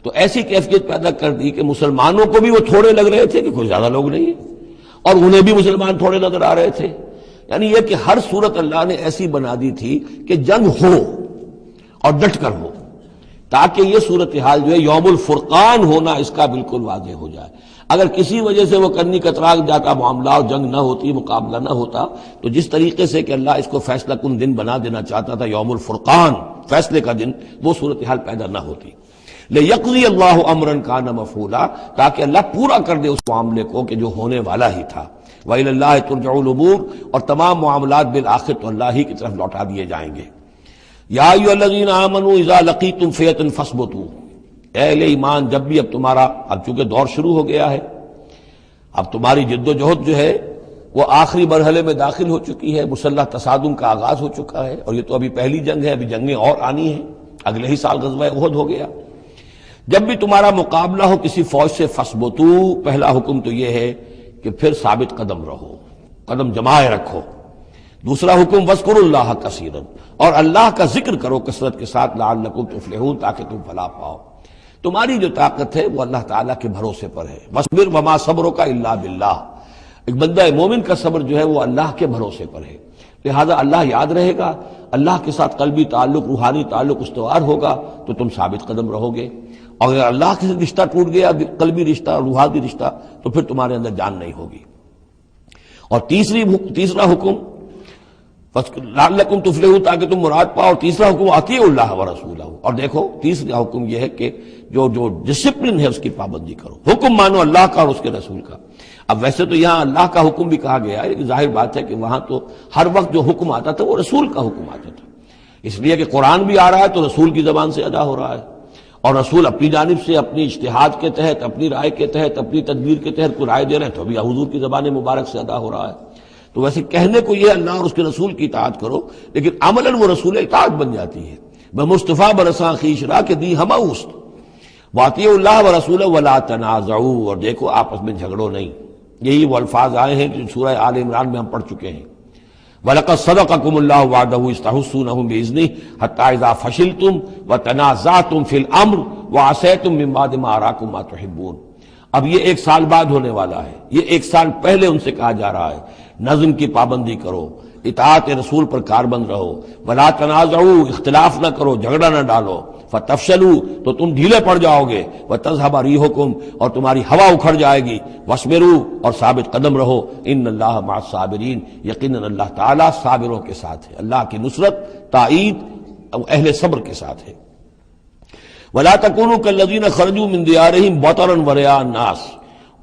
Speaker 2: تو ایسی کیفیت پیدا کر دی کہ مسلمانوں کو بھی وہ تھوڑے لگ رہے تھے کہ کوئی زیادہ لوگ نہیں ہیں، اور انہیں بھی مسلمان تھوڑے نظر آ رہے تھے۔ یعنی یہ کہ ہر صورت اللہ نے ایسی بنا دی تھی کہ جنگ ہو اور ڈٹ کر ہو، تاکہ یہ صورتحال جو ہے یوم الفرقان ہونا اس کا بالکل واضح ہو جائے۔ اگر کسی وجہ سے وہ کرنی کترا جاتا معاملہ اور جنگ نہ ہوتی، مقابلہ نہ ہوتا، تو جس طریقے سے کہ اللہ اس کو فیصلہ کن دن بنا دینا چاہتا تھا، یوم الفرقان، فیصلے کا دن، وہ صورتحال پیدا نہ ہوتی۔ لِيَقْضِيَ اللَّهُ أَمْرًا كَانَ مَفْعُولًا، تاکہ اللہ پورا کر دے اس معاملے کو کہ جو ہونے والا ہی تھا۔ وَإِلَى اللَّهِ تُرْجَعُ الْأُمُورُ، اور تمام معاملات بالآخر تو اللہ ہی کی طرف لوٹا دیے جائیں گے۔ یا ایھا الذین آمنوا اذا لقیتم فئۃ فاثبتوا، اے اہل ایمان جب بھی اب تمہارا، اب چونکہ دور شروع ہو گیا ہے، اب تمہاری جد و جہد جو ہے وہ آخری مرحلے میں داخل ہو چکی ہے، مسلح تصادم کا آغاز ہو چکا ہے، اور یہ تو ابھی پہلی جنگ ہے، ابھی جنگیں اور آنی ہیں، اگلے ہی سال غزوہ احد ہو گیا۔ جب بھی تمہارا مقابلہ ہو کسی فوج سے فاثبتوا، پہلا حکم تو یہ ہے کہ پھر ثابت قدم رہو، قدم جمائے رکھو۔ دوسرا حکم وَاذْكُرُوا اللَّهَ كَثِيرًا، اور اللہ کا ذکر کرو کثرت کے ساتھ، لعلکم تفلحون، تاکہ تم فلاح پاؤ۔ تمہاری جو طاقت ہے وہ اللہ تعالیٰ کے بھروسے پر ہے۔ وَاصْبِرْ وَمَا صَبْرُكَ إِلَّا بِاللَّهِ، ایک بندہ مومن کا صبر جو ہے وہ اللہ کے بھروسے پر ہے، لہذا اللہ یاد رہے گا، اللہ کے ساتھ قلبی تعلق، روحانی تعلق استوار ہوگا تو تم ثابت قدم رہو گے، اور اگر اللہ کے ساتھ رشتہ ٹوٹ گیا، قلبی رشتہ، روحانی رشتہ، تو پھر تمہارے اندر جان نہیں ہوگی۔ اور تیسرا حکم لعلکم تفلحون، تاکہ تم مراد پاؤ، اور تیسرا حکم اطیعوا اللہ ورسولہ، اور دیکھو تیسرا حکم یہ ہے کہ جو ڈسپلن ہے اس کی پابندی کرو، حکم مانو اللہ کا اور اس کے رسول کا۔ اب ویسے تو یہاں اللہ کا حکم بھی کہا گیا ہے، لیکن ظاہر بات ہے کہ وہاں تو ہر وقت جو حکم آتا تھا وہ رسول کا حکم آتا تھا، اس لیے کہ قرآن بھی آ رہا ہے تو رسول کی زبان سے ادا ہو رہا ہے، اور رسول اپنی جانب سے اپنی اجتہاد کے تحت، اپنی رائے کے تحت، اپنی تدبیر کے تحت کوئی رائے دے رہے ہیں تو بھی حضور کی زبان مبارک سے ادا ہو رہا ہے۔ تو ویسے کہنے کو یہ اللہ اور اس کے رسول کی اطاعت کرو، لیکن عملاً وہ رسول اطاعت بن جاتی ہے۔ بمصطفیٰ برساں خویش را کہ دی ہمہ اوست، واطیعوا اللہ ورسولہ ولا تنازعوا، اور دیکھو آپس میں جھگڑو نہیں. یہی وہ الفاظ آئے ہیں جو سورہ آل عمران میں ہم پڑھ چکے ہیں. وَلَقَدْ صَدَقَكُمُ اللَّهُ وَعْدَهُ إِذْ تَحُسُّونَهُمْ بِإِذْنِهِ حَتَّى إِذَا فَشِلْتُمْ وَتَنَازَعْتُمْ فِي الْأَمْرِ وَعَصَيْتُمْ مِن بَعْدِ مَا أَرَاكُمْ مَا تُحِبُّونَ. اب یہ 1 سال بعد ہونے والا ہے. یہ 1 سال پہلے ان سے کہا جا رہا ہے نظم کی پابندی کرو، اطاعت رسول پر کاربند رہو، ولا تنازعوا، اختلاف نہ کرو، جھگڑا نہ ڈالو، فتفشلوا، تو تم ڈھیلے پڑ جاؤ گے، وتذهب ريحكم، اور تمہاری ہوا اکھڑ جائے گی، واصبروا، اور ثابت قدم رہو، ان اللہ مع الصابرین، یقیناً اللہ تعالیٰ صابروں کے ساتھ ہے. اللہ کی نصرت، تائید اہل صبر کے ساتھ ہے. ولا تکونوا كالذین خرجوا من دیارہم بطرا ورئاء الناس،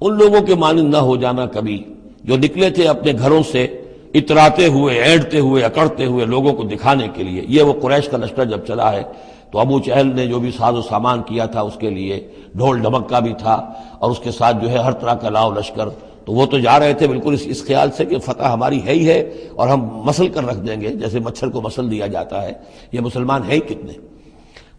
Speaker 2: ان لوگوں کے مانند نہ ہو جانا کبھی جو نکلے تھے اپنے گھروں سے اتراتے ہوئے، اینٹتے ہوئے، اکڑتے ہوئے لوگوں کو دکھانے کے لیے. یہ وہ قریش کا لشکر جب چلا ہے تو ابو جہل نے جو بھی ساز و سامان کیا تھا اس کے لیے ڈھول ڈھمکا بھی تھا، اور اس کے ساتھ جو ہے ہر طرح کا لاؤ لشکر. تو وہ تو جا رہے تھے بالکل اس خیال سے کہ فتح ہماری ہے ہی ہے اور ہم مسل کر رکھ دیں گے، جیسے مچھر کو مسل دیا جاتا ہے. یہ مسلمان ہیں کتنے،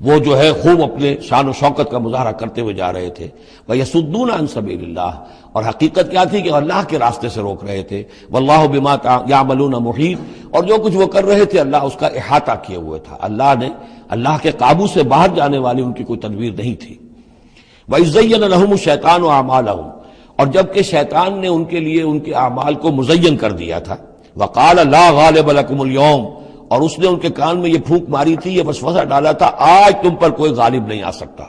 Speaker 2: وہ جو ہے خوب اپنے شان و شوکت کا مظاہرہ کرتے ہوئے جا رہے تھے. وَيَصُدُّونَ عَن سَبِيلِ اللَّهِ، اور حقیقت کیا تھی کہ اللہ کے راستے سے روک رہے تھے. وَاللَّهُ بِمَا يَعْمَلُونَ مُحِيطٌ، اور جو کچھ وہ کر رہے تھے اللہ اس کا احاطہ کیے ہوئے تھا. اللہ کے قابو سے باہر جانے والی ان کی کوئی تدبیر نہیں تھی. وَإِذْ زَيَّنَ لَهُمُ الشَّيْطَانُ أَعْمَالَهُمْ، اور جب کہ شیطان نے ان کے لیے ان کے اعمال کو مزین کر دیا تھا. وَقَالَ لَا غَالِبَ لَكُمُ الْيَوْمَ، اور اس نے ان کے کان میں یہ پھونک ماری تھی، یہ وسوسہ ڈالا تھا، آج تم پر کوئی غالب نہیں آ سکتا.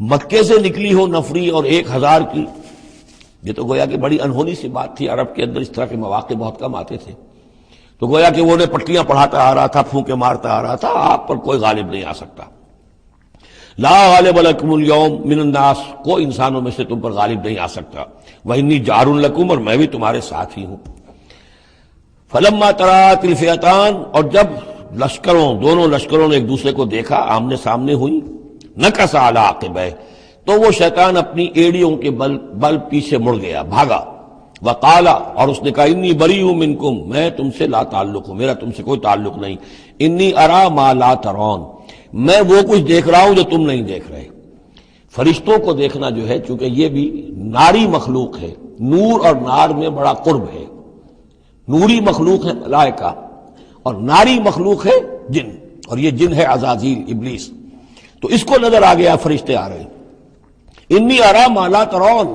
Speaker 2: مکے سے نکلی ہو نفری اور 1000 کی، یہ تو گویا کہ بڑی انہونی سی بات تھی. عرب کے اندر اس طرح کے مواقع بہت کم آتے تھے. تو گویا کہ وہ انہیں پٹیاں پڑھاتا آ رہا تھا، پھونکے مارتا آ رہا تھا، آپ پر کوئی غالب نہیں آ سکتا. لا غالب لکم اليوم من الناس، کوئی انسانوں میں سے تم پر غالب نہیں آ سکتا. وانی جار لکم، اور میں بھی تمہارے ساتھ ہی ہوں. فلما تراءت الفئتان، اور جب دونوں لشکروں نے ایک دوسرے کو دیکھا، آمنے سامنے ہوئی، نکص علی عقبیہ، تو وہ شیطان اپنی ایڑیوں کے بل پیچھے مڑ گیا، بھاگا. وقال، اور اس نے کہا انی بریء منکم، میں تم سے لا تعلق ہوں، میرا تم سے کوئی تعلق نہیں. انی ارا ما لا ترون، میں وہ کچھ دیکھ رہا ہوں جو تم نہیں دیکھ رہے. فرشتوں کو دیکھنا جو ہے، چونکہ یہ بھی ناری مخلوق ہے، نور اور نار میں بڑا قرب ہے. نوری مخلوق ہے ملائکہ، اور ناری مخلوق ہے جن، اور یہ جن ہے عزازیل، ابلیس. تو اس کو نظر آ گیا فرشتے آ رہے. انی ارا ما لا ترون،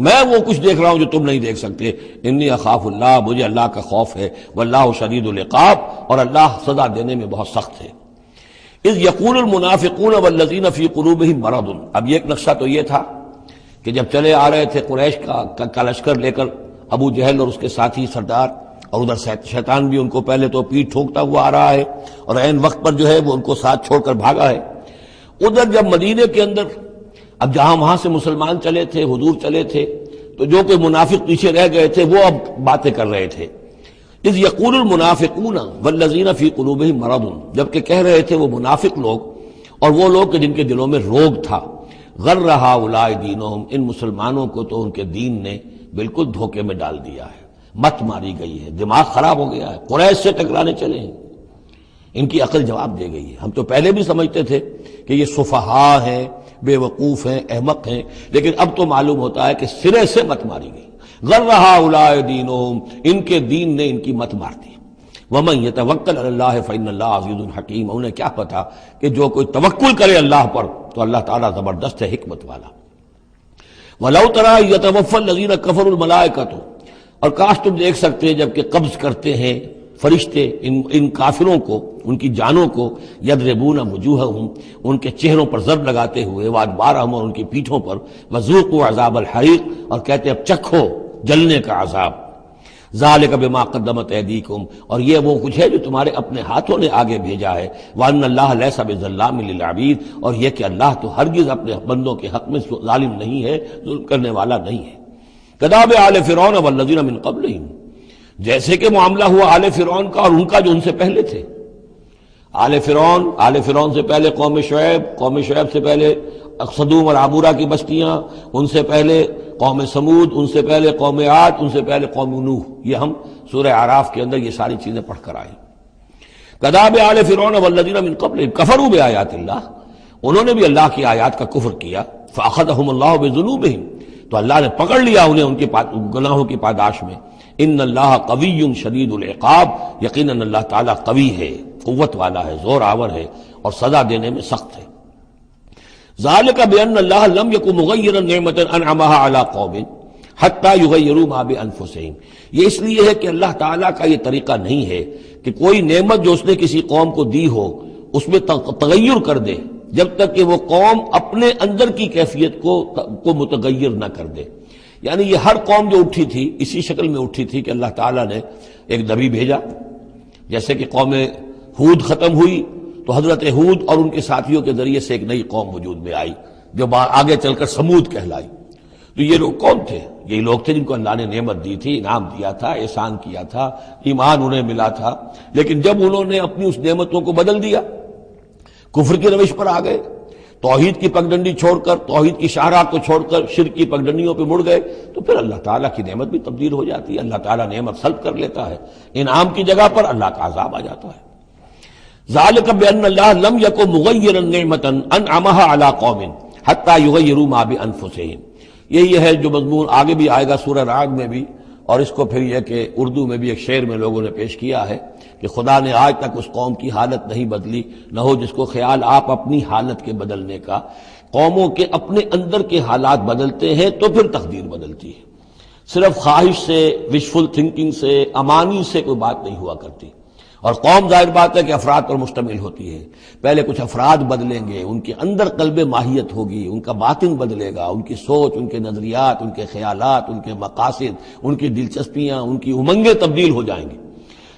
Speaker 2: میں وہ کچھ دیکھ رہا ہوں جو تم نہیں دیکھ سکتے. انی اخاف اللہ، مجھے اللہ کا خوف ہے. واللہ شدید العقاب، اور اللہ سزا دینے میں بہت سخت ہے. اذ یقول المنافقون والذین فی قلوبہم مرض، اب یہ ایک نقشہ تو یہ تھا کہ جب چلے آ رہے تھے قریش کا لشکر لے کر ابو جہل اور اس کے ساتھی سردار، اور ادھر شیطان بھی ان کو پہلے تو پیٹھ ٹھوکتا ہوا آ رہا ہے، اور عین وقت پر جو ہے وہ ان کو ساتھ چھوڑ کر بھاگا ہے. ادھر جب مدینے کے اندر اب جہاں وہاں سے مسلمان چلے تھے، حضور چلے تھے، تو جو کوئی منافق پیچھے رہ گئے تھے وہ اب باتیں کر رہے تھے. اذ یقول المنافقون والذین فی قلوبہم مرض، جبکہ کہہ رہے تھے وہ منافق لوگ اور وہ لوگ کہ جن کے دلوں میں روگ تھا. غر ہؤلاء دینہم، ان مسلمانوں کو تو ان کے دین نے بالکل دھوکے میں ڈال دیا ہے، مت ماری گئی ہے، دماغ خراب ہو گیا ہے، قریش سے ٹکرانے چلے ہیں، ان کی عقل جواب دے گئی ہے. ہم تو پہلے بھی سمجھتے تھے کہ یہ سفہاء ہیں، بے وقوف ہیں، احمق ہیں، لیکن اب تو معلوم ہوتا ہے کہ سرے سے مت ماری گئی. غر ہؤلاء دینہم، ان کے دین نے ان کی مت مار دی. ومن یتوکل علی اللہ فإن اللہ عزیز حکیم، انہیں کیا پتا کہ جو کوئی توکل کرے اللہ پر تو اللہ تعالیٰ زبردست ہے، حکمت والا. ولو تری یتوفی الذین کفروا الملائکۃ، اور کاش تم دیکھ سکتے جب کہ قبض کرتے ہیں فرشتے ان کافروں کو، ان کی جانوں کو، یضربون وجوہہم، ان کے چہروں پر ضرب لگاتے ہوئے، وادبارہم، اور ان کی پیٹھوں پر، وذوقوا عذاب الحریق، اور کہتے اب چکھو جلنے کا عذاب. ذالک بما قدمت ایدیکم، اور یہ وہ کچھ ہے جو تمہارے اپنے ہاتھوں نے آگے بھیجا ہے. وان اللہ لیس بظلام للعبید، اور یہ کہ اللہ تو ہرگز اپنے بندوں کے حق میں ظالم نہیں ہے، ظلم کرنے والا نہیں ہے. کداب آل فرعون والذین من قبلہم، جیسے کہ معاملہ ہوا آل فرعون کا اور ان کا جو ان سے پہلے تھے. آل فرعون سے پہلے قوم شعیب سے پہلے صدوم اور عمورہ کی بستیاں، ان سے پہلے قوم سمود، ان سے پہلے قوم عاد، ان سے پہلے قوم نوح. یہ ہم سورہ اعراف کے اندر یہ ساری چیزیں پڑھ کر آئے. کذاب آل فرعون والذین من قبلہم کفروا بآیات اللہ، انہوں نے بھی اللہ کی آیات کا کفر کیا، فأخذہم اللہ بذنوبہم، تو اللہ نے پکڑ لیا انہیں ان کے گناہوں کی پاداش میں۔ ان اللہ قوی شدید العقاب، یقیناً اللہ تعالیٰ قوی ہے، قوت والا ہے، زور آور ہے اور سزا دینے میں سخت ہے۔ ذالک بأن اللہ لم یکن مغیرا نعمۃ انعمها علی قوم حتی یغیروا ما بانفسہم، یہ اس لیے ہے کہ اللہ تعالیٰ کا یہ طریقہ نہیں ہے کہ کوئی نعمت جو اس نے کسی قوم کو دی ہو اس میں تغیر کر دے جب تک کہ وہ قوم اپنے اندر کی کیفیت کو متغیر نہ کر دے۔ یعنی یہ ہر قوم جو اٹھی تھی اسی شکل میں اٹھی تھی کہ اللہ تعالیٰ نے ایک نبی بھیجا، جیسے کہ قوم ہود ختم ہوئی تو حضرت ہود اور ان کے ساتھیوں کے ذریعے سے ایک نئی قوم وجود میں آئی جو آگے چل کر سمود کہلائی۔ تو یہ لوگ کون تھے؟ یہ لوگ تھے جن کو اللہ نے نعمت دی تھی، انعام دیا تھا، احسان کیا تھا، ایمان انہیں ملا تھا، لیکن جب انہوں نے اپنی اس نعمتوں کو بدل دیا، کفر کی روش پر آ گئے، توحید کی پگڈنڈی چھوڑ کر، توحید کی شاہراہ کو چھوڑ کر شرک کی پگڈنڈیوں پہ مڑ گئے، تو پھر اللہ تعالیٰ کی نعمت بھی تبدیل ہو جاتی ہے، اللہ تعالیٰ نعمت سلب کر لیتا ہے، انعام کی جگہ پر اللہ کا عذاب آ جاتا ہے۔ ذالک بأن اللہ لم یکن مغیرا نعمۃ انعمها علی قوم حتی یغیروا ما بانفسہم، یہی ہے جو مضمون آگے بھی آئے گا سورہ رعد میں بھی، اور اس کو پھر یہ کہ اردو میں بھی ایک شعر میں لوگوں نے پیش کیا ہے کہ خدا نے آج تک اس قوم کی حالت نہیں بدلی، نہ ہو جس کو خیال آپ اپنی حالت کے بدلنے کا۔ قوموں کے اپنے اندر کے حالات بدلتے ہیں تو پھر تقدیر بدلتی ہے، صرف خواہش سے، وشفل تھنکنگ سے، امانی سے کوئی بات نہیں ہوا کرتی۔ اور قوم ظاہر بات ہے کہ افراد پر مشتمل ہوتی ہے، پہلے کچھ افراد بدلیں گے، ان کے اندر قلب ماہیت ہوگی، ان کا باطن بدلے گا، ان کی سوچ، ان کے نظریات، ان کے خیالات، ان کے مقاصد، ان کی دلچسپیاں، ان کی امنگیں تبدیل ہو جائیں گی۔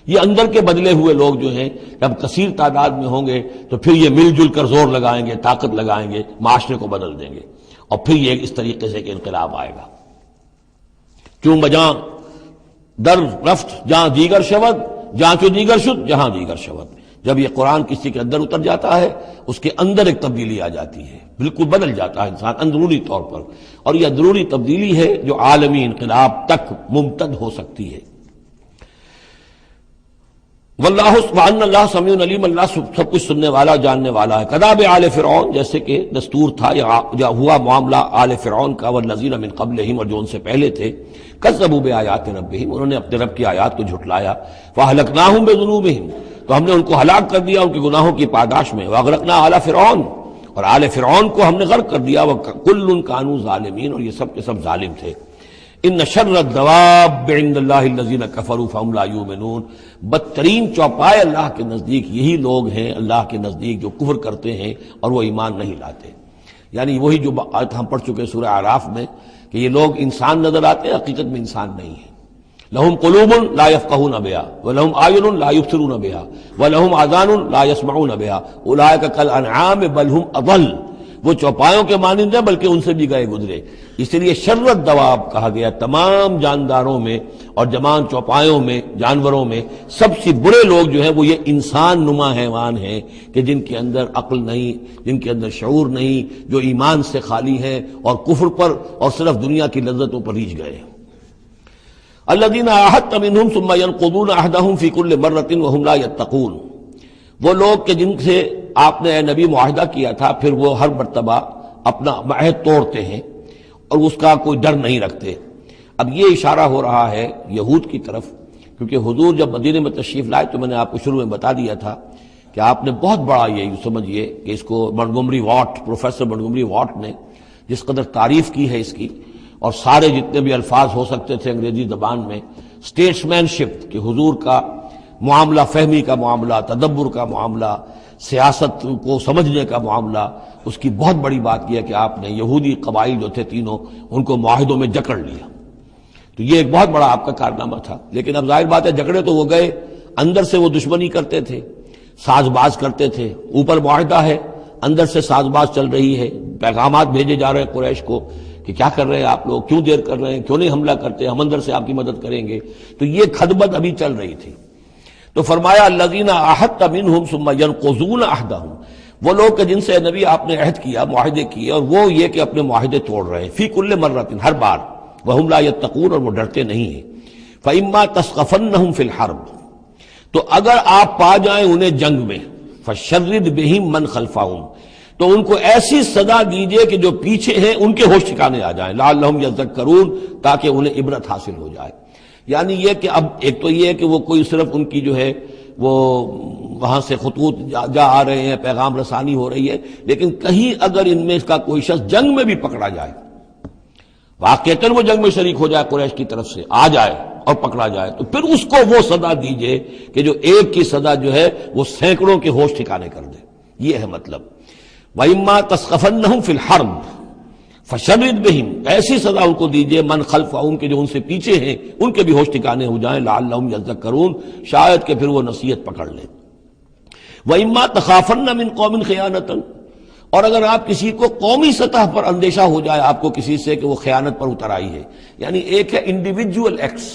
Speaker 2: یہ اندر کے بدلے ہوئے لوگ جو ہیں جب کثیر تعداد میں ہوں گے تو پھر یہ مل جل کر زور لگائیں گے، طاقت لگائیں گے، معاشرے کو بدل دیں گے، اور پھر یہ اس طریقے سے کہ انقلاب آئے گا۔ چون بجاں در رفت جہاں دیگر شود، جہاں چو دیگر شد جہاں دیگر شود، جب یہ قرآن کسی کے اندر اتر جاتا ہے اس کے اندر ایک تبدیلی آ جاتی ہے، بالکل بدل جاتا ہے انسان اندرونی طور پر، اور یہ اندرونی تبدیلی ہے جو عالمی انقلاب تک ممتد ہو سکتی ہے۔ واللہ وان اللہ سمیع علیم، اللہ سب کچھ سننے والا جاننے والا ہے۔ کذاب آل فرعون، جیسے کہ دستور تھا یا ہوا معاملہ آل فرعون کا، والذین من قبلہم، اور جو ان سے پہلے تھے، کذبوا بآیات ربہم، انہوں نے اپنے رب کی آیات کو جھٹلایا، فاہلکناہم بذنوبہم، تو ہم نے ان کو ہلاک کر دیا ان کے گناہوں کی پاداش میں، واغرقنا آل فرعون، اور آل فرعون کو ہم نے غرق کر دیا، وکل کانوا ظالمین، اور یہ سب کے سب ظالم تھے۔ ان شر الدواب عند اللہ الذین کفروا فہم لا یؤمنون، بدترین چوپائے اللہ کے نزدیک یہی لوگ ہیں، اللہ کے نزدیک جو کفر کرتے ہیں اور وہ ایمان نہیں لاتے۔ یعنی وہی جو آیت ہم پڑھ چکے سورہ اعراف میں کہ یہ لوگ انسان نظر آتے ہیں، حقیقت میں انسان نہیں ہیں۔ لہم قلوب لا یفقہون بہا ولہم اعین لا یبصرون بہا ولہم آذان لا یسمعون بہا اولئک کالانعام بل ہم اضل، وہ چوپایوں کے مانند ہیں بلکہ ان سے بھی گئے گزرے۔ اس لیے شرت دواب کہا گیا، تمام جانداروں میں اور جمان چوپایوں میں، جانوروں میں سب سے برے لوگ جو ہیں وہ یہ انسان نما حیوان ہیں کہ جن کے اندر عقل نہیں، جن کے اندر شعور نہیں، جو ایمان سے خالی ہیں اور کفر پر اور صرف دنیا کی لذتوں پر ریجھ گئے۔ الذین عاہدت منہم ثم ینقضون عہدہم فی کل مرۃ وہم لا یتقون، وہ لوگ کہ جن سے آپ نے اے نبی معاہدہ کیا تھا پھر وہ ہر مرتبہ اپنا عہد توڑتے ہیں اور اس کا کوئی ڈر نہیں رکھتے۔ اب یہ اشارہ ہو رہا ہے یہود کی طرف، کیونکہ حضور جب مدینے میں تشریف لائے تو میں نے آپ کو شروع میں بتا دیا تھا کہ آپ نے بہت بڑا یہ سمجھیے کہ اس کو Montgomery what, professor Montgomery what نے جس قدر تعریف کی ہے اس کی، اور سارے جتنے بھی الفاظ ہو سکتے تھے انگریزی زبان میں، اسٹیٹسمین شپ کہ حضور کا معاملہ، فہمی کا معاملہ، تدبر کا معاملہ، سیاست کو سمجھنے کا معاملہ، اس کی بہت بڑی بات یہ ہے کہ آپ نے یہودی قبائل جو تھے تینوں ان کو معاہدوں میں جکڑ لیا۔ تو یہ ایک بہت بڑا آپ کا کارنامہ تھا، لیکن اب ظاہر بات ہے جکڑے تو وہ گئے، اندر سے وہ دشمنی کرتے تھے، ساز باز کرتے تھے۔ اوپر معاہدہ ہے، اندر سے ساز باز چل رہی ہے، پیغامات بھیجے جا رہے ہیں قریش کو کہ کیا کر رہے ہیں آپ لوگ، کیوں دیر کر رہے ہیں، کیوں نہیں حملہ کرتے، ہم اندر سے آپ کی مدد کریں گے۔ تو یہ خدمت ابھی چل رہی تھی۔ تو فرمایا الذین عاہدت منہم ثم ینقضون عہدہم، وہ لوگ کہ جن سے نبی آپ نے عہد کیا، معاہدے کیے، اور وہ یہ کہ اپنے معاہدے توڑ رہے ہیں، فی کل مرۃ، ہر بار، وہم لا یتقون، اور وہ ڈرتے نہیں ہیں۔ فإما تثقفنہم فی الحرب، تو اگر آپ پا جائیں انہیں جنگ میں فشرد بہم من خلفہم، تو ان کو ایسی سزا دیجئے کہ جو پیچھے ہیں ان کے ہوش ٹھکانے آ جائیں، لعلہم یذکرون، تاکہ انہیں عبرت حاصل ہو جائے۔ یعنی یہ کہ اب ایک تو یہ ہے کہ وہ کوئی صرف ان کی جو ہے وہ وہاں سے خطوط جا آ رہے ہیں، پیغام رسانی ہو رہی ہے، لیکن کہیں اگر ان میں اس کا کوئی شخص جنگ میں بھی پکڑا جائے، واقعتاً وہ جنگ میں شریک ہو جائے، قریش کی طرف سے آ جائے اور پکڑا جائے، تو پھر اس کو وہ سزا دیجئے کہ جو ایک کی سزا جو ہے وہ سینکڑوں کے ہوش ٹھکانے کر دے۔ یہ ہے مطلب وَإِمَّا تَسْخَفَنَّهُمْ فِي الْحَرْبِ فَشَرِّدْ بِهِمْ، ایسی سزا ان کو دیجئے من خلفہم کے جو ان سے پیچھے ہیں ان کے بھی ہوش ٹھکانے ہو جائیں، لعلہم یذکرون، شاید کہ پھر وہ نصیحت پکڑ لیں۔ وَإِمَّا تَخَافَنَّ مِنْ قَوْمٍ خِيَانَةً، اور اگر آپ کسی کو قومی سطح پر اندیشہ ہو جائے آپ کو کسی سے کہ وہ خیانت پر اتر آئی ہے، یعنی ایک ہے انڈیویجول ایکٹس،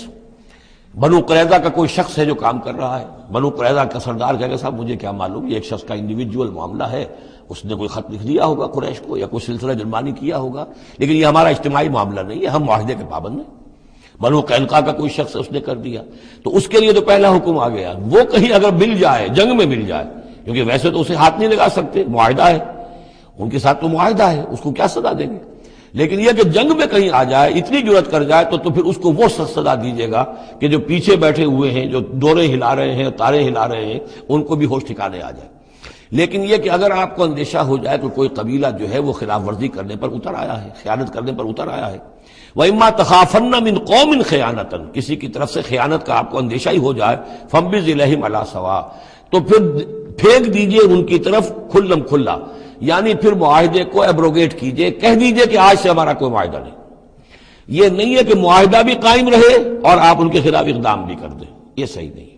Speaker 2: بنو قریظہ کا کوئی شخص ہے جو کام کر رہا ہے، بنو قریظہ کا سردار کہے گا صاحب مجھے کیا معلوم، یہ ایک شخص کا انڈیویجول معاملہ ہے، اس نے کوئی خط لکھ دیا ہوگا قریش کو یا کوئی سلسلہ جرمانی کیا ہوگا، لیکن یہ ہمارا اجتماعی معاملہ نہیں ہے، ہم معاہدے کے پابند ہیں۔ بنو قینقاع کا کوئی شخص اس نے کر دیا، تو اس کے لیے تو پہلا حکم آ گیا، وہ کہیں اگر مل جائے، جنگ میں مل جائے، کیونکہ ویسے تو اسے ہاتھ نہیں لگا سکتے، معاہدہ ہے ان کے ساتھ، تو معاہدہ ہے، اس کو کیا سزا دیں گے، لیکن یہ کہ جنگ میں کہیں آ جائے، اتنی جرأت کر جائے تو پھر اس کو وہ سزا دیجیے گا کہ جو پیچھے بیٹھے ہوئے ہیں، جو ڈورے ہلا رہے ہیں، تارے ہلا رہے ہیں، ان کو بھی ہوش ٹھکانے آ جائے۔ لیکن یہ کہ اگر آپ کو اندیشہ ہو جائے کہ کوئی قبیلہ جو ہے وہ خلاف ورزی کرنے پر اتر آیا ہے، خیانت کرنے پر اتر آیا ہے، وَإِمَّا تَخَافَنَّ مِنْ قَوْمٍ خِيَانَةً، کسی کی طرف سے خیانت کا آپ کو اندیشہ ہی ہو جائے، فَانبِذْ إِلَيْهِمْ عَلَىٰ سَوَاءٍ، تو پھر پھینک دیجئے ان کی طرف کھلم کھلا، یعنی پھر معاہدے کو ایبروگیٹ کیجئے، کہہ دیجئے کہ آج سے ہمارا کوئی معاہدہ نہیں۔ یہ نہیں ہے کہ معاہدہ بھی قائم رہے اور آپ ان کے خلاف اقدام بھی کر دیں، یہ صحیح نہیں،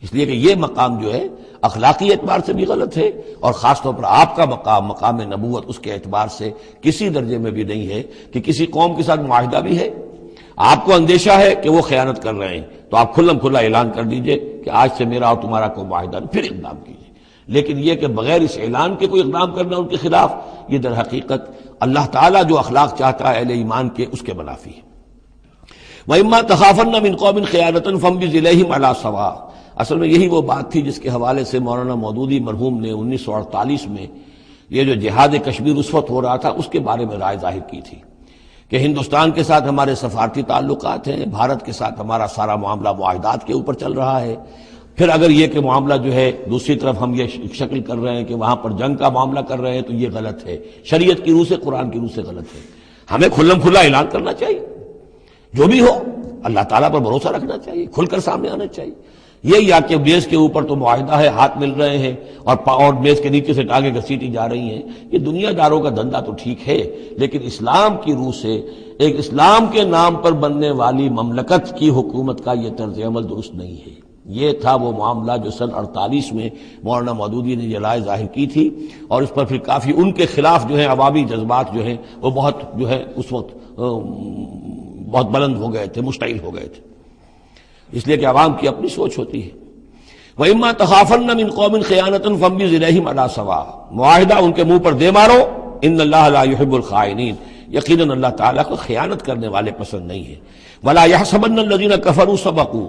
Speaker 2: اس لیے کہ یہ مقام جو ہے اخلاقی اعتبار سے بھی غلط ہے، اور خاص طور پر آپ کا مقام، مقام نبوت، اس کے اعتبار سے کسی درجے میں بھی نہیں ہے کہ کسی قوم کے ساتھ معاہدہ بھی ہے، آپ کو اندیشہ ہے کہ وہ خیانت کر رہے ہیں، تو آپ کھلم کھلا اعلان کر دیجئے کہ آج سے میرا اور تمہارا کوئی معاہدہ نہیں، پھر اقدام کیجئے۔ لیکن یہ کہ بغیر اس اعلان کے کوئی اقدام کرنا ان کے خلاف، یہ در حقیقت اللہ تعالیٰ جو اخلاق چاہتا ہے اہل ایمان کے، اس کے منافی ہے۔ وَإِمَّا تَخَافَنَّ مِنْ قَوْمٍ خِيَانَةً فَانبِذْ إِلَيْهِمْ عَلَىٰ سَوَاءٍ، اصل میں یہی وہ بات تھی جس کے حوالے سے مولانا مودودی مرحوم نے 1948 میں یہ جو جہاد کشمیر اس وقت ہو رہا تھا اس کے بارے میں رائے ظاہر کی تھی کہ ہندوستان کے ساتھ ہمارے سفارتی تعلقات ہیں، بھارت کے ساتھ ہمارا سارا معاملہ معاہدات کے اوپر چل رہا ہے، پھر اگر یہ کہ معاملہ جو ہے دوسری طرف ہم یہ شکل کر رہے ہیں کہ وہاں پر جنگ کا معاملہ کر رہے ہیں تو یہ غلط ہے، شریعت کی روح سے، قرآن کی روح سے غلط ہے، ہمیں کھلم کھلا اعلان کرنا چاہیے، جو بھی ہو اللہ تعالیٰ پر بھروسہ رکھنا چاہیے، کھل کر سامنے آنا چاہیے۔ یہ یا کہ میز کے اوپر تو معاہدہ ہے، ہاتھ مل رہے ہیں اور میز کے نیچے سے ٹانگیں گھسیٹی جا رہی ہیں، یہ دنیا داروں کا دھندا تو ٹھیک ہے، لیکن اسلام کی روح سے ایک اسلام کے نام پر بننے والی مملکت کی حکومت کا یہ طرز عمل درست نہیں ہے۔ یہ تھا وہ معاملہ جو سن 48 میں مولانا مودودی نے یہ رائے ظاہر کی تھی، اور اس پر پھر کافی ان کے خلاف جو ہیں عوامی جذبات جو ہیں وہ بہت جو ہے اس وقت بہت بلند ہو گئے تھے، مشتعل ہو گئے تھے، اس لیے کہ عوام کی اپنی سوچ ہوتی ہے۔ وَإِمَّا تَخَافَنَّ مِنْ قَوْمٍ خِيَانَةً فَانبِذْ إِلَيْهِمْ عَلَىٰ سَوَاءٍ، معاہدہ ان کے منہ پر دے مارو، ان اللہ لا يحب الخائنین، یقیناً اللہ تعالیٰ کو خیانت کرنے والے پسند نہیں ہے۔ وَلَا يَحْسَبَنَّ الَّذِينَ كَفَرُوا سَبَقُوا،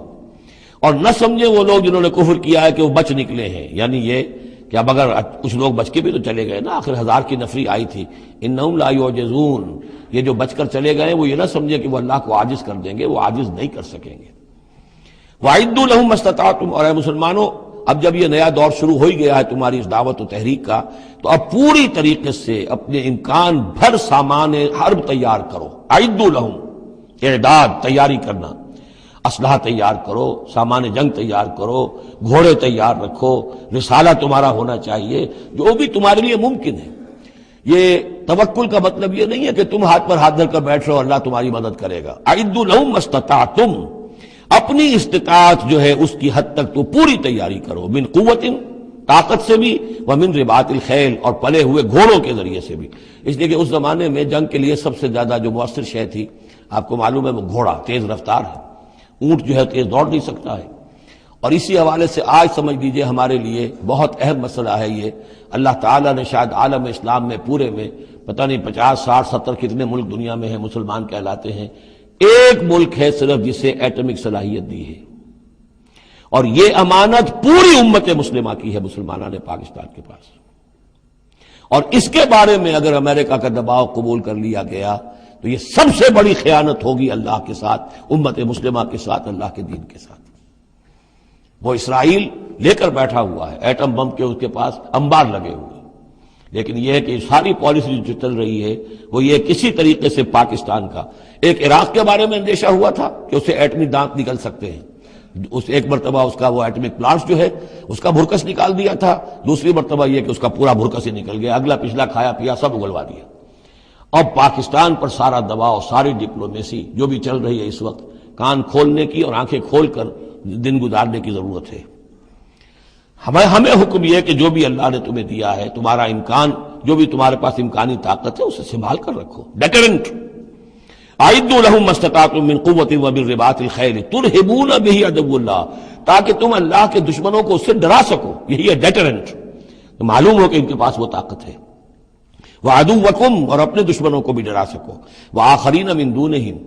Speaker 2: اور نہ سمجھے وہ لوگ جنہوں نے کفر کیا ہے کہ وہ بچ نکلے ہیں، یعنی یہ کہ اب اگر کچھ لوگ بچ کے بھی تو چلے گئے نا، آخر 1000 کی نفری آئی تھی، انہم لا یعجزون، یہ جو بچ کر چلے گئے وہ یہ نہ سمجھے کہ وہ اللہ کو عاجز کر دیں گے، وہ عاجز نہیں کر سکیں گے۔ وَأَعِدُّوا لَهُم مَّا اسْتَطَعْتُمْ، اور اے مسلمانوں اب جب یہ نیا دور شروع ہو ہی گیا ہے تمہاری اس دعوت و تحریک کا، تو اب پوری طریقے سے اپنے امکان بھر سامان حرب تیار کرو۔ اعدوا لہم، اعداد، تیاری کرنا، اسلحہ تیار کرو، سامان جنگ تیار کرو، گھوڑے تیار رکھو، رسالہ تمہارا ہونا چاہیے، جو بھی تمہارے لیے ممکن ہے۔ یہ توکل کا مطلب یہ نہیں ہے کہ تم ہاتھ پر ہاتھ دھر کر بیٹھ رہو اللہ تمہاری مدد کرے گا۔ اعدوا لہم ما استطعتم، اپنی استطاعت جو ہے اس کی حد تک تو پوری تیاری کرو، من قوت، طاقت سے بھی، ومن رباط الخیل، اور پلے ہوئے گھوڑوں کے ذریعے سے بھی، اس لیے کہ اس زمانے میں جنگ کے لیے سب سے زیادہ جو مؤثر شے تھی آپ کو معلوم ہے وہ گھوڑا، تیز رفتار ہے، اونٹ جو ہے تیز دوڑ نہیں سکتا ہے، اور اسی حوالے سے آج سمجھ لیجئے ہمارے لیے بہت اہم مسئلہ ہے یہ، اللہ تعالیٰ نے شاید عالم اسلام میں پورے میں پتہ نہیں 50 60 70 کتنے ملک دنیا میں ہیں مسلمان کہلاتے ہیں، ایک ملک ہے صرف جسے ایٹمک صلاحیت دی ہے، اور یہ امانت پوری امت مسلمہ کی ہے، مسلمانان پاکستان کے پاس. اور اس کے بارے میں اگر امریکہ کا دباؤ قبول کر لیا گیا تو یہ سب سے بڑی خیانت ہوگی اللہ کے ساتھ، امت مسلمہ کے ساتھ، اللہ کے دین کے ساتھ. وہ اسرائیل لے کر بیٹھا ہوا ہے ایٹم بم کے، اس کے پاس انبار لگے ہوئے، لیکن یہ ہے کہ ساری پالیسی جو چل رہی ہے وہ یہ کسی طریقے سے پاکستان کا، ایک عراق کے بارے میں اندیشہ ہوا تھا کہ اسے ایٹمی دانت نکل سکتے ہیں، اس ایک مرتبہ اس کا وہ ایٹمک پلانٹ جو ہے اس کا بھرکس نکال دیا تھا، دوسری مرتبہ یہ کہ اس کا پورا بھرکس ہی نکل گیا، اگلا پچھلا کھایا پیا سب اگلوا دیا. اب پاکستان پر سارا دباؤ، ساری ڈپلومیسی جو بھی چل رہی ہے اس وقت، کان کھولنے کی اور آنکھیں کھول کر دن گزارنے کی ضرورت ہے. ہمیں حکم یہ کہ جو بھی اللہ نے تمہیں دیا ہے، تمہارا امکان، جو بھی تمہارے پاس امکانی طاقت ہے اسے سنبھال کر رکھو. ڈیٹرنٹ، اعدوا لهم ما استطعتم من قوة ومن رباط الخیل ترہبون به عدو اللہ، تاکہ تم اللہ کے دشمنوں کو اس سے ڈرا سکو. یہی ہے ڈیٹرنٹ، تو معلوم ہو کہ ان کے پاس وہ طاقت ہے. وعدوکم، اور اپنے دشمنوں کو بھی ڈرا سکو. وآخرین من دونہم،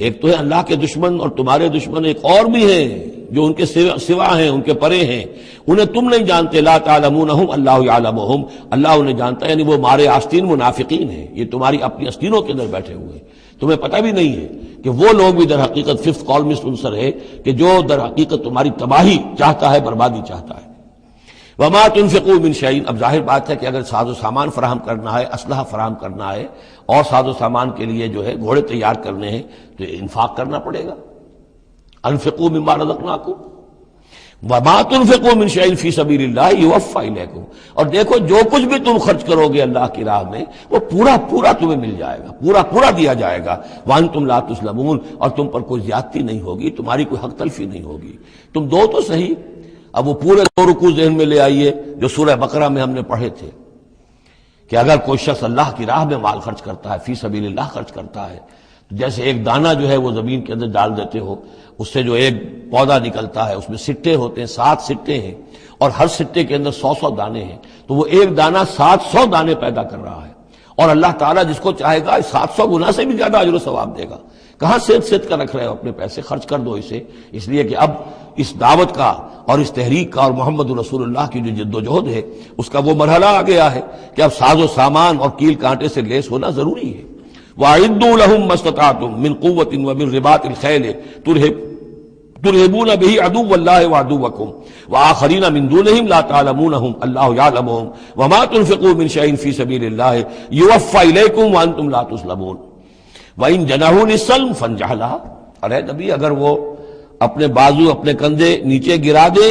Speaker 2: ایک تو ہے اللہ کے دشمن اور تمہارے دشمن ایک اور بھی ہیں جو ان کے سوا ہیں، ان کے پرے ہیں، انہیں تم نہیں جانتے. لا تعلمونہم اللہ یعلمہم، اللہ انہیں جانتا ہے، یعنی وہ مارے آستین منافقین ہیں، یہ تمہاری اپنی آستینوں کے اندر بیٹھے ہوئے ہیں، تمہیں پتہ بھی نہیں ہے کہ وہ لوگ بھی در حقیقت ففتھ کالمسٹ عنصر ہے کہ جو در حقیقت تمہاری تباہی چاہتا ہے، بربادی چاہتا ہے. وما تنفقوا من شیء، اب ظاہر بات ہے کہ اگر ساز و سامان فراہم کرنا ہے، اسلحہ فراہم کرنا ہے، اور ساز و سامان کے لیے جو ہے گھوڑے تیار کرنے ہیں تو انفاق کرنا پڑے گا. انفقوا مما رزقناکم وما تنفقوا من شیء فی سبیل اللہ یوفی الیکم، اور دیکھو جو کچھ بھی تم خرچ کرو گے اللہ کی راہ میں وہ پورا پورا تمہیں مل جائے گا، پورا پورا دیا جائے گا. وانتم لا تظلمون، اور تم پر کوئی زیادتی نہیں ہوگی، تمہاری کوئی حق تلفی نہیں ہوگی. تم دو تو صحیح. اب وہ پورے دو رکوع ذہن میں لے آئیے جو سورہ بقرہ میں ہم نے پڑھے تھے کہ اگر کوئی شخص اللہ کی راہ میں مال خرچ کرتا ہے، فی سبیل اللہ خرچ کرتا ہے، تو جیسے ایک دانہ جو ہے وہ زمین کے اندر ڈال دیتے ہو، اس سے جو ایک پودا نکلتا ہے اس میں سٹے ہوتے ہیں، 7 سٹے ہیں، اور ہر سٹے کے اندر 100 دانے ہیں، تو وہ ایک دانہ 700 دانے پیدا کر رہا ہے. اور اللہ تعالیٰ جس کو چاہے گا 700 گنا سے بھی زیادہ اجر و ثواب دے گا. کہاں سیت کر رکھ رہے ہو اپنے پیسے، خرچ کر دو اسے. اس لیے کہ اب اس دعوت کا اور اس تحریک کا اور محمد رسول اللہ کی جو جد و جہد ہے اس کا وہ مرحلہ آ گیا ہے کہ اب ساز و سامان اور کیل کانٹے سے لیس ہونا ضروری ہے. وَأَعِدُّوا لَهُم مَّا اسْتَطَعْتُم مِّن قُوَّةٍ وَمِن رِّبَاطِ الْخَيْلِ ترهبون به عدو اللہ وعدوکم وآخرین من دونہم لا تعلمونہم اللہ یعلمہم وما تنفقوا من شیء فی سبیل اللہ یوفی الیکم وانتم لا تظلمون. وَإِن جَنَحُوا لِلسَّلْمِ فَانجَحْ لَهَا، ارے نبی اگر وہ اپنے بازو اپنے کندھے نیچے گرا دے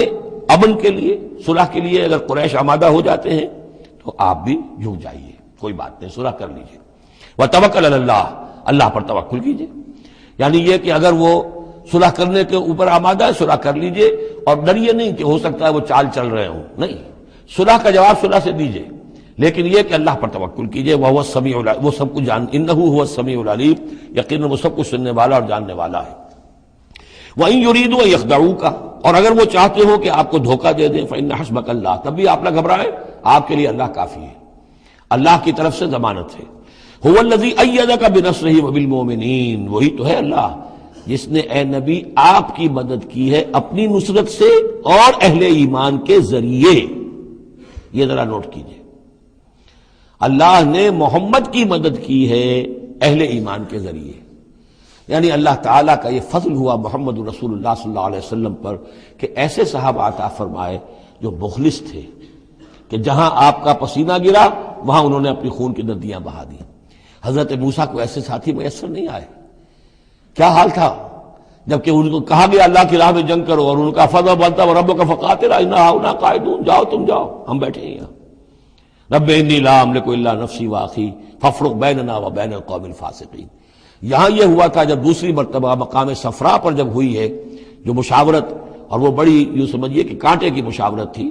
Speaker 2: امن کے لیے، صلح کے لیے، اگر قریش آمادہ ہو جاتے ہیں تو آپ بھی جھک جائیے، کوئی بات نہیں، صلح کر لیجیے. وَتَوَکَّلْ عَلَى اللَّهِ، اللہ پر توکل کیجیے. یعنی یہ کہ اگر وہ صلح کرنے کے اوپر آمادہ ہے صلح کر لیجئے، اور ڈریے نہیں کہ ہو سکتا ہے وہ چال چل رہے ہوں، نہیں، صلح کا جواب صلح سے دیجئے، لیکن یہ کہ اللہ پر توکل کیجئے. وَهُوَ السَّمِيعُ الْعَلِيمُ، وہ سب کچھ إِنَّهُ هُوَ السَّمِيعُ الْعَلِيمُ، یقیناً وہ سب کچھ سننے والا اور جاننے والا ہے. وَإِن يُرِيدُوا أَن يَخْدَعُوكَ، اور اگر وہ چاہتے ہو کہ آپ کو دھوکہ دے دیں، فَإِنَّ حَسْبَكَ اللَّهُ، تب بھی آپ نہ گھبرائیں، آپ کے لیے اللہ کافی ہے، اللہ کی طرف سے ضمانت ہے. هُوَ الَّذِي أَيَّدَكَ بِنَصْرِهِ وَبِالْمُؤْمِنِينَ، وہی تو ہے اللہ جس نے اے نبی آپ کی مدد کی ہے اپنی نصرت سے اور اہل ایمان کے ذریعے. یہ ذرا نوٹ کیجئے، اللہ نے محمد کی مدد کی ہے اہل ایمان کے ذریعے. یعنی اللہ تعالیٰ کا یہ فضل ہوا محمد رسول اللہ صلی اللہ علیہ وسلم پر کہ ایسے صحابہ عطا فرمائے جو مخلص تھے کہ جہاں آپ کا پسینہ گرا وہاں انہوں نے اپنی خون کی ندیاں بہا دی. حضرت موسیٰ کو ایسے ساتھی میسر نہیں آئے. کیا حال تھا جبکہ ان کو کہا گیا اللہ کی راہ میں جنگ کرو، اور ان کا فضل بنتا ربک فقاتل انا ہاؤنا قاعدون، جاؤ تم جاؤ، ہم بیٹھے ہیں یہاں. رب انی لا املک الا نفسی واخی فافرق بیننا وبین القوم الفاسقین. یہاں یہ ہوا تھا جب دوسری مرتبہ مقام صفرا پر جب ہوئی ہے جو مشاورت، اور وہ بڑی یوں سمجھیے کہ کانٹے کی مشاورت تھی،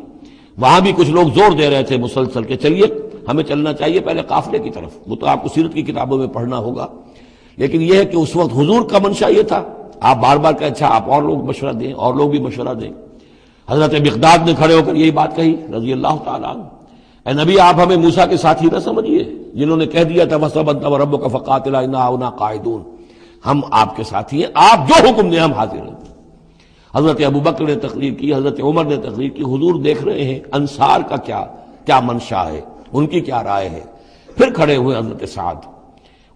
Speaker 2: وہاں بھی کچھ لوگ زور دے رہے تھے مسلسل کہ چلیے ہمیں چلنا چاہیے پہلے قافلے کی طرف. وہ تو آپ کو سیرت کی کتابوں میں پڑھنا ہوگا، لیکن یہ ہے کہ اس وقت حضور کا منشا یہ تھا. آپ بار بار کہ اچھا آپ اور لوگ مشورہ دیں، اور لوگ بھی مشورہ دیں. حضرت مقداد نے کھڑے ہو کر یہی بات کہی رضی اللہ تعالیٰ عنہ، اے نبی آپ ہمیں موسیٰ کے ساتھی نہ سمجھیے جنہوں نے کہہ دیا تھا وَسَبَنْتَ وَرَبُّكَ فَقَاتِلَا إِنَّا هُنَا قَاعِدُونَ، ہم آپ کے ساتھی ہیں، آپ جو حکم دیں ہم حاضر ہیں. حضرت ابوبکر نے تقریر کی، حضرت عمر نے تقریر کی، حضور دیکھ رہے ہیں انصار کا کیا منشا ہے، ان کی کیا رائے ہے۔ پھر کھڑے ہوئے حضرت سعد،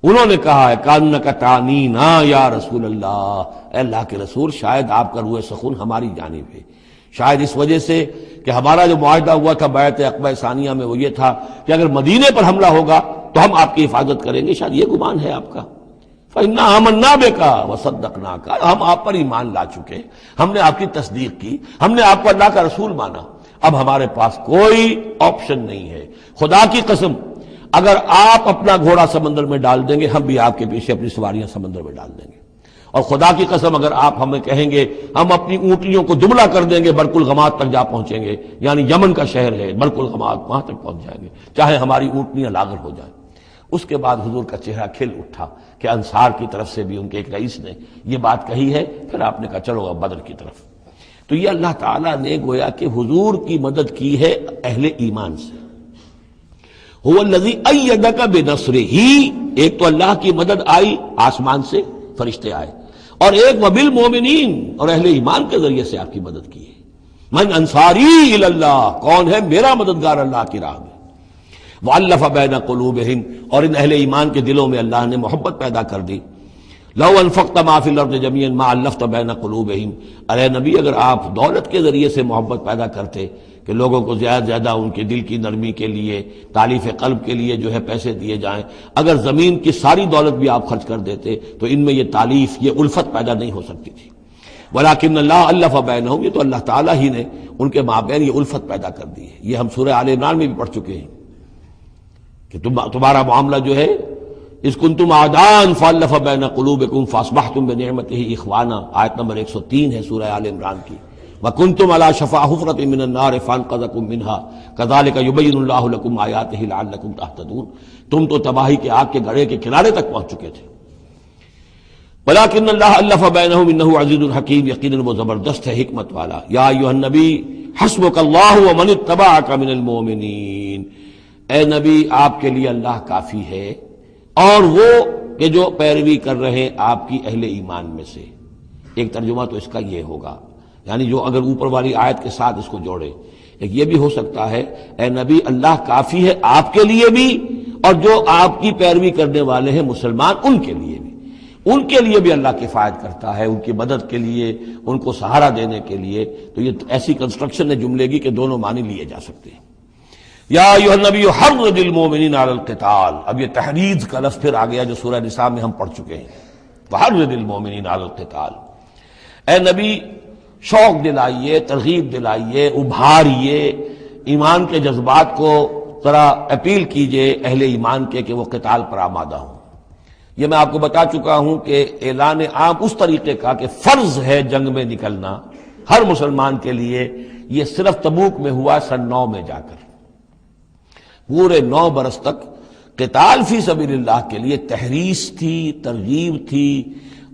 Speaker 2: انہوں نے کہا ہے کانک تعنینا یا رسول اللہ، اے اللہ کے رسول شاید آپ کا روح سخن ہماری جانب ہے، شاید اس وجہ سے کہ ہمارا جو معاہدہ ہوا تھا بیعت عقبہ ثانیہ میں وہ یہ تھا کہ اگر مدینے پر حملہ ہوگا تو ہم آپ کی حفاظت کریں گے، شاید یہ گمان ہے آپ کا۔ فَإِنَّا آمَنَّا بِكَ وَصَدَّقْنَاكَ، ہم آپ پر ایمان لا چکے، ہم نے آپ کی تصدیق کی، ہم نے آپ کو اللہ کا رسول مانا، اب ہمارے پاس کوئی آپشن نہیں ہے۔ خدا کی قسم اگر آپ اپنا گھوڑا سمندر میں ڈال دیں گے ہم بھی آپ کے پیچھے اپنی سواریاں سمندر میں ڈال دیں گے، اور خدا کی قسم اگر آپ ہمیں کہیں گے ہم اپنی اونٹنیوں کو دبلا کر دیں گے، برق الغماد تک جا پہنچیں گے، یعنی یمن کا شہر ہے برق الغماد، وہاں تک پہنچ جائیں گے چاہے ہماری اونٹنیاں لاغر ہو جائیں۔ اس کے بعد حضور کا چہرہ کھل اٹھا کہ انصار کی طرف سے بھی ان کے ایک رئیس نے یہ بات کہی ہے، پھر آپ نے کہا چلو اب بدر کی طرف۔ تو یہ اللہ تعالیٰ نے گویا کہ حضور کی مدد کی ہے اہل ایمان سے۔ هو الذی ایدک بنصرہ، ایک تو اللہ کی مدد آئی آسمان سے، فرشتے آئے، اور ایک وبالمؤمنین، اور اہل ایمان کے ذریعے سے آپ کی مدد کی ہے۔ من انصاری الی اللہ، کون ہے میرا مددگار اللہ کی راہ میں۔ وَأَلَّفَ بَيْنَ قُلُوبِهِمْ، اور ان اہل ایمان کے دلوں میں اللہ نے محبت پیدا کر دی۔ لَوْ أَنفَقْتَ مَا فِي الْأَرْضِ جَمِيعًا مَا أَلَّفْتَ بَيْنَ قُلُوبِهِمْ، ارے نبی اگر آپ دولت کے ذریعے سے محبت پیدا کرتے کہ لوگوں کو زیادہ زیادہ ان کے دل کی نرمی کے لیے، تالیف قلب کے لیے جو ہے پیسے دیے جائیں، اگر زمین کی ساری دولت بھی آپ خرچ کر دیتے تو ان میں یہ تالیف، یہ الفت پیدا نہیں ہو سکتی تھی۔ وَلَٰكِنَّ اللَّهَ أَلَّفَ بَيْنَهُمْ، یہ تو اللہ تعالیٰ ہی نے ان کے مابین یہ الفت پیدا کر دی ہے۔ یہ ہم سورہ آل عمران میں بھی پڑھ چکے ہیں کہ تمہارا معاملہ جو ہے اذ کنتم اعداء فالف بین قلوبکم فاصبحتم بنعمتہ اخوانا، آیت نمبر 103 ہے سورہ آل عمران کی۔ وکنتم علی شفا حفرۃ من النار فانقذکم منها کذالک یبین اللہ لکم آیاتہ لعلکم تہتدون، تم تو تباہی کے آگ کے گڑھے کے کنارے تک پہنچ چکے تھے۔ ولکن اللہ الف بینہم انہ عزیز حکیم، یقیناً وہ زبردست ہے حکمت والا۔ یا ایھا النبی حسبک اللہ ومن اتبعک من المؤمنین، اے نبی آپ کے لیے اللہ کافی ہے اور وہ کہ جو پیروی کر رہے آپ کی اہل ایمان میں سے۔ ایک ترجمہ تو اس کا یہ ہوگا، یعنی جو اگر اوپر والی آیت کے ساتھ اس کو جوڑے، ایک یہ بھی ہو سکتا ہے اے نبی اللہ کافی ہے آپ کے لیے بھی، اور جو آپ کی پیروی کرنے والے ہیں مسلمان ان کے لیے بھی، ان کے لیے بھی اللہ کفایت کرتا ہے، ان کی مدد کے لیے، ان کو سہارا دینے کے لیے۔ تو یہ ایسی کنسٹرکشن ہے جملے کی کہ دونوں معنی لیے جا سکتے ہیں۔ یا ایھا النبی حرض المؤمنین علی القتال، اب یہ تحریض کا لفظ پھر آ گیا جو سورہ نساء میں ہم پڑھ چکے ہیں۔ وحرض المؤمنین علی القتال، اے نبی شوق دلائیے، ترغیب دلائیے، ابھاریے، ایمان کے جذبات کو ذرا اپیل کیجئے اہل ایمان کے کہ وہ قتال پر آمادہ ہوں۔ یہ میں آپ کو بتا چکا ہوں کہ اعلان عام اس طریقے کا کہ فرض ہے جنگ میں نکلنا ہر مسلمان کے لیے، یہ صرف تبوک میں ہوا سن 9 میں جا کر۔ پورے 9 برس تک قتال فی سبیل اللہ کے لیے تحریض تھی، ترغیب تھی،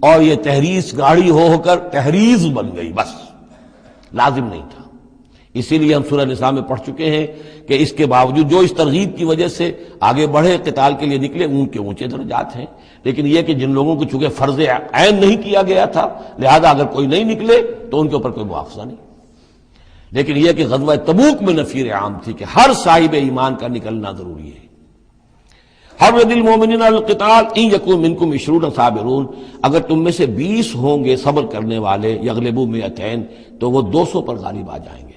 Speaker 2: اور یہ تحریض گاڑی ہو کر تحریض بن گئی، بس لازم نہیں تھا۔ اسی لیے ہم سورہ نساء میں پڑھ چکے ہیں کہ اس کے باوجود جو اس ترغیب کی وجہ سے آگے بڑھے قتال کے لیے نکلے ان کے اونچے درجات ہیں، لیکن یہ کہ جن لوگوں کو چونکہ فرض عین نہیں کیا گیا تھا لہذا اگر کوئی نہیں نکلے تو ان کے اوپر کوئی مواخذہ نہیں۔ لیکن یہ کہ غزوہ تبوک میں نفیر عام تھی کہ ہر صاحب ایمان کا نکلنا ضروری ہے۔ حرض المؤمنین علی القتال ان یکن منکم 20 صابرون، اگر تم میں سے 20 ہوں گے صبر کرنے والے، یغلبوا 200 تو وہ 200 پر غالب آ جائیں گے۔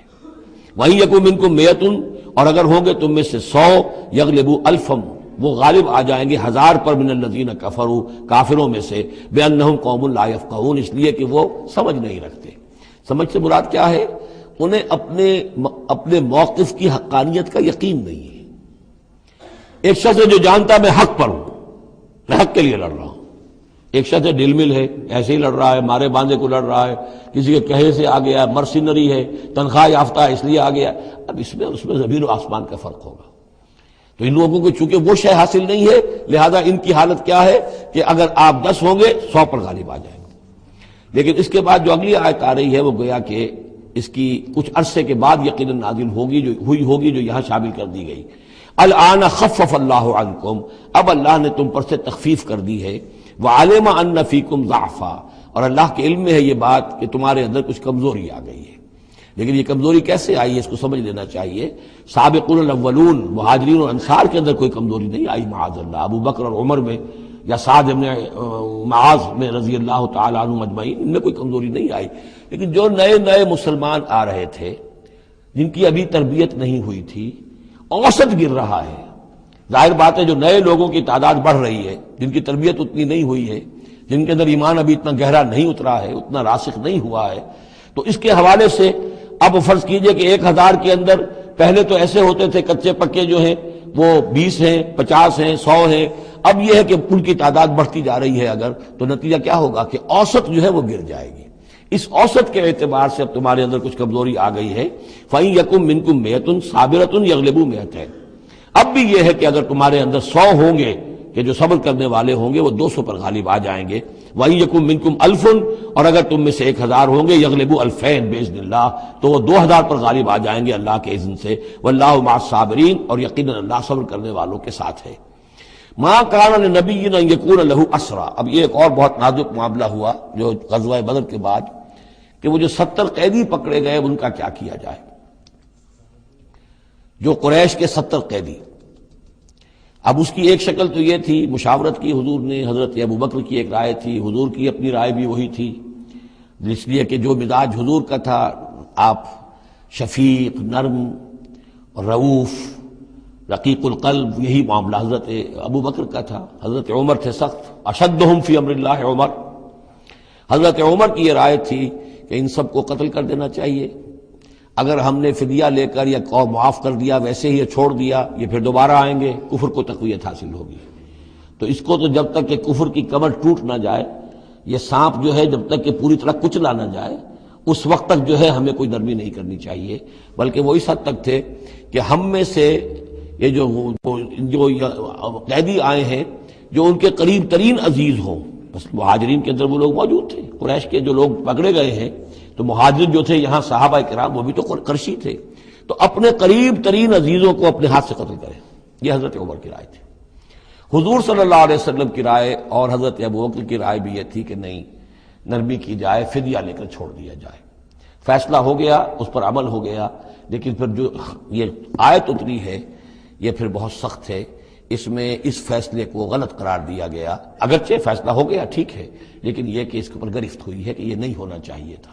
Speaker 2: وَإِن یکن منکم 100، اور اگر ہوں گے تم میں سے 100، یغلبوا 1000، وہ غالب آ جائیں گے 1000 پر، من الذین کفروا، کافروں میں سے، بأنہم قوم لا یفقہون، اس لیے کہ وہ سمجھ نہیں رکھتے۔ سمجھ سے مراد کیا ہے؟ انہیں اپنے موقف کی حقانیت کا یقین نہیں ہے۔ ایک شخص ہے جو جانتا ہے میں حق پر ہوں، میں حق کے لیے لڑ رہا ہوں۔ ایک شخص ہے ڈل مل ہے، ایسے ہی لڑ رہا ہے، مارے باندھے کو لڑ رہا ہے، کسی کے کہے سے آ گیا، مرسینری ہے، تنخواہ یافتہ ہے اس لیے آ گیا۔ اب اس میں اس میں زمین و آسمان کا فرق ہوگا۔ تو ان لوگوں کو چونکہ وہ شے حاصل نہیں ہے لہذا ان کی حالت کیا ہے کہ اگر آپ 10 ہوں گے 100 پر غالب آ جائیں گے۔ لیکن اس کے بعد جو اگلی آیت آ رہی ہے وہ گویا کہ اس کی کچھ عرصے کے بعد یقیناً نازل ہوگی جو یہاں شامل کر دی گئی۔ الآن خفف اللہ عنکم، اب اللہ نے تم پر سے تخفیف کر دی ہے۔ وعلم ان فیکم ضعفا، اور اللہ کے علم میں ہے یہ بات کہ تمہارے اندر کچھ کمزوری آ گئی ہے۔ لیکن یہ کمزوری کیسے آئی ہے اس کو سمجھ لینا چاہیے۔ سابقون الاولون مہاجرین اور انصار کے اندر کوئی کمزوری نہیں آئی معاذ اللہ، ابو بکر اور عمر میں یا سعد بن معاذ میں رضی اللہ تعالیٰ عنہ مجمعین، ان میں کوئی کمزوری نہیں آئی۔ لیکن جو نئے نئے مسلمان آ رہے تھے جن کی ابھی تربیت نہیں ہوئی تھی، اوسط گر رہا ہے۔ ظاہر بات ہے جو نئے لوگوں کی تعداد بڑھ رہی ہے، جن کی تربیت اتنی نہیں ہوئی ہے، جن کے اندر ایمان ابھی اتنا گہرا نہیں اترا ہے، اتنا راسخ نہیں ہوا ہے، تو اس کے حوالے سے اب فرض کیجئے کہ 1000 کے اندر پہلے تو ایسے ہوتے تھے کچے پکے جو ہیں وہ 20 ہیں، 50 ہیں، 100 ہیں، اب یہ ہے کہ ان کی تعداد بڑھتی جا رہی ہے اگر، تو نتیجہ کیا ہوگا کہ اوسط جو ہے وہ گر جائے گی۔ اس اوسط کے اعتبار سے اب تمہارے اندر کچھ کمزوری آ گئی ہے۔ فَإِن يَكُن مِّنكُم مِّئَةٌ صَابِرَةٌ يَغْلِبُوا مِئَتَيْنِ، اب بھی یہ ہے کہ اگر تمہارے اندر 100 ہوں گے کہ جو صبر کرنے والے ہوں گے وہ 200 پر غالب آ جائیں گے۔ وَإِن يَكُن مِّنكُمْ أَلْفٌ، اور اگر تم میں سے 1000 ہوں گے يَغْلِبُوا أَلْفَيْنِ بِإِذْنِ اللَّهِ، تو وہ 2000 پر غالب آ جائیں گے اللہ کے اذن سے۔ وَاللَّهُ مَعَ الصَّابِرِينَ، اور یقیناً اللہ صبر کرنے والوں کے ساتھ ہے۔ مَا كَانَ لِنَبِيٍّ أَن يَكُونَ لَهُ أَسْرَىٰ، اب یہ ایک اور بہت نازک معاملہ ہوا جو غزوہ بدر کے بعد، کہ وہ جو 70 قیدی پکڑے گئے ان کا کیا کیا جائے۔ جو قریش کے 70 قیدی، اب اس کی ایک شکل تو یہ تھی، مشاورت کی حضور نے، حضرت ابو بکر کی ایک رائے تھی، حضور کی اپنی رائے بھی وہی تھی، اس لیے کہ جو مزاج حضور کا تھا، آپ شفیق، نرم، رؤوف، رقیق القلب، یہی معاملہ حضرت ابو بکر کا تھا۔ حضرت عمر تھے سخت، اشدہم فی امر اللہ عمر، حضرت عمر کی یہ رائے تھی کہ ان سب کو قتل کر دینا چاہیے، اگر ہم نے فدیہ لے کر یا قوم معاف کر دیا ویسے ہی چھوڑ دیا، یہ پھر دوبارہ آئیں گے، کفر کو تقویت حاصل ہوگی۔ تو اس کو تو جب تک کہ کفر کی کمر ٹوٹ نہ جائے، یہ سانپ جو ہے جب تک کہ پوری طرح کچلا نہ جائے، اس وقت تک جو ہے ہمیں کوئی نرمی نہیں کرنی چاہیے، بلکہ وہ اس حد تک تھے کہ ہم میں سے یہ جو قیدی آئے ہیں جو ان کے قریب ترین عزیز ہوں، بس مہاجرین کے اندر وہ لوگ موجود تھے، قریش کے جو لوگ پکڑے گئے ہیں تو مہاجر جو تھے یہاں صحابہ کرام وہ بھی تو قرشی تھے، تو اپنے قریب ترین عزیزوں کو اپنے ہاتھ سے قتل کریں، یہ حضرت عمر کی رائے تھی۔ حضور صلی اللہ علیہ وسلم کی رائے اور حضرت ابو بکر کی رائے بھی یہ تھی کہ نہیں، نرمی کی جائے، فدیہ لے کر چھوڑ دیا جائے۔ فیصلہ ہو گیا، اس پر عمل ہو گیا، لیکن پھر جو یہ آیت اتری ہے یہ پھر بہت سخت ہے، اس میں اس فیصلے کو غلط قرار دیا گیا، اگرچہ فیصلہ ہو گیا ٹھیک ہے، لیکن یہ کہ اس کے اوپر گرفت ہوئی ہے کہ یہ نہیں ہونا چاہیے تھا۔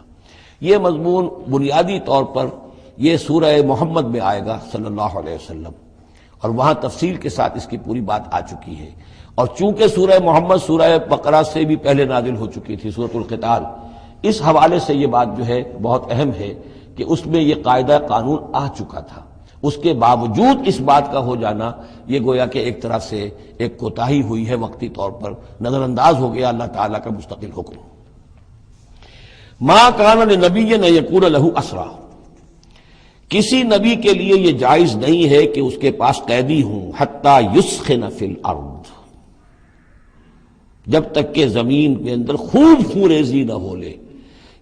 Speaker 2: یہ مضمون بنیادی طور پر یہ سورہ محمد میں آئے گا صلی اللہ علیہ وسلم، اور وہاں تفصیل کے ساتھ اس کی پوری بات آ چکی ہے، اور چونکہ سورہ محمد سورہ بقرہ سے بھی پہلے نازل ہو چکی تھی، سورۃ القتال، اس حوالے سے یہ بات جو ہے بہت اہم ہے کہ اس میں یہ قاعدہ قانون آ چکا تھا، اس کے باوجود اس بات کا ہو جانا یہ گویا کہ ایک طرح سے ایک کوتاہی ہوئی ہے، وقتی طور پر نظر انداز ہو گیا اللہ تعالیٰ کا مستقل حکم۔ ما کان لنبی ان یکون لہ اسریٰ، کسی نبی کے لیے یہ جائز نہیں ہے کہ اس کے پاس قیدی ہوں، حتی یسخن فی الارض، جب تک کہ زمین کے اندر خوب خونریزی نہ ہو لے،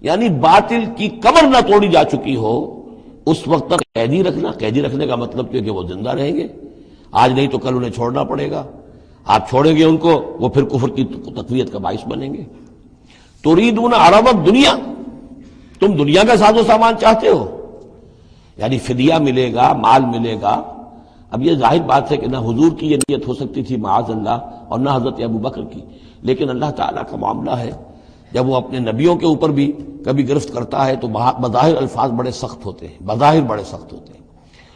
Speaker 2: یعنی باطل کی کمر نہ توڑی جا چکی ہو، اس وقت تک قیدی رکھنا۔ قیدی رکھنے کا مطلب کہ وہ زندہ رہیں گے، آج نہیں تو کل انہیں چھوڑنا پڑے گا، آپ چھوڑیں گے ان کو وہ پھر کفر کی تقویت کا باعث بنیں گے۔ تريدون عرض الدنیا، تم دنیا کا ساز و سامان چاہتے ہو، یعنی فدیہ ملے گا، مال ملے گا۔ اب یہ ظاہر بات ہے کہ نہ حضور کی یہ نیت ہو سکتی تھی معاذ اللہ، اور نہ حضرت ابو بکر کی، لیکن اللہ تعالیٰ کا معاملہ ہے، جب وہ اپنے نبیوں کے اوپر بھی کبھی گرفت کرتا ہے تو بظاہر الفاظ بڑے سخت ہوتے ہیں، بظاہر بڑے سخت ہوتے ہیں،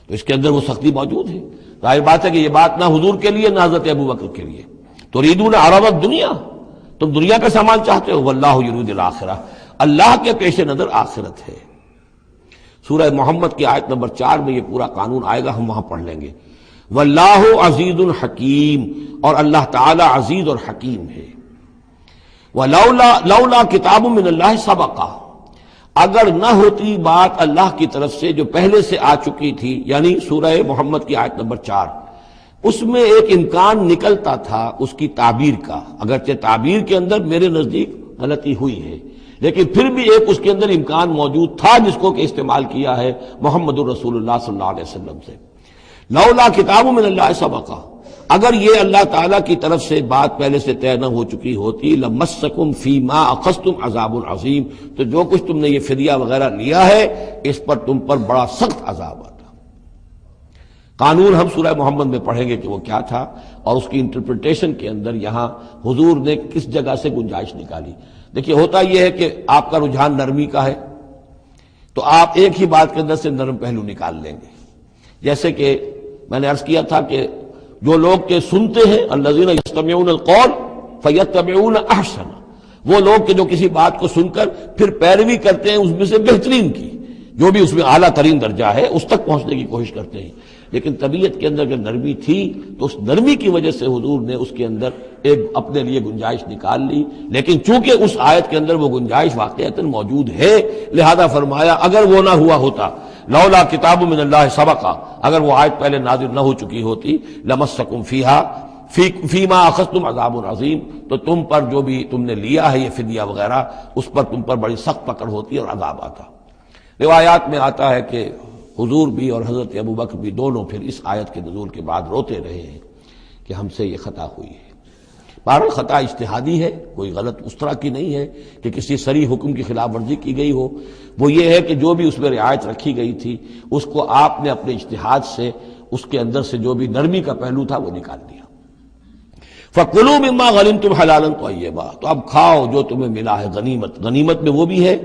Speaker 2: تو اس کے اندر وہ سختی موجود ہے۔ ظاہر بات ہے کہ یہ بات نہ حضور کے لیے نہ حضرت ابو بکر کے لیے۔ تريدون عرض الدنیا، تم دنیا کا سامان چاہتے ہو، واللہ یرید الآخرہ، اللہ کے پیش نظر آخرت ہے۔ سورہ محمد کی آیت نمبر 4 میں یہ پورا قانون آئے گا، ہم وہاں پڑھ لیں گے۔ واللہ عزیز الحکیم، اور اللہ تعالی عزیز اور حکیم ہے۔ لولا کتاب من اللہ سبقہ، اگر نہ ہوتی بات اللہ کی طرف سے جو پہلے سے آ چکی تھی، یعنی سورہ محمد کی آیت نمبر 4، اس میں ایک امکان نکلتا تھا اس کی تعبیر کا، اگرچہ تعبیر کے اندر میرے نزدیک غلطی ہوئی ہے، لیکن پھر بھی ایک اس کے اندر امکان موجود تھا جس کو کہ استعمال کیا ہے محمد الرسول اللہ صلی اللہ علیہ وسلم سے۔ لولا کتاب من اللہ سبقہ، اگر یہ اللہ تعالیٰ کی طرف سے بات پہلے سے طے نہ ہو چکی ہوتی لمسکم فیما اخذتم عذاب عظیم، تو جو کچھ تم نے یہ فدیہ وغیرہ لیا ہے اس پر تم پر بڑا سخت عذاب آتا۔ قانون ہم سورہ محمد میں پڑھیں گے کہ وہ کیا تھا، اور اس کی انٹرپریٹیشن کے اندر یہاں حضور نے کس جگہ سے گنجائش نکالی۔ دیکھیے ہوتا یہ ہے کہ آپ کا رجحان نرمی کا ہے تو آپ ایک ہی بات کے اندر سے نرم پہلو نکال لیں گے، جیسے کہ میں نے عرض کیا تھا کہ جو لوگ کے سنتے ہیں الذین یستمعون القول فیتبعون احسن، وہ لوگ کہ جو کسی بات کو سن کر پھر پیروی کرتے ہیں اس میں سے بہترین کی، جو بھی اس میں اعلیٰ ترین درجہ ہے اس تک پہنچنے کی کوشش کرتے ہیں۔ لیکن طبیعت کے اندر اگر نرمی تھی تو اس نرمی کی وجہ سے حضور نے اس کے اندر ایک اپنے لیے گنجائش نکال لی، لیکن چونکہ اس آیت کے اندر وہ گنجائش واقعتاً موجود ہے لہذا فرمایا اگر وہ نہ ہوا ہوتا لولا کتاب من اللہ سبقا، اگر وہ آیت پہلے نازل نہ ہو چکی ہوتی لمسکم فیما اخذتم عذاب عظیم، تو تم پر جو بھی تم نے لیا ہے یہ فدیہ وغیرہ اس پر تم پر بڑی سخت پکڑ ہوتی اور عذاب آتا۔ روایات میں آتا ہے کہ حضور بھی اور حضرت ابوبکر بھی دونوں پھر اس آیت کے نزول کے بعد روتے رہے ہیں کہ ہم سے یہ خطا ہوئی ہے۔ بہرحال خطا اجتہادی ہے، کوئی غلط اس طرح کی نہیں ہے کہ کسی صریح حکم کی خلاف ورزی کی گئی ہو، وہ یہ ہے کہ جو بھی اس میں رعایت رکھی گئی تھی اس کو آپ نے اپنے اجتہاد سے اس کے اندر سے جو بھی نرمی کا پہلو تھا وہ نکال دیا۔ فَكُلُوا مِمَّا غَنِمْتُمْ حَلَالًا طَيِّبًا، تو اب کھاؤ جو تمہیں ملا ہے غنیمت۔ غنیمت میں وہ بھی ہے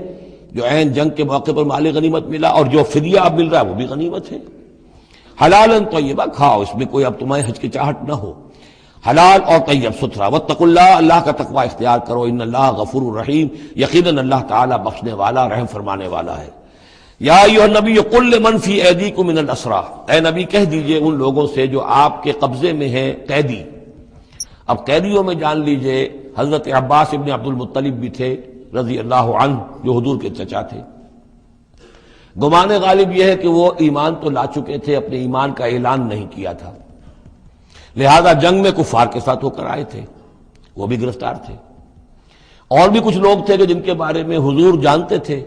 Speaker 2: جو عین جنگ کے موقع پر مال غنیمت ملا، اور جو فدیہ اب مل رہا ہے وہ بھی غنیمت ہے۔ حلالا طیبا، کھاؤ اس میں کوئی اب تمہیں ہچکچاہٹ نہ ہو، حلال اور طیب ستھرا۔ واتقوا اللہ، اللہ کا تقوی اختیار کرو، ان اللہ غفور الرحیم، یقیناً اللہ تعالیٰ بخشنے والا رحم فرمانے والا ہے۔ یا ایھا النبی قل لمن فی ایدیکم من الاسریٰ، اے نبی کہہ دیجئے ان لوگوں سے جو آپ کے قبضے میں ہیں قیدی۔ اب قیدیوں میں جان لیجئے حضرت عباس ابن عبد المطلب بھی تھے رضی اللہ عنہ، جو حضور کے چچا تھے۔ گمان غالب یہ ہے کہ وہ ایمان تو لا چکے تھے، اپنے ایمان کا اعلان نہیں کیا تھا، لہذا جنگ میں کفار کے ساتھ ہو کر آئے تھے، وہ بھی گرفتار تھے۔ اور بھی کچھ لوگ تھے کہ جن کے بارے میں حضور جانتے تھے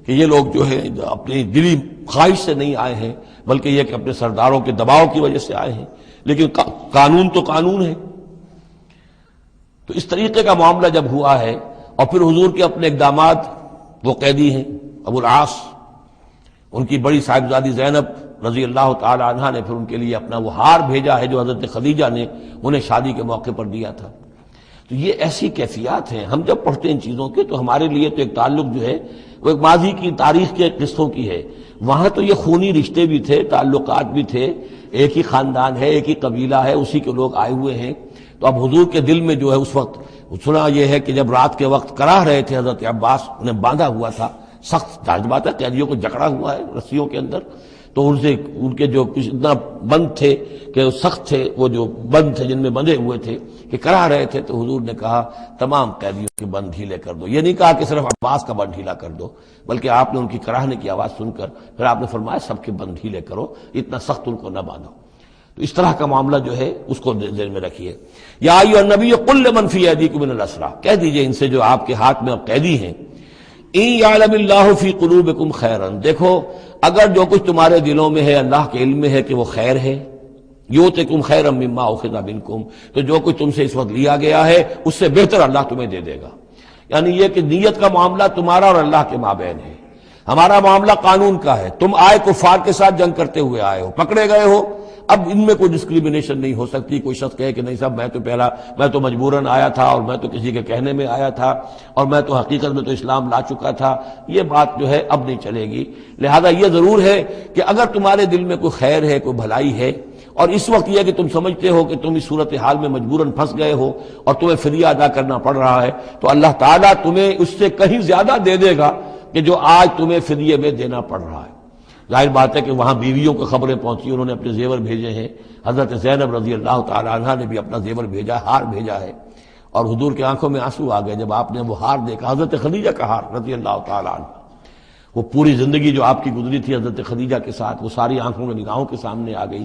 Speaker 2: کہ یہ لوگ جو ہے اپنی دلی خواہش سے نہیں آئے ہیں، بلکہ یہ کہ اپنے سرداروں کے دباؤ کی وجہ سے آئے ہیں، لیکن قانون تو قانون ہے۔ تو اس طریقے کا معاملہ جب ہوا ہے، اور پھر حضور کے اپنے اقدامات، وہ قیدی ہیں ابو العاص، ان کی بڑی صاحبزادی زینب رضی اللہ تعالی عنہا نے پھر ان کے لیے اپنا وہ ہار بھیجا ہے جو حضرت خدیجہ نے انہیں شادی کے موقع پر دیا تھا۔ تو یہ ایسی کیفیات ہیں، ہم جب پڑھتے ہیں ان چیزوں کے تو ہمارے لیے تو ایک تعلق جو ہے وہ ایک ماضی کی تاریخ کے قصوں کی ہے، وہاں تو یہ خونی رشتے بھی تھے، تعلقات بھی تھے، ایک ہی خاندان ہے، ایک ہی قبیلہ ہے، اسی کے لوگ آئے ہوئے ہیں۔ تو اب حضور کے دل میں جو ہے اس وقت سنا یہ ہے کہ جب رات کے وقت کراہ رہے تھے حضرت عباس، انہیں باندھا ہوا تھا، سخت ظاہر بات ہے قیدیوں کو جکڑا ہوا ہے رسیوں کے اندر، تو ان کے جو اتنا بند تھے کہ سخت تھے، وہ جو بند تھے جن میں بندھے ہوئے تھے کہ کراہ رہے تھے، تو حضور نے کہا تمام قیدیوں کے بند ڈھیلے کر دو۔ یہ نہیں کہا کہ صرف عباس کا بند ڈھیلا کر دو، بلکہ آپ نے ان کی کراہنے کی آواز سن کر پھر آپ نے فرمایا سب کے بند ڈھیلے کرو، اتنا سخت ان کو نہ باندھو۔ تو اس طرح کا معاملہ جو ہے اس کو ذہن میں رکھیے۔ یا ایھا النبی قل لمن فی ایدیکم من الاسریٰ، کہہ دیجئے ان سے جو آپ کے ہاتھ میں اب قیدی ہیں، ان یعلم اللہ فی قلوبکم خیرا، دیکھو اگر جو کچھ تمہارے دلوں میں ہے اللہ کے علم میں ہے کہ وہ خیر ہے، یؤتکم خیرا مما اخذ منکم، تو جو کچھ تم سے اس وقت لیا گیا ہے اس سے بہتر اللہ تمہیں دے دے گا۔ یعنی یہ کہ نیت کا معاملہ تمہارا اور اللہ کے مابین ہے، ہمارا معاملہ قانون کا ہے۔ تم آئے کفار کے ساتھ جنگ کرتے ہوئے آئے ہو، پکڑے گئے ہو، اب ان میں کوئی ڈسکریمنیشن نہیں ہو سکتی۔ کوئی شخص کہے کہ نہیں صاحب میں تو مجبوراً آیا تھا، اور میں تو کسی کے کہنے میں آیا تھا، اور میں تو حقیقت میں تو اسلام لا چکا تھا، یہ بات جو ہے اب نہیں چلے گی۔ لہذا یہ ضرور ہے کہ اگر تمہارے دل میں کوئی خیر ہے، کوئی بھلائی ہے، اور اس وقت یہ کہ تم سمجھتے ہو کہ تم اس صورتحال میں مجبوراً پھنس گئے ہو اور تمہیں فدیہ ادا کرنا پڑ رہا ہے، تو اللہ تعالیٰ تمہیں اس سے کہیں زیادہ دے دے گا کہ جو آج تمہیں فدیے میں دینا پڑ رہا ہے۔ ظاہر بات ہے کہ وہاں بیویوں کو خبریں پہنچی، انہوں نے اپنے زیور بھیجے ہیں، حضرت زینب رضی اللہ تعالی عنہا نے بھی اپنا زیور بھیجا، ہار بھیجا ہے، اور حضور کی آنکھوں میں آنسو آ گئے جب آپ نے وہ ہار دیکھا، حضرت خدیجہ کا ہار رضی اللہ تعالی عنہ۔ وہ پوری زندگی جو آپ کی گزری تھی حضرت خدیجہ کے ساتھ، وہ ساری آنکھوں میں نگاہوں کے سامنے آ گئی،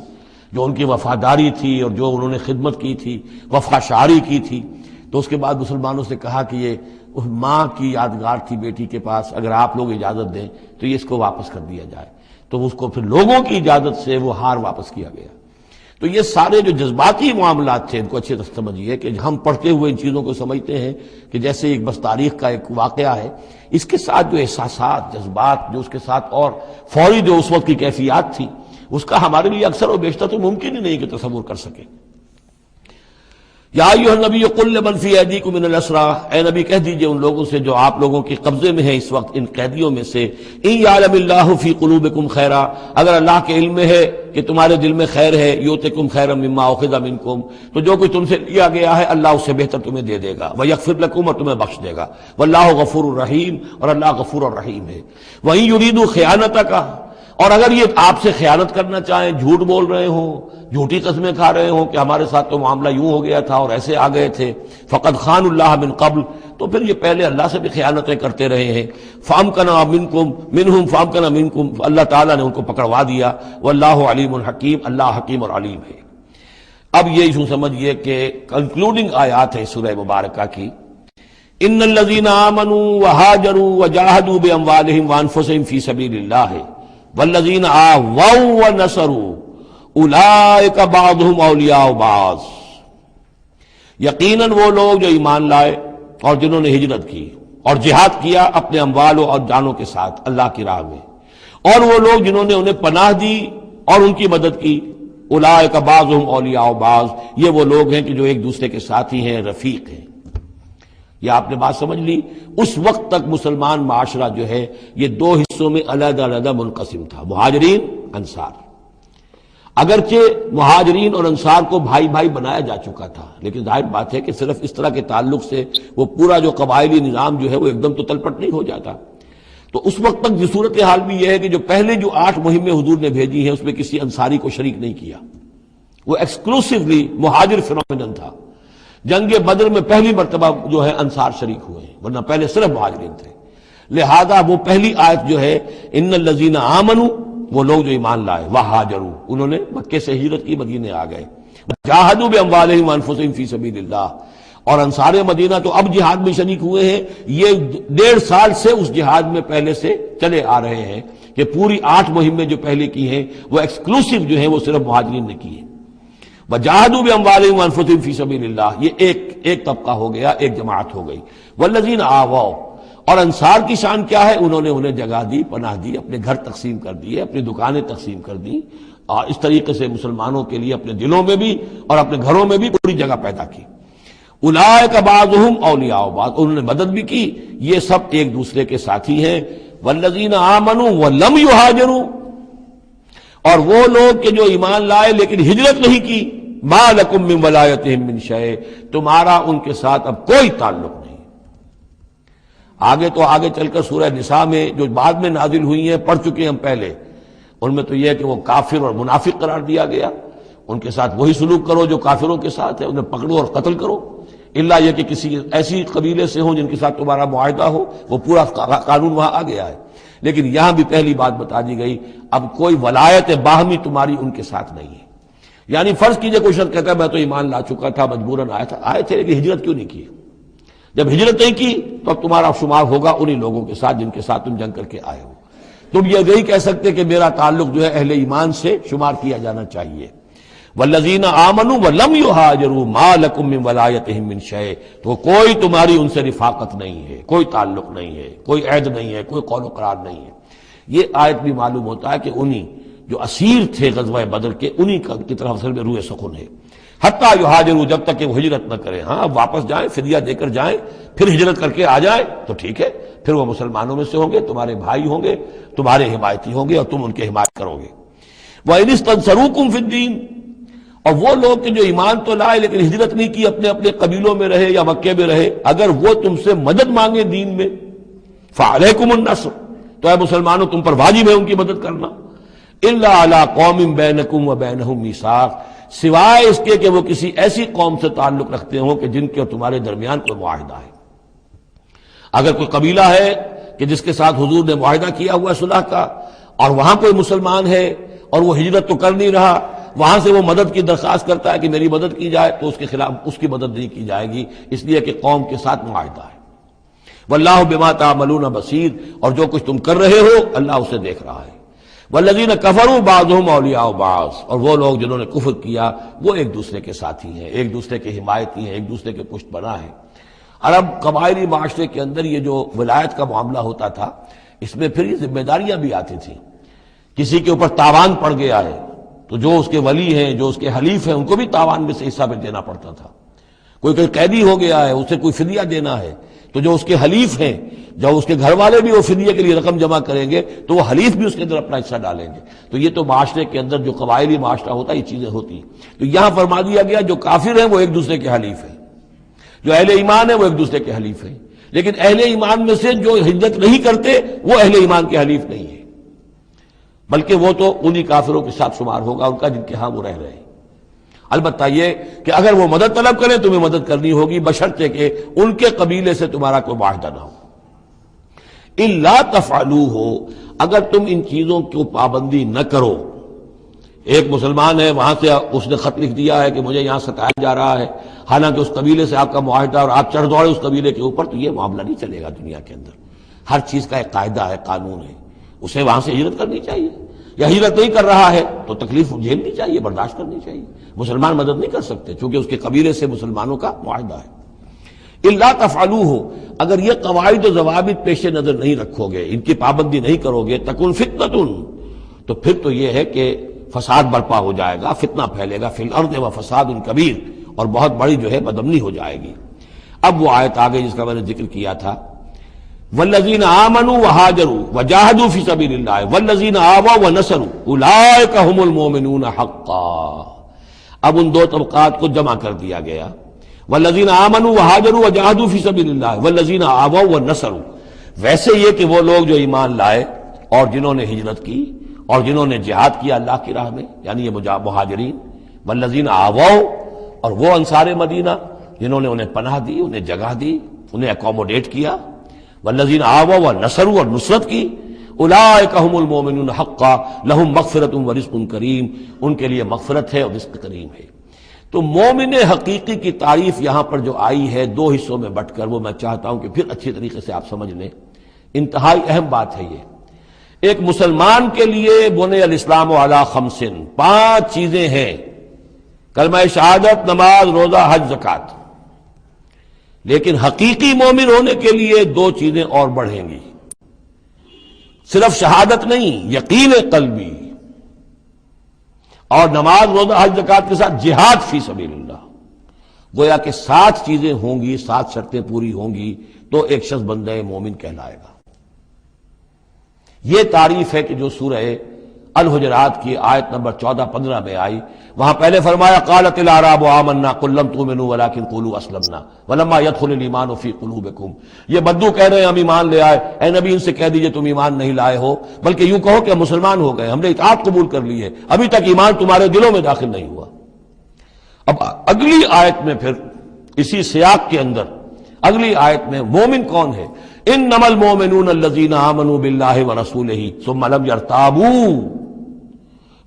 Speaker 2: جو ان کی وفاداری تھی اور جو انہوں نے خدمت کی تھی، وفا شعاری کی تھی۔ تو اس کے بعد مسلمانوں سے کہا کہ یہ ماں کی یادگار تھی بیٹی کے پاس، اگر آپ لوگ اجازت دیں تو یہ اس کو واپس کر دیا جائے۔ تو اس کو پھر لوگوں کی اجازت سے وہ ہار واپس کیا گیا۔ تو یہ سارے جو جذباتی معاملات تھے ان کو اچھے سے سمجھیے کہ ہم پڑھتے ہوئے ان چیزوں کو سمجھتے ہیں کہ جیسے ایک بس تاریخ کا ایک واقعہ ہے، اس کے ساتھ جو احساسات، جذبات، جو اس کے ساتھ اور فوری جو اس وقت کی کیفیات تھی، اس کا ہمارے لیے اکثر و بیشتر تو ممکن ہی نہیں کہ تصور کر سکیں۔ یا ایھا النبی قل لمن فی ایدیکم من الاسری، اے نبی کہہ دیجئے ان لوگوں سے جو آپ لوگوں کے قبضے میں ہیں اس وقت ان قیدیوں میں سے، ان یعلم اللہ فی قلوبکم خیرا، اگر اللہ کے علم میں ہے کہ تمہارے دل میں خیر ہے، یؤتکم خیرا مما اخذ منکم، تو جو کچھ تم سے لیا گیا ہے اللہ اس سے بہتر تمہیں دے دے گا، ویغفر لکم، اور تمہیں بخش دے گا، واللہ غفور الرحیم، اور اللہ غفور الرحیم ہے۔ وَإِن يُرِيدُوا خِيَانَتَكَ، اور اگر یہ آپ سے خیانت کرنا چاہیں، جھوٹ بول رہے ہوں، جھوٹی قسمیں کھا رہے ہوں کہ ہمارے ساتھ تو معاملہ یوں ہو گیا تھا اور ایسے آ گئے تھے، فقد خان اللہ من قبل، تو پھر یہ پہلے اللہ سے بھی خیانتیں کرتے رہے ہیں، فامکنا منہم فامکنا منکم، اللہ تعالیٰ نے ان کو پکڑوا دیا، واللہ علیم حکیم، اللہ حکیم اور علیم ہے۔ اب یہ یوں سمجھیے کہ کنکلوڈنگ آیات ہے سورہ مبارکہ کی، ان الذین آمنوا وہاجروا وجاہدوا باموالہم وانفسہم فی سبیل اللہ والذین آووا ونصروا اولئک بعضهم اولیاء بعض، یقیناً وہ لوگ جو ایمان لائے اور جنہوں نے ہجرت کی اور جہاد کیا اپنے اموالوں اور جانوں کے ساتھ اللہ کی راہ میں، اور وہ لوگ جنہوں نے انہیں پناہ دی اور ان کی مدد کی، اولئک بعضهم اولیاء بعض، یہ وہ لوگ ہیں کہ جو ایک دوسرے کے ساتھی ہیں، رفیق ہیں۔ یہ آپ نے بات سمجھ لی۔ اس وقت تک مسلمان معاشرہ جو ہے یہ دو حصوں میں علیحدہ علیحدہ منقسم تھا، مہاجرین، انصار۔ اگرچہ مہاجرین اور انصار کو بھائی بھائی بنایا جا چکا تھا، لیکن ظاہر بات ہے کہ صرف اس طرح کے تعلق سے وہ پورا جو قبائلی نظام جو ہے وہ ایک دم تو تلپٹ نہیں ہو جاتا۔ تو اس وقت تک جو صورتحال بھی یہ ہے کہ جو پہلے جو 8 مہمیں حضور نے بھیجی ہیں اس میں کسی انصاری کو شریک نہیں کیا، وہ ایکسکلوسیولی مہاجر فینومینن تھا۔ جنگ بدر میں پہلی مرتبہ جو ہے انصار شریک ہوئے ہیں، ورنہ پہلے صرف مہاجرین تھے۔ لہذا وہ پہلی آیت جو ہے ان الذین آمنوا، وہ لوگ جو ایمان لائے، وہاجروا، انہوں نے مکے سے ہجرت کی، مدینے آ گئے، جاہدوا باموالہم وانفسہم فی سبیل اللہ، اور انصار مدینہ تو اب جہاد میں شریک ہوئے ہیں، یہ 1.5 سال سے اس جہاد میں پہلے سے چلے آ رہے ہیں کہ پوری 8 مہمیں جو پہلے کی ہیں وہ ایکسکلوسیو جو ہیں وہ صرف مہاجرین نے کی ہیں۔ وجاہدوا باموالہم وانفسہم فی سبیل اللہ، یہ ایک طبقہ ہو گیا، ایک جماعت ہو گئی۔ والذین آووا، اور انصار کی شان کیا ہے؟ انہوں نے انہیں جگہ دی، پناہ دی، اپنے گھر تقسیم کر دیے، اپنی دکانیں تقسیم کر دی، اور اس طریقے سے مسلمانوں کے لیے اپنے دلوں میں بھی اور اپنے گھروں میں بھی پوری جگہ پیدا کی۔ اولئک بعضهم اولیاء بعض، انہوں نے مدد بھی کی، یہ سب ایک دوسرے کے ساتھی ہیں۔ والذین آمنوا ولم یہاجروا، اور وہ لوگ کہ جو ایمان لائے لیکن ہجرت نہیں کی، ما لکم من ولایتہم من شیء، تمہارا ان کے ساتھ اب کوئی تعلق نہیں۔ آگے چل کر سورہ نساء میں جو بعد میں نازل ہوئی ہیں، پڑھ چکے ہم پہلے، ان میں تو یہ ہے کہ وہ کافر اور منافق قرار دیا گیا، ان کے ساتھ وہی سلوک کرو جو کافروں کے ساتھ ہے، انہیں پکڑو اور قتل کرو، الا یہ کہ کسی ایسی قبیلے سے ہوں جن کے ساتھ تمہارا معاہدہ ہو، وہ پورا قانون وہاں آ گیا ہے۔ لیکن یہاں بھی پہلی بات بتا دی گئی، اب کوئی ولایت باہمی تمہاری ان کے ساتھ نہیں ہے۔ یعنی فرض کیجئے کوئی شخص کہتا ہے میں تو ایمان لا چکا تھا، مجبوراً آئے تھے لیکن ہجرت کیوں نہیں کی؟ جب ہجرت نہیں کی تو اب تمہارا شمار ہوگا انہی لوگوں کے ساتھ جن کے ساتھ تم جنگ کر کے آئے ہو۔ تم یہ نہیں کہہ سکتے کہ میرا تعلق جو ہے اہل ایمان سے شمار کیا جانا چاہیے۔ والذین آمنوا ولم یہاجروا ما لکم من ولایتہم من شیء، تو کوئی تمہاری ان سے رفاقت نہیں ہے، کوئی تعلق نہیں ہے، کوئی عہد نہیں ہے، کوئی قول و قرار نہیں ہے۔ یہ آیت بھی معلوم ہوتا ہے کہ انہی جو اسیر تھے غزوہ بدر کے، انہی کی طرف اصل میں روح سخن ہے۔ حتیٰ یہاجروا، جب تک کہ وہ ہجرت نہ کریں، ہاں واپس جائیں، فدیہ دے کر جائیں، پھر ہجرت کر کے آ جائیں تو ٹھیک ہے، پھر وہ مسلمانوں میں سے ہوں گے، تمہارے بھائی ہوں گے، تمہارے حمایتی ہوں گے اور تم ان کی حمایت کرو گے۔ وَإِنِ اسْتَنصَرُوكُمْ فِي الدِّينِ، اور وہ لوگ کہ جو ایمان تو لائے لیکن ہجرت نہیں کی، اپنے اپنے قبیلوں میں رہے یا مکے میں رہے، اگر وہ تم سے مدد مانگے دین میں، فَعَلَيْكُمُ النَّصْرُ، تو اے مسلمانوں تم پر واجب ہے ان کی مدد کرنا، إِلَّا عَلَىٰ قَوْمٍ بَيْنَكُمْ وَبَيْنَهُمْ مِيثَاقٌ، سوائے اس کے کہ وہ کسی ایسی قوم سے تعلق رکھتے ہوں کہ جن کے اور تمہارے درمیان کوئی معاہدہ ہے۔ اگر کوئی قبیلہ ہے کہ جس کے ساتھ حضور نے معاہدہ کیا ہوا ہے صلح کا، اور وہاں کوئی مسلمان ہے اور وہ ہجرت تو کر نہیں رہا، وہاں سے وہ مدد کی درخواست کرتا ہے کہ میری مدد کی جائے، تو اس کے خلاف اس کی مدد نہیں کی جائے گی، اس لیے کہ قوم کے ساتھ معاہدہ ہے۔ واللہ بما تعملون بصیر، اور جو کچھ تم کر رہے ہو اللہ اسے دیکھ رہا ہے۔ والذین کفروا بعضهم اولیاء بعض، اور وہ لوگ جنہوں نے کفر کیا وہ ایک دوسرے کے ساتھی ہیں، ایک دوسرے کے حمایتی ہیں، ایک دوسرے کے پشت پناہ ہیں۔ عرب قبائلی معاشرے کے اندر یہ جو ولایت کا معاملہ ہوتا تھا، اس میں پھر یہ ذمہ داریاں بھی آتی تھیں۔ کسی کے اوپر تاوان پڑ گیا ہے تو جو اس کے ولی ہیں، جو اس کے حلیف ہیں، ان کو بھی تاوان میں سے حصہ بھی دینا پڑتا تھا۔ کوئی قیدی ہو گیا ہے، اسے کوئی فدیہ دینا ہے تو جو اس کے حلیف ہیں، جب اس کے گھر والے بھی وہ فدیے کے لیے رقم جمع کریں گے تو وہ حلیف بھی اس کے اندر اپنا حصہ ڈالیں گے۔ تو یہ تو معاشرے کے اندر جو قبائلی معاشرہ ہوتا ہے، یہ چیزیں ہوتی ہیں۔ تو یہاں فرما دیا گیا جو کافر ہیں وہ ایک دوسرے کے حلیف ہیں، جو اہل ایمان ہیں وہ ایک دوسرے کے حلیف ہیں، لیکن اہل ایمان میں سے جو ہجرت نہیں کرتے وہ اہل ایمان کے حلیف نہیں ہیں، بلکہ وہ تو انہی کافروں کے ساتھ شمار ہوگا ان کا جن کے ہاں وہ رہ رہے ہیں۔ البتہ یہ کہ اگر وہ مدد طلب کریں تمہیں مدد کرنی ہوگی، بشرطے کہ ان کے قبیلے سے تمہارا کوئی معاہدہ نہ ہو۔ الا تفعلوہ، اگر تم ان چیزوں کو پابندی نہ کرو۔ ایک مسلمان ہے، وہاں سے اس نے خط لکھ دیا ہے کہ مجھے یہاں ستایا جا رہا ہے، حالانکہ اس قبیلے سے آپ کا معاہدہ اور آپ چڑھ دوڑے اس قبیلے کے اوپر، تو یہ معاملہ نہیں چلے گا دنیا کے اندر۔ ہر چیز کا ایک قاعدہ ہے، قانون ہے، اسے وہاں سے ہجرت کرنی چاہیے، یا ہجرت نہیں کر رہا ہے تو تکلیف جھیلنی چاہیے، برداشت کرنی چاہیے۔ مسلمان مدد نہیں کر سکتے چونکہ اس کے قبیلے سے مسلمانوں کا معاہدہ ہے۔ الا تفعلوہ، اگر یہ قواعد و ضوابط پیش نظر نہیں رکھو گے، ان کی پابندی نہیں کرو گے، تکن فتنۃ، تو پھر تو یہ ہے کہ فساد برپا ہو جائے گا، فتنہ پھیلے گا، فی الارض و فساد کبیر، اور بہت بڑی جو ہے بدامنی ہو جائے گی۔ اب وہ آیت آگے جس کا میں نے ذکر کیا تھا، والذین آمنوا وہاجروا وجاہدوا فی سبیل اللہ والذین آووا ونصروا اولئک هم المؤمنون حقا۔ اب ان دو طبقات کو جمع کر دیا گیا، والذین آمنوا وہاجروا وجاہدوا فی سبیل اللہ والذین آووا ونصروا۔ ویسے یہ کہ وہ لوگ جو ایمان لائے اور جنہوں نے ہجرت کی اور جنہوں نے جہاد کیا اللہ کی راہ میں، یعنی یہ مہاجرین، والذین آووا، اور وہ انصار مدینہ جنہوں نے انہیں پناہ دی، انہیں جگہ دی، انہیں اکوموڈیٹ کیا، والذین آووا ونصروا، اور نصرت کی، اولئک هم المؤمنون حقا لهم مغفرۃ ورزق کریم، ان کے لیے مغفرت ہے اور رزق کریم ہے۔ تو مومن حقیقی کی تعریف یہاں پر جو آئی ہے دو حصوں میں بٹ کر، وہ میں چاہتا ہوں کہ پھر اچھی طریقے سے آپ سمجھ لیں، انتہائی اہم بات ہے یہ۔ ایک مسلمان کے لیے بنی الاسلام علی خمس، 5 چیزیں ہیں، کلمہ شہادت، نماز، روزہ، حج، زکوٰۃ۔ لیکن حقیقی مومن ہونے کے لیے 2 چیزیں اور بڑھیں گی، صرف شہادت نہیں، یقین قلبی، اور نماز، روزہ، حج، زکوٰۃ کے ساتھ جہاد فی سبیل اللہ۔ گویا کہ 7 چیزیں ہوں گی، 7 شرطیں پوری ہوں گی تو ایک شخص بندہ مومن کہلائے گا۔ یہ تعریف ہے کہ جو سورہ الحجرات کی آیت نمبر 14-15 میں آئی، وہاں پہلے فرمایا قالت الاعراب آمنا قل لم تؤمنوا ولکن قولوا اسلمنا ولما يدخل الايمان في قلوبكم۔ یہ بدو کہہ رہے ہیں ہم ایمان لے آئے، اے نبی ان سے کہہ دیجئے تم ایمان نہیں لائے ہو، بلکہ یوں کہو کہ ہم مسلمان ہو گئے، ہم نے اطاعت قبول کر لی ہے، ابھی تک ایمان تمہارے دلوں میں داخل نہیں ہوا۔ اب اگلی آیت میں پھر اسی سیاق کے اندر اگلی آیت میں مومن کون ہے؟ انما المؤمنون الذين آمنوا بالله ورسوله ثم لم يرتابوا۔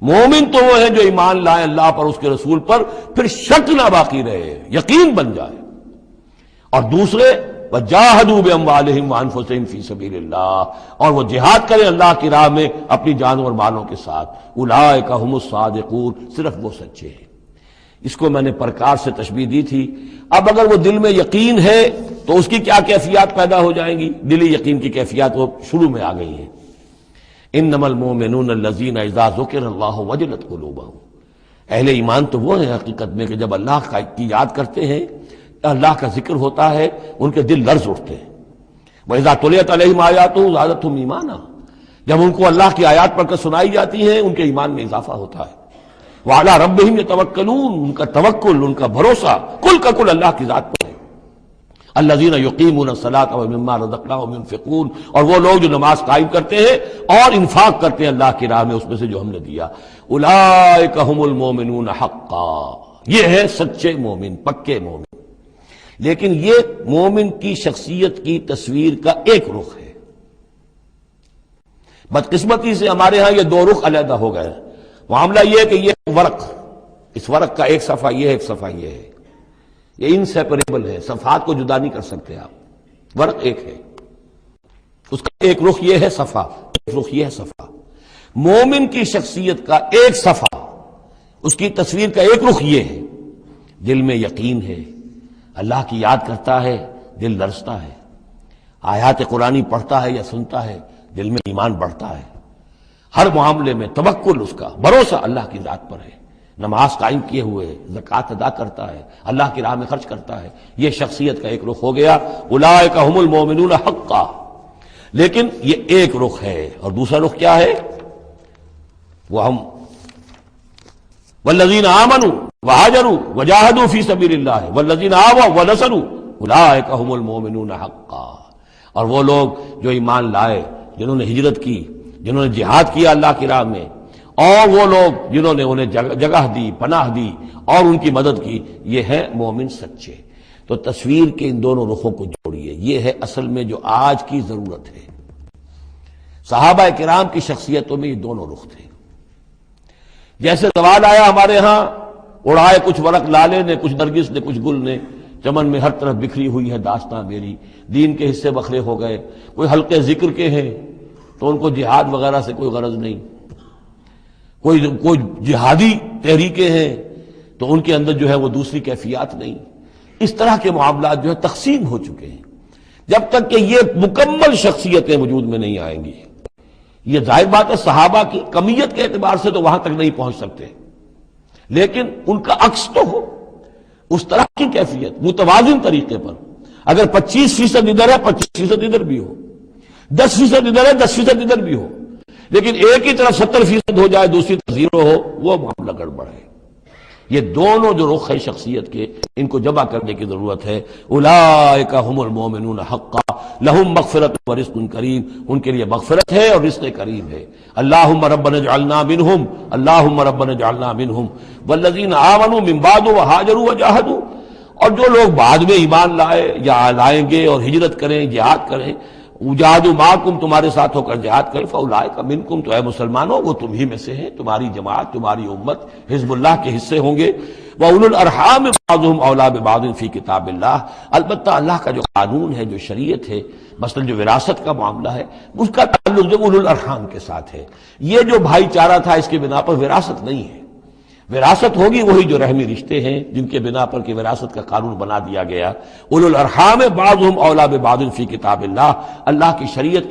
Speaker 2: مومن تو وہ ہیں جو ایمان لائیں اللہ پر، اس کے رسول پر، پھر شک نہ باقی رہے، یقین بن جائے۔ اور دوسرے وجاہدوا باموالہم وانفسہم فی سبیل اللہ، اور وہ جہاد کریں اللہ کی راہ میں اپنی جانوں اور مالوں کے ساتھ، اولئک ھم الصادقون، صرف وہ سچے ہیں۔ اس کو میں نے پرکار سے تشبیہ دی تھی۔ اب اگر وہ دل میں یقین ہے تو اس کی کیا کیفیات پیدا ہو جائیں گی؟ دلی یقین کی کیفیات وہ شروع میں آ گئی ہیں۔ انما المؤمنون الذین اذا ذکر اللہ وجلت قلوبہم، اہل ایمان تو وہ ہیں حقیقت میں کہ جب اللہ کی یاد کرتے ہیں، اللہ کا ذکر ہوتا ہے، ان کے دل لرز اٹھتے ہیں۔ وَإِذَا تُلِيَتْ عَلَيْهِمْ آيَاتُهُ زَادَتْهُمْ ایمانا، جب ان کو اللہ کی آیات پڑھ کر سنائی جاتی ہیں ان کے ایمان میں اضافہ ہوتا ہے۔ وَعَلَىٰ رَبِّهِمْ يَتَوَكَّلُونَ، ان کا توکل، ان کا بھروسہ کل کا کل اللہ کی ذات پر ہے۔ الذین یقیمون الصلاۃ ومما رزقناہم ينفقون، اور وہ لوگ جو نماز قائم کرتے ہیں اور انفاق کرتے ہیں اللہ کی راہ میں اس میں سے جو ہم نے دیا۔ اولئک ھم المؤمنون حقا، یہ ہے سچے مومن، پکے مومن۔ لیکن یہ مومن کی شخصیت کی تصویر کا ایک رخ ہے۔ بدقسمتی سے ہمارے ہاں یہ 2 رخ علیحدہ ہو گئے۔ معاملہ یہ ہے کہ یہ ورق، اس ورق کا ایک صفحہ یہ ہے، ایک صفحہ یہ ہے، یہ انسیپریبل ہے، صفحات کو جدا نہیں کر سکتے آپ۔ ورق ایک ہے، اس کا ایک رخ یہ ہے صفحہ، ایک رخ یہ ہے صفحہ۔ مومن کی شخصیت کا ایک صفحہ، اس کی تصویر کا ایک رخ یہ ہے، دل میں یقین ہے، اللہ کی یاد کرتا ہے، دل لرزتا ہے، آیات قرآنی پڑھتا ہے یا سنتا ہے، دل میں ایمان بڑھتا ہے، ہر معاملے میں توکل، اس کا بھروسہ اللہ کی ذات پر ہے، نماز قائم کیے ہوئے ہے، زکوٰۃ ادا کرتا ہے، اللہ کی راہ میں خرچ کرتا ہے، یہ شخصیت کا ایک رخ ہو گیا، اولئک هم المؤمنون حقا۔ لیکن یہ ایک رخ ہے، اور دوسرا رخ کیا ہے؟ وہ ہم والذین آمنوا وہاجروا وجاہدوا فی سبیل اللہ والذین آووا ونصروا اولئک هم المؤمنون حقا۔ اور وہ لوگ جو ایمان لائے، جنہوں نے ہجرت کی، جنہوں نے جہاد کیا اللہ کی راہ میں، اور وہ لوگ جنہوں نے انہیں جگہ دی، پناہ دی اور ان کی مدد کی، یہ ہیں مومن سچے۔ تو تصویر کے ان دونوں رخوں کو جوڑیے، یہ ہے اصل میں جو آج کی ضرورت ہے۔ صحابہ کرام کی شخصیتوں میں یہ دونوں رخ تھے۔ جیسے زوال آیا ہمارے ہاں، اڑائے کچھ ورق لالے نے، کچھ نرگس نے، کچھ گل نے، چمن میں ہر طرف بکھری ہوئی ہے داستاں میری، دین کے حصے بکھرے ہو گئے، کوئی حلقے ذکر کے ہیں تو ان کو جہاد وغیرہ سے کوئی غرض نہیں، کوئی جہادی تحریکیں ہیں تو ان کے اندر جو ہے وہ دوسری کیفیات نہیں۔ اس طرح کے معاملات جو ہے تقسیم ہو چکے ہیں۔ جب تک کہ یہ مکمل شخصیتیں وجود میں نہیں آئیں گی، یہ ظاہر بات ہے صحابہ کی کمیت کے اعتبار سے تو وہاں تک نہیں پہنچ سکتے، لیکن ان کا عکس تو ہو، اس طرح کی کیفیت متوازن طریقے پر۔ اگر 25% ادھر ہے 25% ادھر بھی ہو، 10% ادھر ہے 10% ادھر بھی ہو، لیکن ایک ہی طرف 70% ہو جائے، دوسری طرف 0 ہو، وہ معاملہ گڑبڑ ہے۔ یہ دونوں جو رخ ہے شخصیت کے، ان کو جمع کرنے کی ضرورت ہے۔ اولئک هم المؤمنون حقا لهم مغفرۃ ورزق کریم، ان کے لیے مغفرت ہے اور رزق کریم ہے۔ اللہم ربنا اجعلنا منہم، اللہم ربنا اجعلنا منہم والذین آمنوا من بعد وہاجروا وجاہدوا، اور جو لوگ بعد میں ایمان لائے یا لائیں گے اور ہجرت کریں، جہاد کریں، وجاہدوا معکم، تمہارے ساتھ ہو کر جہاد کریں، فاولئک منکم، تو اے مسلمانوں وہ تم ہی میں سے ہیں، تمہاری جماعت، تمہاری امت حزب اللہ کے حصے ہوں گے۔ وَأُولُو الْأَرْحَامِ بَعْضُهُمْ أَوْلَىٰ بِبَعْضٍ فِي کتاب اللہ، البتہ اللہ کا جو قانون ہے، جو شریعت ہے، مثلا جو وراثت کا معاملہ ہے، اس کا تعلق جو اولو الارحام کے ساتھ ہے۔ یہ جو بھائی چارہ تھا اس کے بنا پر وراثت نہیں ہے، وراثت ہوگی وہی جو رحمی رشتے ہیں جن کے بنا پر کہ وراثت کا قانون بنا دیا گیا۔ اولو الارحام بعضهم اولیٰ ببعض فی کتاب اللہ، اللہ کی شریعت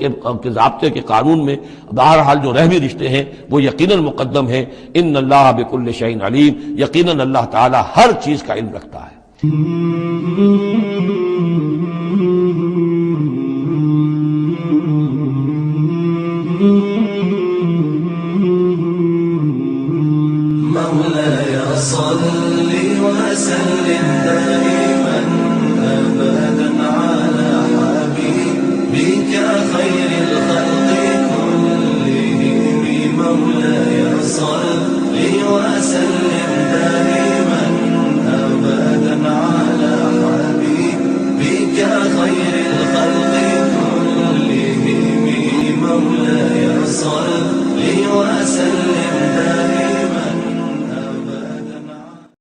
Speaker 2: کے ضابطے کے قانون میں بہرحال جو رحمی رشتے ہیں وہ یقیناً مقدم ہیں۔ ان اللہ بکل شیء علیم، یقیناً اللہ تعالی ہر چیز کا علم رکھتا ہے۔